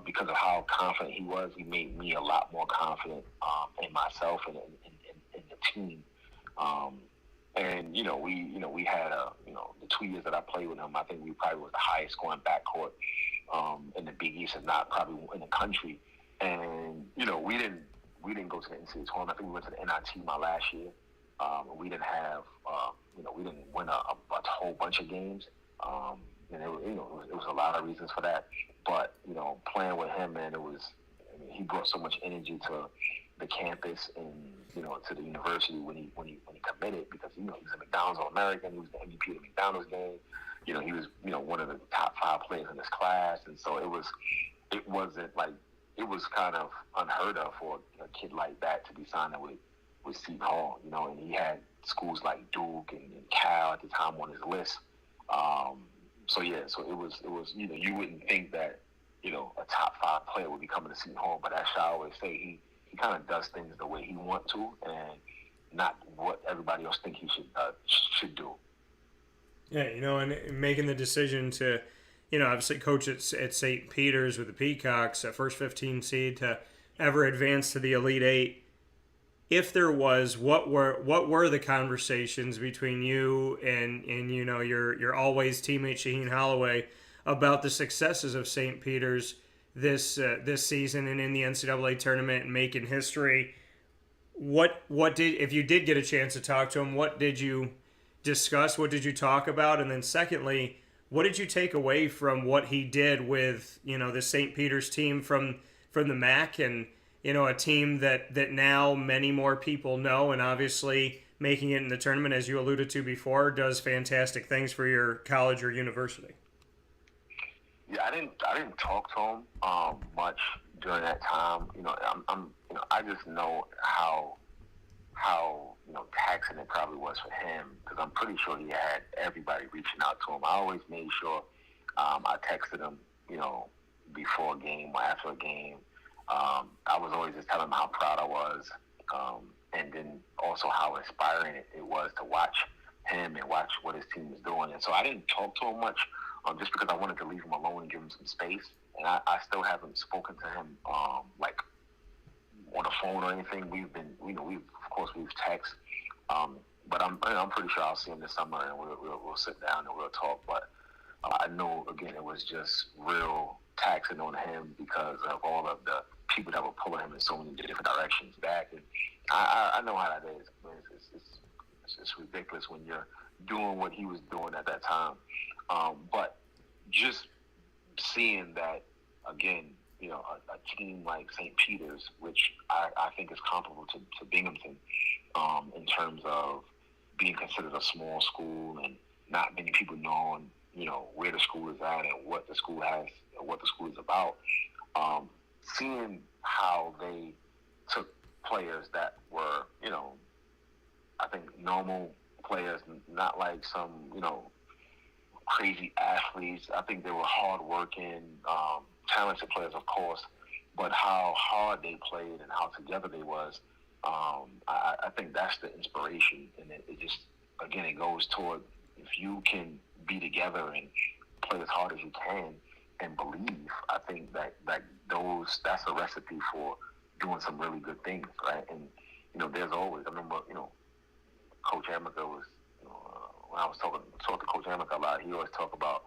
Speaker 11: because of how confident he was. He made me a lot more confident in myself and in the team. And we had the 2 years that I played with him, I think we probably was the highest scoring backcourt in the Big East, and not probably in the country. And we didn't go to the NCAA tournament. I think we went to the NIT my last year. We didn't have we didn't win a whole bunch of games. And it was a lot of reasons for that. But playing with him, man, he brought so much energy to the campus and to the university when he committed, because he was a McDonald's All-American. He was the MVP of the McDonald's game. He was one of the top 5 players in his class, and so it wasn't like, it was kind of unheard of for a kid like that to be signing with Seton Hall, and he had schools like Duke and Cal at the time on his list. So it was you wouldn't think that a top 5 player would be coming to Seton Hall, but as Shah always say, he kind of does things the way he wants to, and not what everybody else think he should do.
Speaker 1: Yeah, and making the decision to, obviously coach at St. Peter's with the Peacocks, a first 15 seed to ever advance to the Elite Eight. If there was, what were the conversations between you and your always teammate Shaheen Holloway about the successes of St. Peter's this season and in the NCAA tournament and making history? What did, if you did get a chance to talk to him, what did you discuss? What did you talk about? And then secondly, what did you take away from what he did with the St. Peter's team from the MAC, and a team that now many more people know, and obviously making it in the tournament, as you alluded to before, does fantastic things for your college or university?
Speaker 11: Yeah, I didn't talk to him much during that time. I just know how taxing it probably was for him, because I'm pretty sure he had everybody reaching out to him. I always made sure I texted him, before a game or after a game. I was always just telling him how proud I was, and then also how inspiring it was to watch him and watch what his team was doing. And so I didn't talk to him much, just because I wanted to leave him alone and give him some space. And I still haven't spoken to him like on the phone or anything. We've texted, but I'm pretty sure I'll see him this summer, and we'll sit down and we'll talk. But I know, again, it was just real taxing on him because of all of the people that were pulling him in so many different directions back. And I know how that is. It's ridiculous when you're doing what he was doing at that time. But just seeing that, again, a team like St. Peter's, which I think is comparable to Binghamton in terms of being considered a small school and not many people knowing, where the school is at and what the school has and what the school is about. Seeing how they took players that were, I think normal players, not like some, crazy athletes. I think they were hard-working, talented players, of course, but how hard they played and how together they was, I think that's the inspiration, and it just, again, it goes toward, if you can be together and play as hard as you can and believe, I think that's a recipe for doing some really good things, right? And there's always, I remember, Coach Amica was, when I was talking to Coach Amica a lot, he always talked about,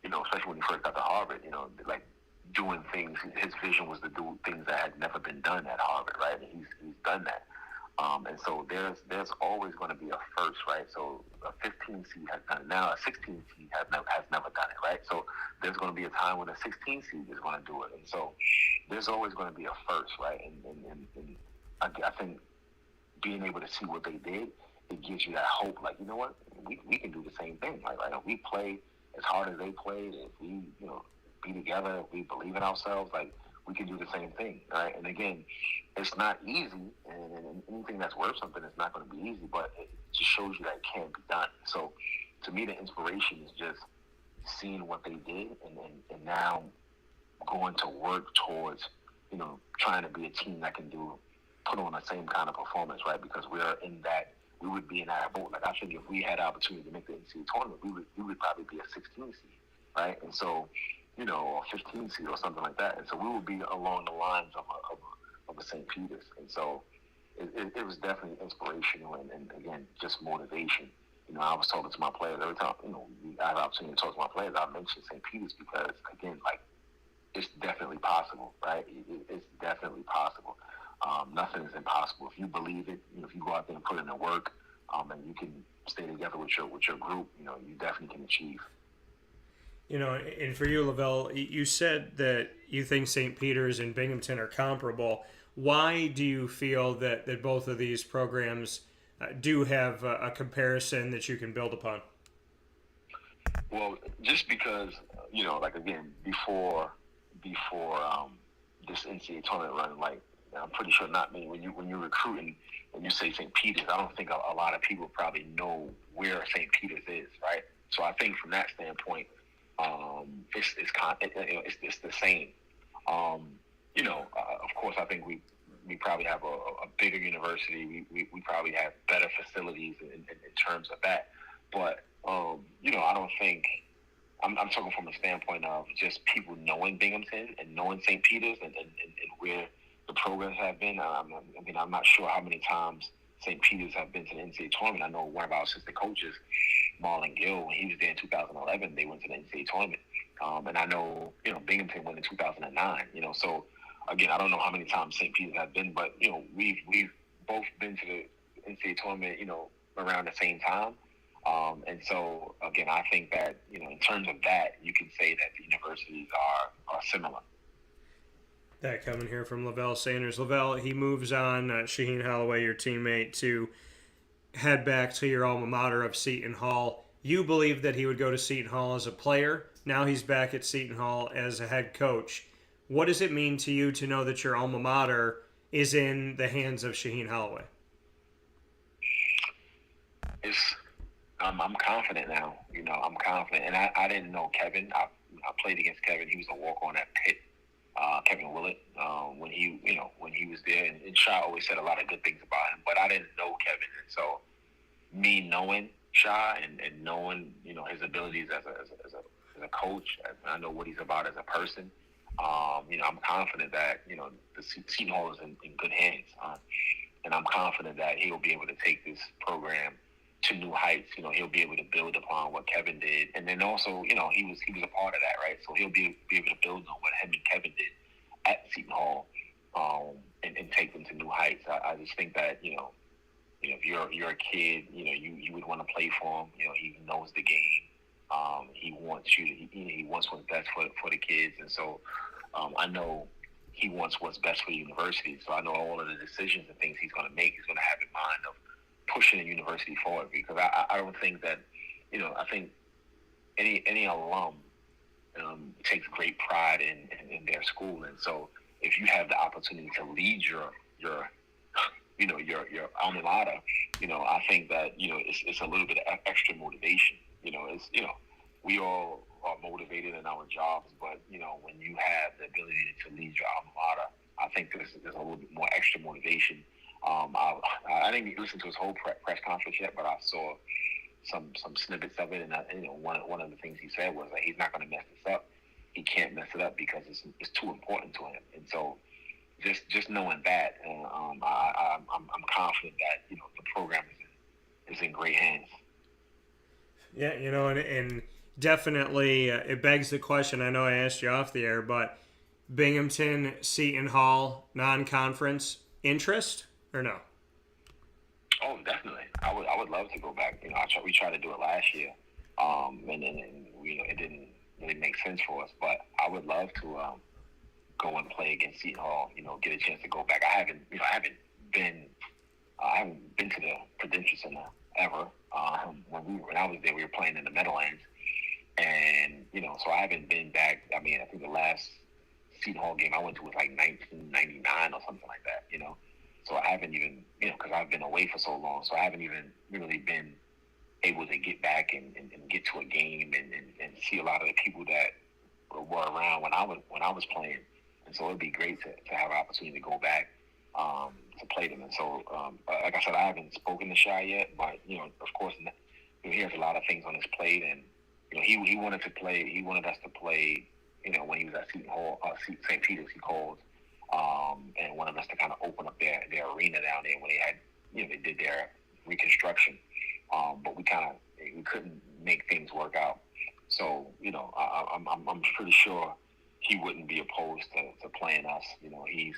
Speaker 11: especially when he first got to Harvard, like doing things. His vision was to do things that had never been done at Harvard, right? And he's done that. And so there's always going to be a first, right? So a 15 seed has done it now. A 16 seed has never done it, right? So there's going to be a time when a 16 seed is going to do it. And so there's always going to be a first, right? And I think being able to see what they did, it gives you that hope. Like, you know what? We can do the same thing. Like, right? If we play as hard as they played, if we, be together, if we believe in ourselves, like, we can do the same thing, right? And again, it's not easy, and anything that's worth something is not going to be easy, but it just shows you that it can be done. So to me, the inspiration is just seeing what they did and now going to work towards, trying to be a team that can put on the same kind of performance, right? Because we would be in that boat. Like, I think if we had the opportunity to make the NCAA tournament, we would probably be a 16 seed, right? And so, or 15 seed or something like that. And so we would be along the lines of a St. Peter's. And so it was definitely inspirational and again, just motivation. I was talking to my players every time, I have the opportunity to talk to my players. I mentioned St. Peter's because, again, like, it's definitely possible, right? It's definitely possible. Nothing is impossible. If you believe it, if you go out there and put in the work, and you can stay together with your group, you definitely can achieve.
Speaker 1: And for you, Levell, you said that you think St. Peter's and Binghamton are comparable. Why do you feel that both of these programs do have a comparison that you can build upon?
Speaker 11: Well, just because, like, again, before this NCAA tournament run, like, I'm pretty sure not many, when you're recruiting and you say St. Peter's, I don't think a lot of people probably know where St. Peter's is, right? So I think from that standpoint, it's the same. Of course, I think we probably have a bigger university. We probably have better facilities in terms of that. But I don't think I'm talking from a standpoint of just people knowing Binghamton and knowing St. Peter's and where the programs have been. I'm not sure how many times St. Peter's have been to the NCAA tournament. I know one of our assistant coaches, Langel, when he was there in 2011, they went to the NCAA tournament. And I know, Binghamton went in 2009, so again, I don't know how many times St. Peter's have been, but, we've both been to the NCAA tournament, around the same time. And so, again, I think that, in terms of that, you can say that the universities are similar.
Speaker 1: That coming here from Levell Sanders. Levell, he moves on, Shaheen Holloway, your teammate, to head back to your alma mater of Seton Hall. You believe that he would go to Seton Hall as a player. Now he's back at Seton Hall as a head coach. What does it mean to you to know that your alma mater is in the hands of Shaheen Holloway?
Speaker 11: I'm confident now. I'm confident. And I didn't know Kevin. I played against Kevin. He was a walk-on at Pitt. Kevin Willett, when he was there, and Shah always said a lot of good things about him, but I didn't know Kevin, and so me knowing Shah and knowing his abilities as a coach, I know what he's about as a person. I'm confident that the Seton Hall is in good hands, and I'm confident that he'll be able to take this program to new heights. He'll be able to build upon what Kevin did, and then also he was a part of that, right? So he'll be able to build on what him and Kevin did at Seton Hall, and take them to new heights. I just think that if you're a kid, you would want to play for him. He knows the game. He wants you. He wants what's best for the kids, and so I know he wants what's best for the university. So I know all of the decisions and things he's going to make, he's going to have in mind of pushing the university forward, because I don't think that, I think any alum takes great pride in their school. And so if you have the opportunity to lead your alma mater, I think that, it's a little bit of extra motivation. We all are motivated in our jobs, but, when you have the ability to lead your alma mater, I think there's a little bit more extra motivation. I didn't listen to his whole press conference yet, but I saw some snippets of it, and one of the things he said was that he's not going to mess this up. He can't mess it up because it's too important to him. And so just knowing that, I'm confident that the program is in great hands.
Speaker 1: Yeah, and definitely it begs the question. I know I asked you off the air, but Binghamton, Seton Hall, non-conference interest or no?
Speaker 11: Oh, definitely. I would love to go back. We tried to do it last year, and it didn't really make sense for us. But I would love to go and play against Seton Hall. Get a chance to go back. I haven't been to the Prudential Center ever. When I was there, we were playing in the Meadowlands, and so I haven't been back. I mean, I think the last Seton Hall game I went to was like 1999 or something like that. So I haven't even, because I've been away for so long, so I haven't even really been able to get back and get to a game and see a lot of the people that were around when I was playing. And so it'd be great to have an opportunity to go back to play them. And so, like I said, I haven't spoken to Shy yet, but of course, he has a lot of things on his plate, and he wanted to play. He wanted us to play. When he was at Seton Hall, St. Peter's, he called. And wanted us to kind of open up their arena down there when they had, they did their reconstruction. But we couldn't make things work out. So, I'm pretty sure he wouldn't be opposed to playing us. He's,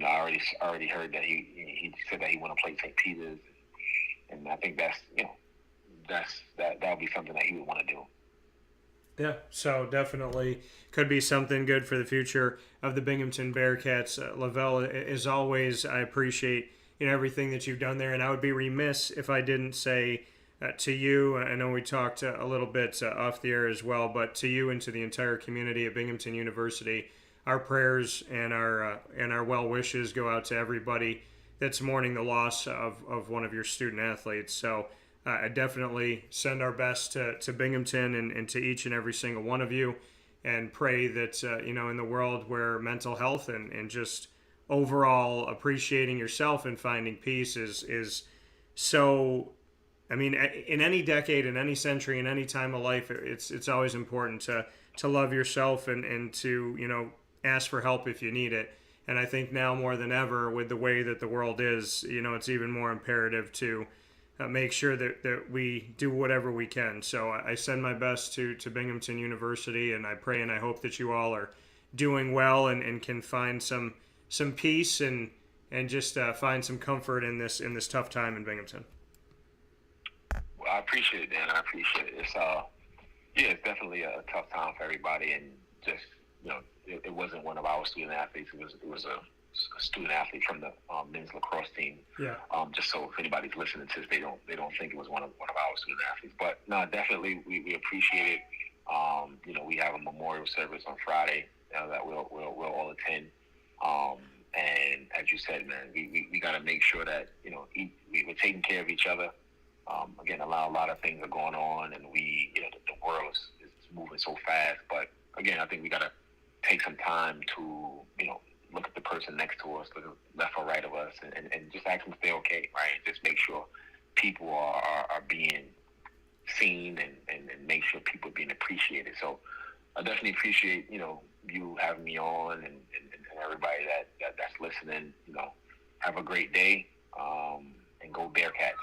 Speaker 11: I already heard that he said that he want to play St. Peter's, and I think that'll be something that he would want to do.
Speaker 1: Yeah, so definitely could be something good for the future of the Binghamton Bearcats. Levell, as always, I appreciate everything that you've done there, and I would be remiss if I didn't say to you, I know we talked a little bit off the air as well, but to you and to the entire community at Binghamton University, our prayers and our well wishes go out to everybody that's mourning the loss of one of your student athletes. So I definitely send our best to Binghamton and to each and every single one of you, and pray that, in the world where mental health and just overall appreciating yourself and finding peace is so, I mean, in any decade, in any century, in any time of life, it's always important to love yourself and to, ask for help if you need it. And I think now more than ever, with the way that the world is, it's even more imperative to make sure that we do whatever we can. So I send my best to Binghamton University, and I pray and I hope that you all are doing well and can find some peace and just find some comfort in this tough time in Binghamton.
Speaker 11: Well, I appreciate it, Dan. I appreciate it. It's definitely a tough time for everybody, and just it wasn't one of our student athletes. It was a student athlete from the men's lacrosse team.
Speaker 1: Yeah.
Speaker 11: Just so if anybody's listening to this, they don't think it was one of our student athletes. But no, definitely we appreciate it. We have a memorial service on Friday that we'll all attend. And as you said, man, we got to make sure that we're taking care of each other. Again, a lot of things are going on, and the world is moving so fast. But again, I think we got to take some time to look at the person next to us, look left or right of us, and just ask them if they're okay, right? Just make sure people are being seen and make sure people are being appreciated. So I definitely appreciate, you having me on and everybody that's listening. Have a great day, and go Bearcats.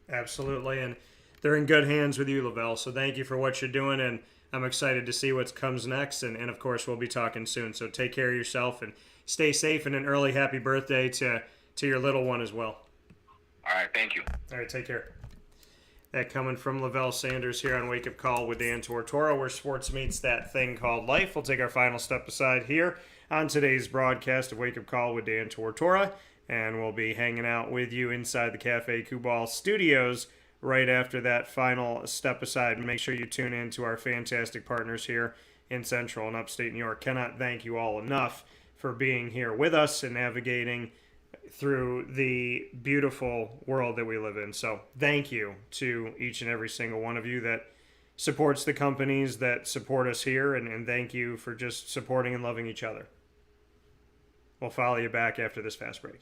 Speaker 1: Absolutely, and they're in good hands with you, Levell, so thank you for what you're doing, and I'm excited to see what comes next, and of course, we'll be talking soon. So take care of yourself and stay safe, and an early happy birthday to your little one as well.
Speaker 11: All right, thank you.
Speaker 1: All right, take care. That coming from Levell Sanders here on Wake Up Call with Dan Tortora, where sports meets that thing called life. We'll take our final step aside here on today's broadcast of Wake Up Call with Dan Tortora, and we'll be hanging out with you inside the Cafe Kubal studios right after that final step aside. Make sure you tune in to our fantastic partners here in Central and Upstate New York. Cannot thank you all enough for being here with us and navigating through the beautiful world that we live in. So thank you to each and every single one of you that supports the companies that support us here, and thank you for just supporting and loving each other. We'll follow you back after this fast break.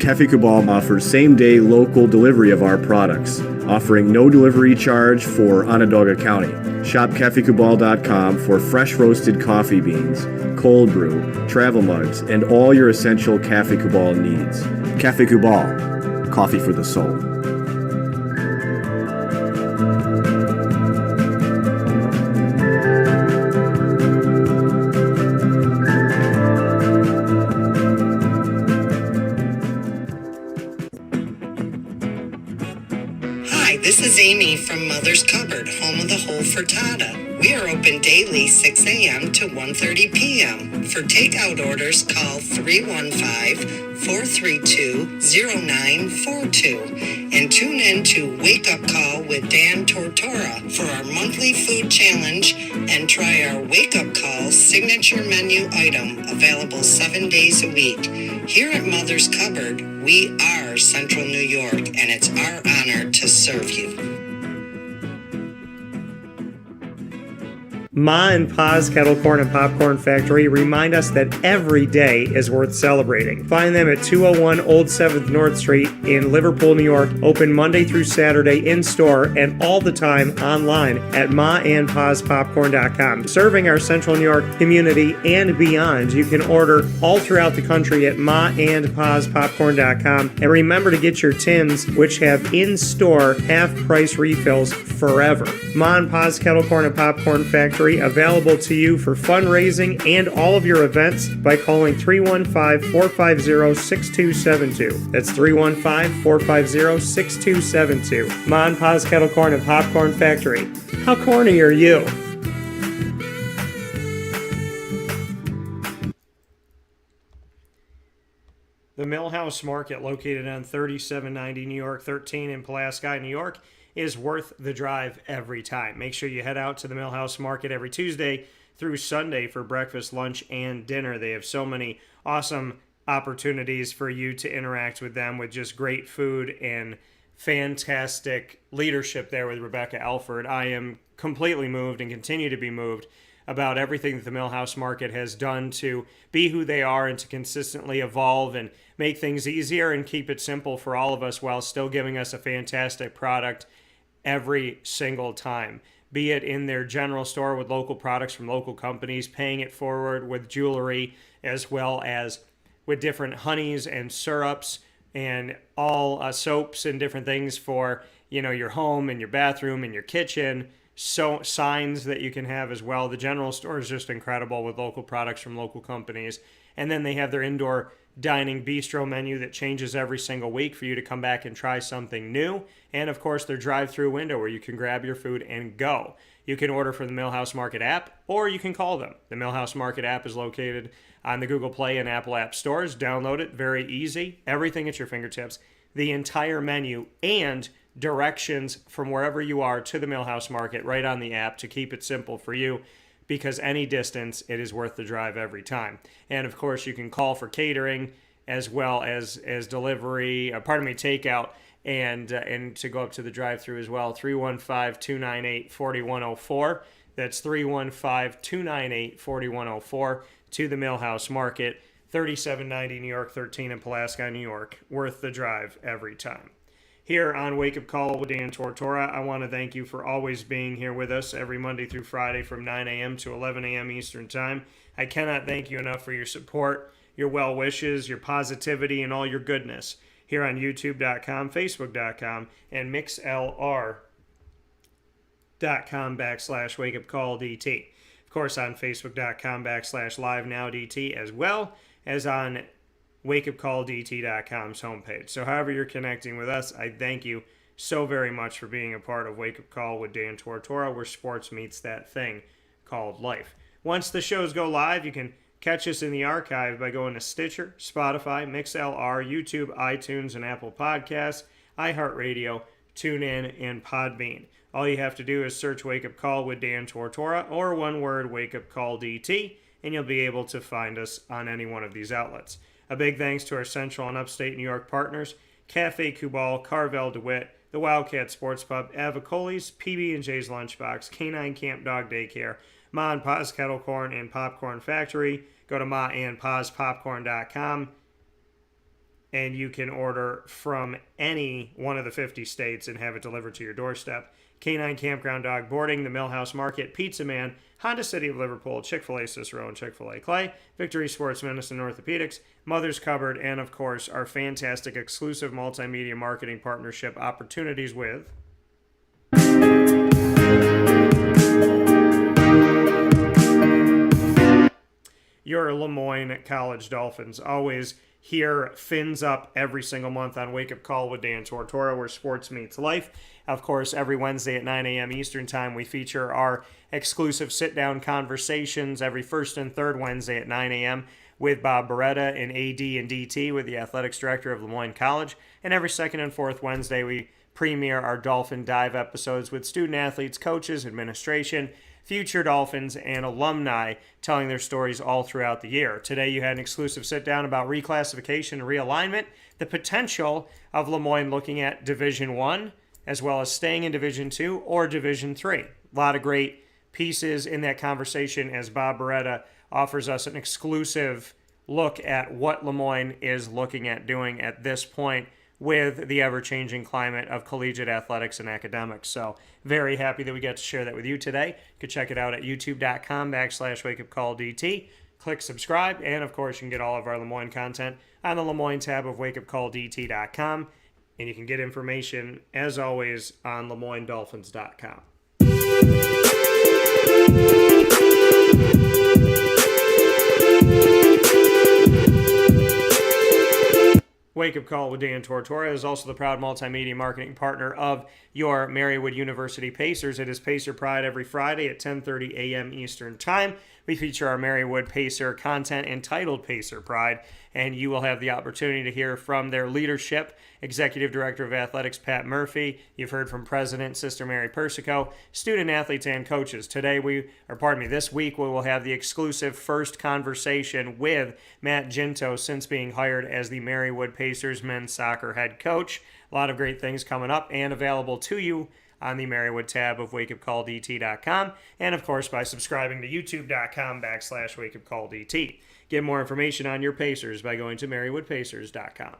Speaker 3: Cafe Cabal offers same-day local delivery of our products, offering no delivery charge for Onondaga County. Shop cafecabal.com for fresh roasted coffee beans, cold brew, travel mugs, and all your essential Cafe Cabal needs. Cafe Cabal, coffee for the soul.
Speaker 12: This is Amy from Mother's Cupboard, home of the whole frittata. We are open daily 6 a.m. to 1:30 p.m. For takeout orders, call 315-432-0942 and tune in to Wake Up Call with Dan Tortora for our monthly food challenge and try our Wake Up Call signature menu item available 7 days a week. Here at Mother's Cupboard, we are Central New York, and it's our honor to serve you.
Speaker 1: Ma and Pa's Kettle Corn and Popcorn Factory remind us that every day is worth celebrating. Find them at 201 Old 7th North Street in Liverpool, New York. Open Monday through Saturday in-store and all the time online at maandpaspopcorn.com. Serving our Central New York community and beyond, you can order all throughout the country at maandpaspopcorn.com. And remember to get your tins, which have in-store half-price refills forever. Ma and Pa's Kettle Corn and Popcorn Factory, available to you for fundraising and all of your events by calling 315-450-6272. That's 315-450-6272. Ma and Pa's Kettle Corn and Popcorn Factory. How corny are you? The Millhouse Market, located on 3790 New York 13 in Pulaski, New York, is worth the drive every time. Make sure you head out to the Millhouse Market every Tuesday through Sunday for breakfast, lunch, and dinner. They have so many awesome opportunities for you to interact with them with just great food and fantastic leadership there with Rebecca Alford. I am completely moved and continue to be moved about everything that the Millhouse Market has done to be who they are and to consistently evolve and make things easier and keep it simple for all of us while still giving us a fantastic product every single time. Be it in their general store with local products from local companies, paying it forward with jewelry, as well as with different honeys and syrups and all soaps and different things for, you know, your home and your bathroom and your kitchen. So signs that you can have as well. The general store is just incredible with local products from local companies. And then they have their indoor dining bistro menu that changes every single week for you to come back and try something new. And of course, their drive-through window where you can grab your food and go. You can order from the Millhouse Market app, or you can call them. The Millhouse Market app is located on the Google Play and Apple App stores. Download it, very easy. Everything at your fingertips. The entire menu and directions from wherever you are to the Millhouse Market right on the app to keep it simple for you, because any distance, it is worth the drive every time. And of course, you can call for catering as well as delivery, takeout, and to go up to the drive-thru as well. 315-298-4104. That's 315-298-4104 to the Millhouse Market, 3790 New York 13 in Pulaski, New York. Worth the drive every time. Here on Wake Up Call with Dan Tortora, I want to thank you for always being here with us every Monday through Friday from 9 a.m. to 11 a.m. Eastern Time. I cannot thank you enough for your support, your well wishes, your positivity, and all your goodness here on YouTube.com, Facebook.com, and MixLR.com/WakeUpCallDT. Of course, on Facebook.com/LiveNowDT, as well as on WakeUpCallDT.com's homepage. So however you're connecting with us, I thank you so very much for being a part of Wake Up Call with Dan Tortora, where sports meets that thing called life. Once the shows go live, you can catch us in the archive by going to Stitcher, Spotify, MixLR, YouTube, iTunes, and Apple Podcasts, iHeartRadio, TuneIn, and Podbean. All you have to do is search Wake Up Call with Dan Tortora, or one word, Wake Up Call DT, and you'll be able to find us on any one of these outlets. A big thanks to our Central and Upstate New York partners, Cafe Kubal, Carvel DeWitt, the Wildcat Sports Pub, Avicoli's, PB&J's Lunchbox, Canine Camp Dog Daycare, Ma and Pa's Kettle Corn and Popcorn Factory. Go to maandpaspopcorn.com and you can order from any one of the 50 states and have it delivered to your doorstep. Canine Campground Dog Boarding, the Millhouse Market, Pizza Man, Honda City of Liverpool, Chick-fil-A Cicero, and Chick-fil-A Clay, Victory Sports Medicine Orthopedics, Mother's Cupboard, and of course our fantastic exclusive multimedia marketing partnership opportunities with your LeMoyne College Dolphins. Always here, fins up every single month on Wake Up Call with Dan Tortora, where sports meets life. Of course, every Wednesday at 9 a.m. Eastern Time, we feature our exclusive sit-down conversations every first and third Wednesday at 9 a.m. with Bob Beretta and AD and DT with the athletics director of Moyne College. And every second and fourth Wednesday, we premiere our Dolphin Dive episodes with student athletes, coaches, administration, future Dolphins, and alumni telling their stories all throughout the year. Today you had an exclusive sit-down about reclassification and realignment, the potential of LeMoyne looking at Division I, as well as staying in Division II or Division III. A lot of great pieces in that conversation as Bob Beretta offers us an exclusive look at what LeMoyne is looking at doing at this point with the ever-changing climate of collegiate athletics and academics. So very happy that we get to share that with you today. You can check it out at youtube.com/wakeupcalldt. Click subscribe, and of course you can get all of our LeMoyne content on the LeMoyne tab of wakeupcalldt.com. And you can get information, as always, on LeMoyneDolphins.com. Wake Up Call with Dan Tortora is also the proud multimedia marketing partner of your Marywood University Pacers. It is Pacer Pride every Friday at 10:30 a.m. Eastern Time. We feature our Marywood Pacer content entitled Pacer Pride, and you will have the opportunity to hear from their leadership, Executive Director of Athletics Pat Murphy. You've heard from President Sister Mary Persico, student athletes, and coaches. This week we will have the exclusive first conversation with Matt Ginto since being hired as the Marywood Pacers men's soccer head coach. A lot of great things coming up and available to you on the Marywood tab of wakeupcalldt.com, and of course by subscribing to youtube.com/wakeupcalldt. Get more information on your Pacers by going to marywoodpacers.com.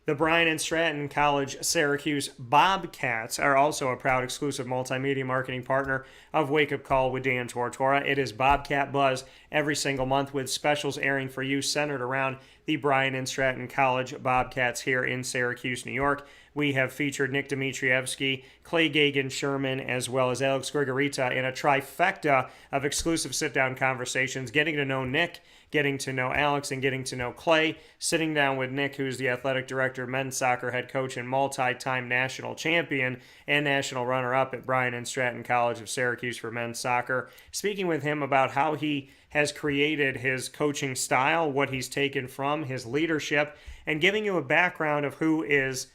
Speaker 1: The Bryan and Stratton College Syracuse Bobcats are also a proud exclusive multimedia marketing partner of Wake Up Call with Dan Tortora. It is Bobcat Buzz every single month with specials airing for you centered around the Bryan and Stratton College Bobcats here in Syracuse, New York. We have featured Nick Dimitrievsky, Clay Gagan-Sherman, as well as Alex Grigorita in a trifecta of exclusive sit-down conversations, getting to know Nick, getting to know Alex, and getting to know Clay, sitting down with Nick, who's the athletic director, men's soccer head coach, and multi-time national champion and national runner-up at Bryan and Stratton College of Syracuse for men's soccer, speaking with him about how he has created his coaching style, what he's taken from his leadership, and giving you a background of who is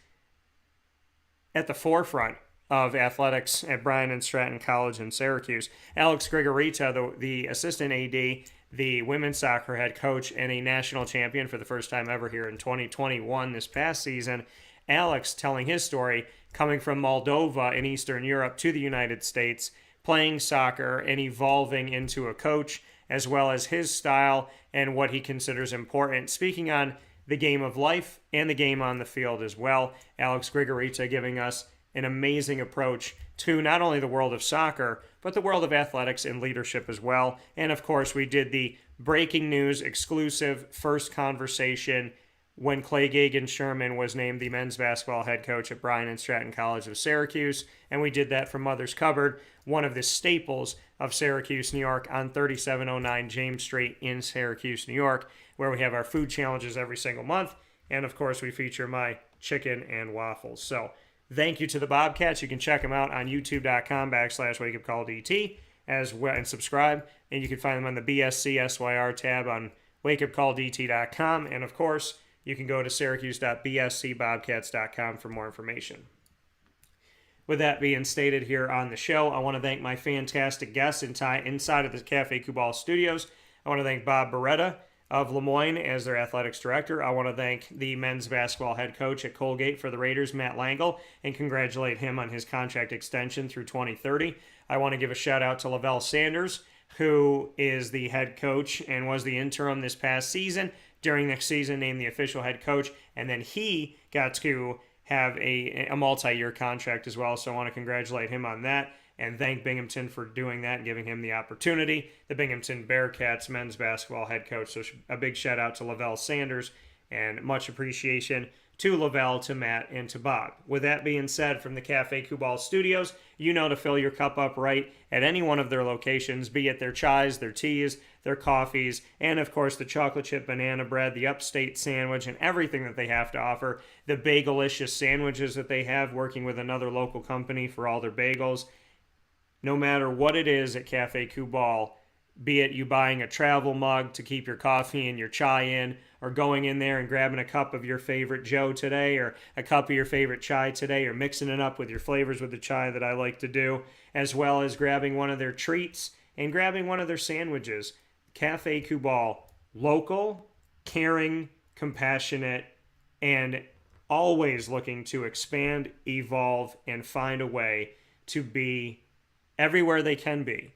Speaker 1: at the forefront of athletics at Bryan and Stratton College in Syracuse. Alex Grigorita, the assistant AD, the women's soccer head coach, and a national champion for the first time ever here in 2021 this past season. Alex telling his story, coming from Moldova in Eastern Europe to the United States, playing soccer and evolving into a coach, as well as his style and what he considers important, speaking on the game of life and the game on the field as well. Alex Grigorita giving us an amazing approach to not only the world of soccer, but the world of athletics and leadership as well. And of course, we did the breaking news exclusive first conversation when Clay Gagan-Sherman was named the men's basketball head coach at Bryan and Stratton College of Syracuse. And we did that from Mother's Cupboard, one of the staples of Syracuse, New York, on 3709 James Street in Syracuse, New York, where we have our food challenges every single month. And of course, we feature my chicken and waffles. So thank you to the Bobcats. You can check them out on youtube.com/wakeupcalldt as well and subscribe. And you can find them on the BSC-SYR tab on wakeupcalldt.com. And of course, you can go to syracuse.bscbobcats.com for more information. With that being stated here on the show, I want to thank my fantastic guests inside of the Cafe Kubal studios. I want to thank Bob Beretta of LeMoyne as their athletics director. I want to thank the men's basketball head coach at Colgate for the Raiders, Matt Langel, and congratulate him on his contract extension through 2030. I want to give a shout out to Levell Sanders, who is the head coach and was the interim this past season. During next season, named the official head coach, and then he got to have a multi-year contract as well. So I want to congratulate him on that and thank Binghamton for doing that and giving him the opportunity. The Binghamton Bearcats men's basketball head coach. So a big shout out to Levell Sanders and much appreciation to Levell, to Matt, and to Bob. With that being said, from the Cafe Kubal Studios, you know to fill your cup up right at any one of their locations, be it their chais, their teas, their coffees, and of course the chocolate chip banana bread, the upstate sandwich, and everything that they have to offer. The bagelicious sandwiches that they have, working with another local company for all their bagels. No matter what it is at Cafe Kubal, be it you buying a travel mug to keep your coffee and your chai in, or going in there and grabbing a cup of your favorite Joe today, or a cup of your favorite chai today, or mixing it up with your flavors with the chai that I like to do, as well as grabbing one of their treats and grabbing one of their sandwiches. Cafe Kubal, local, caring, compassionate, and always looking to expand, evolve, and find a way to be everywhere they can be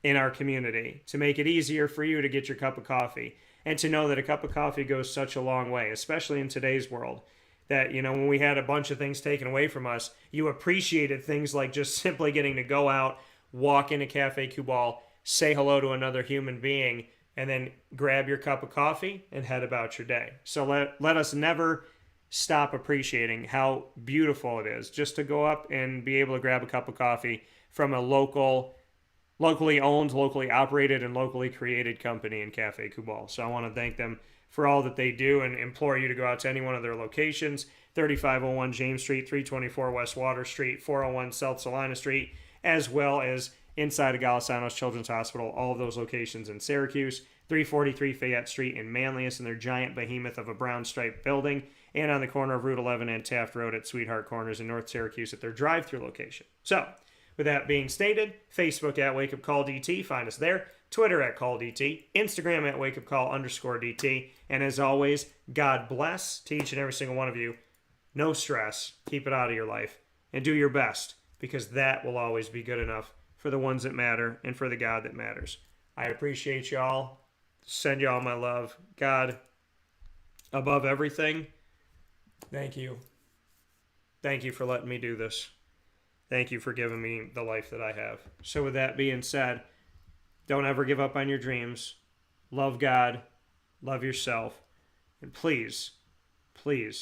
Speaker 1: in our community, to make it easier for you to get your cup of coffee, and to know that a cup of coffee goes such a long way, especially in today's world. That, you know, when we had a bunch of things taken away from us, you appreciated things like just simply getting to go out, walk into Cafe Kubal, say hello to another human being, and then grab your cup of coffee and head about your day. So let us never stop appreciating how beautiful it is just to go up and be able to grab a cup of coffee from a locally owned, locally operated, and locally created company in Cafe Kubal. So I want to thank them for all that they do and implore you to go out to any one of their locations: 3501 James Street, 324 West Water Street, 401 South Salina Street, as well as inside of Golisano's Children's Hospital, all of those locations in Syracuse, 343 Fayette Street in Manlius in their giant behemoth of a brown striped building, and on the corner of Route 11 and Taft Road at Sweetheart Corners in North Syracuse at their drive-through location. So, with that being stated, Facebook at Wake Up Call DT, find us there. Twitter at Call DT, Instagram at Wake Up Call _DT, and as always, God bless to each and every single one of you. No stress, keep it out of your life, and do your best, because that will always be good enough for the ones that matter and for the God that matters. I appreciate y'all. Send y'all my love. God, above everything, thank you. Thank you for letting me do this. Thank you for giving me the life that I have. So with that being said, don't ever give up on your dreams. Love God, love yourself, and please, please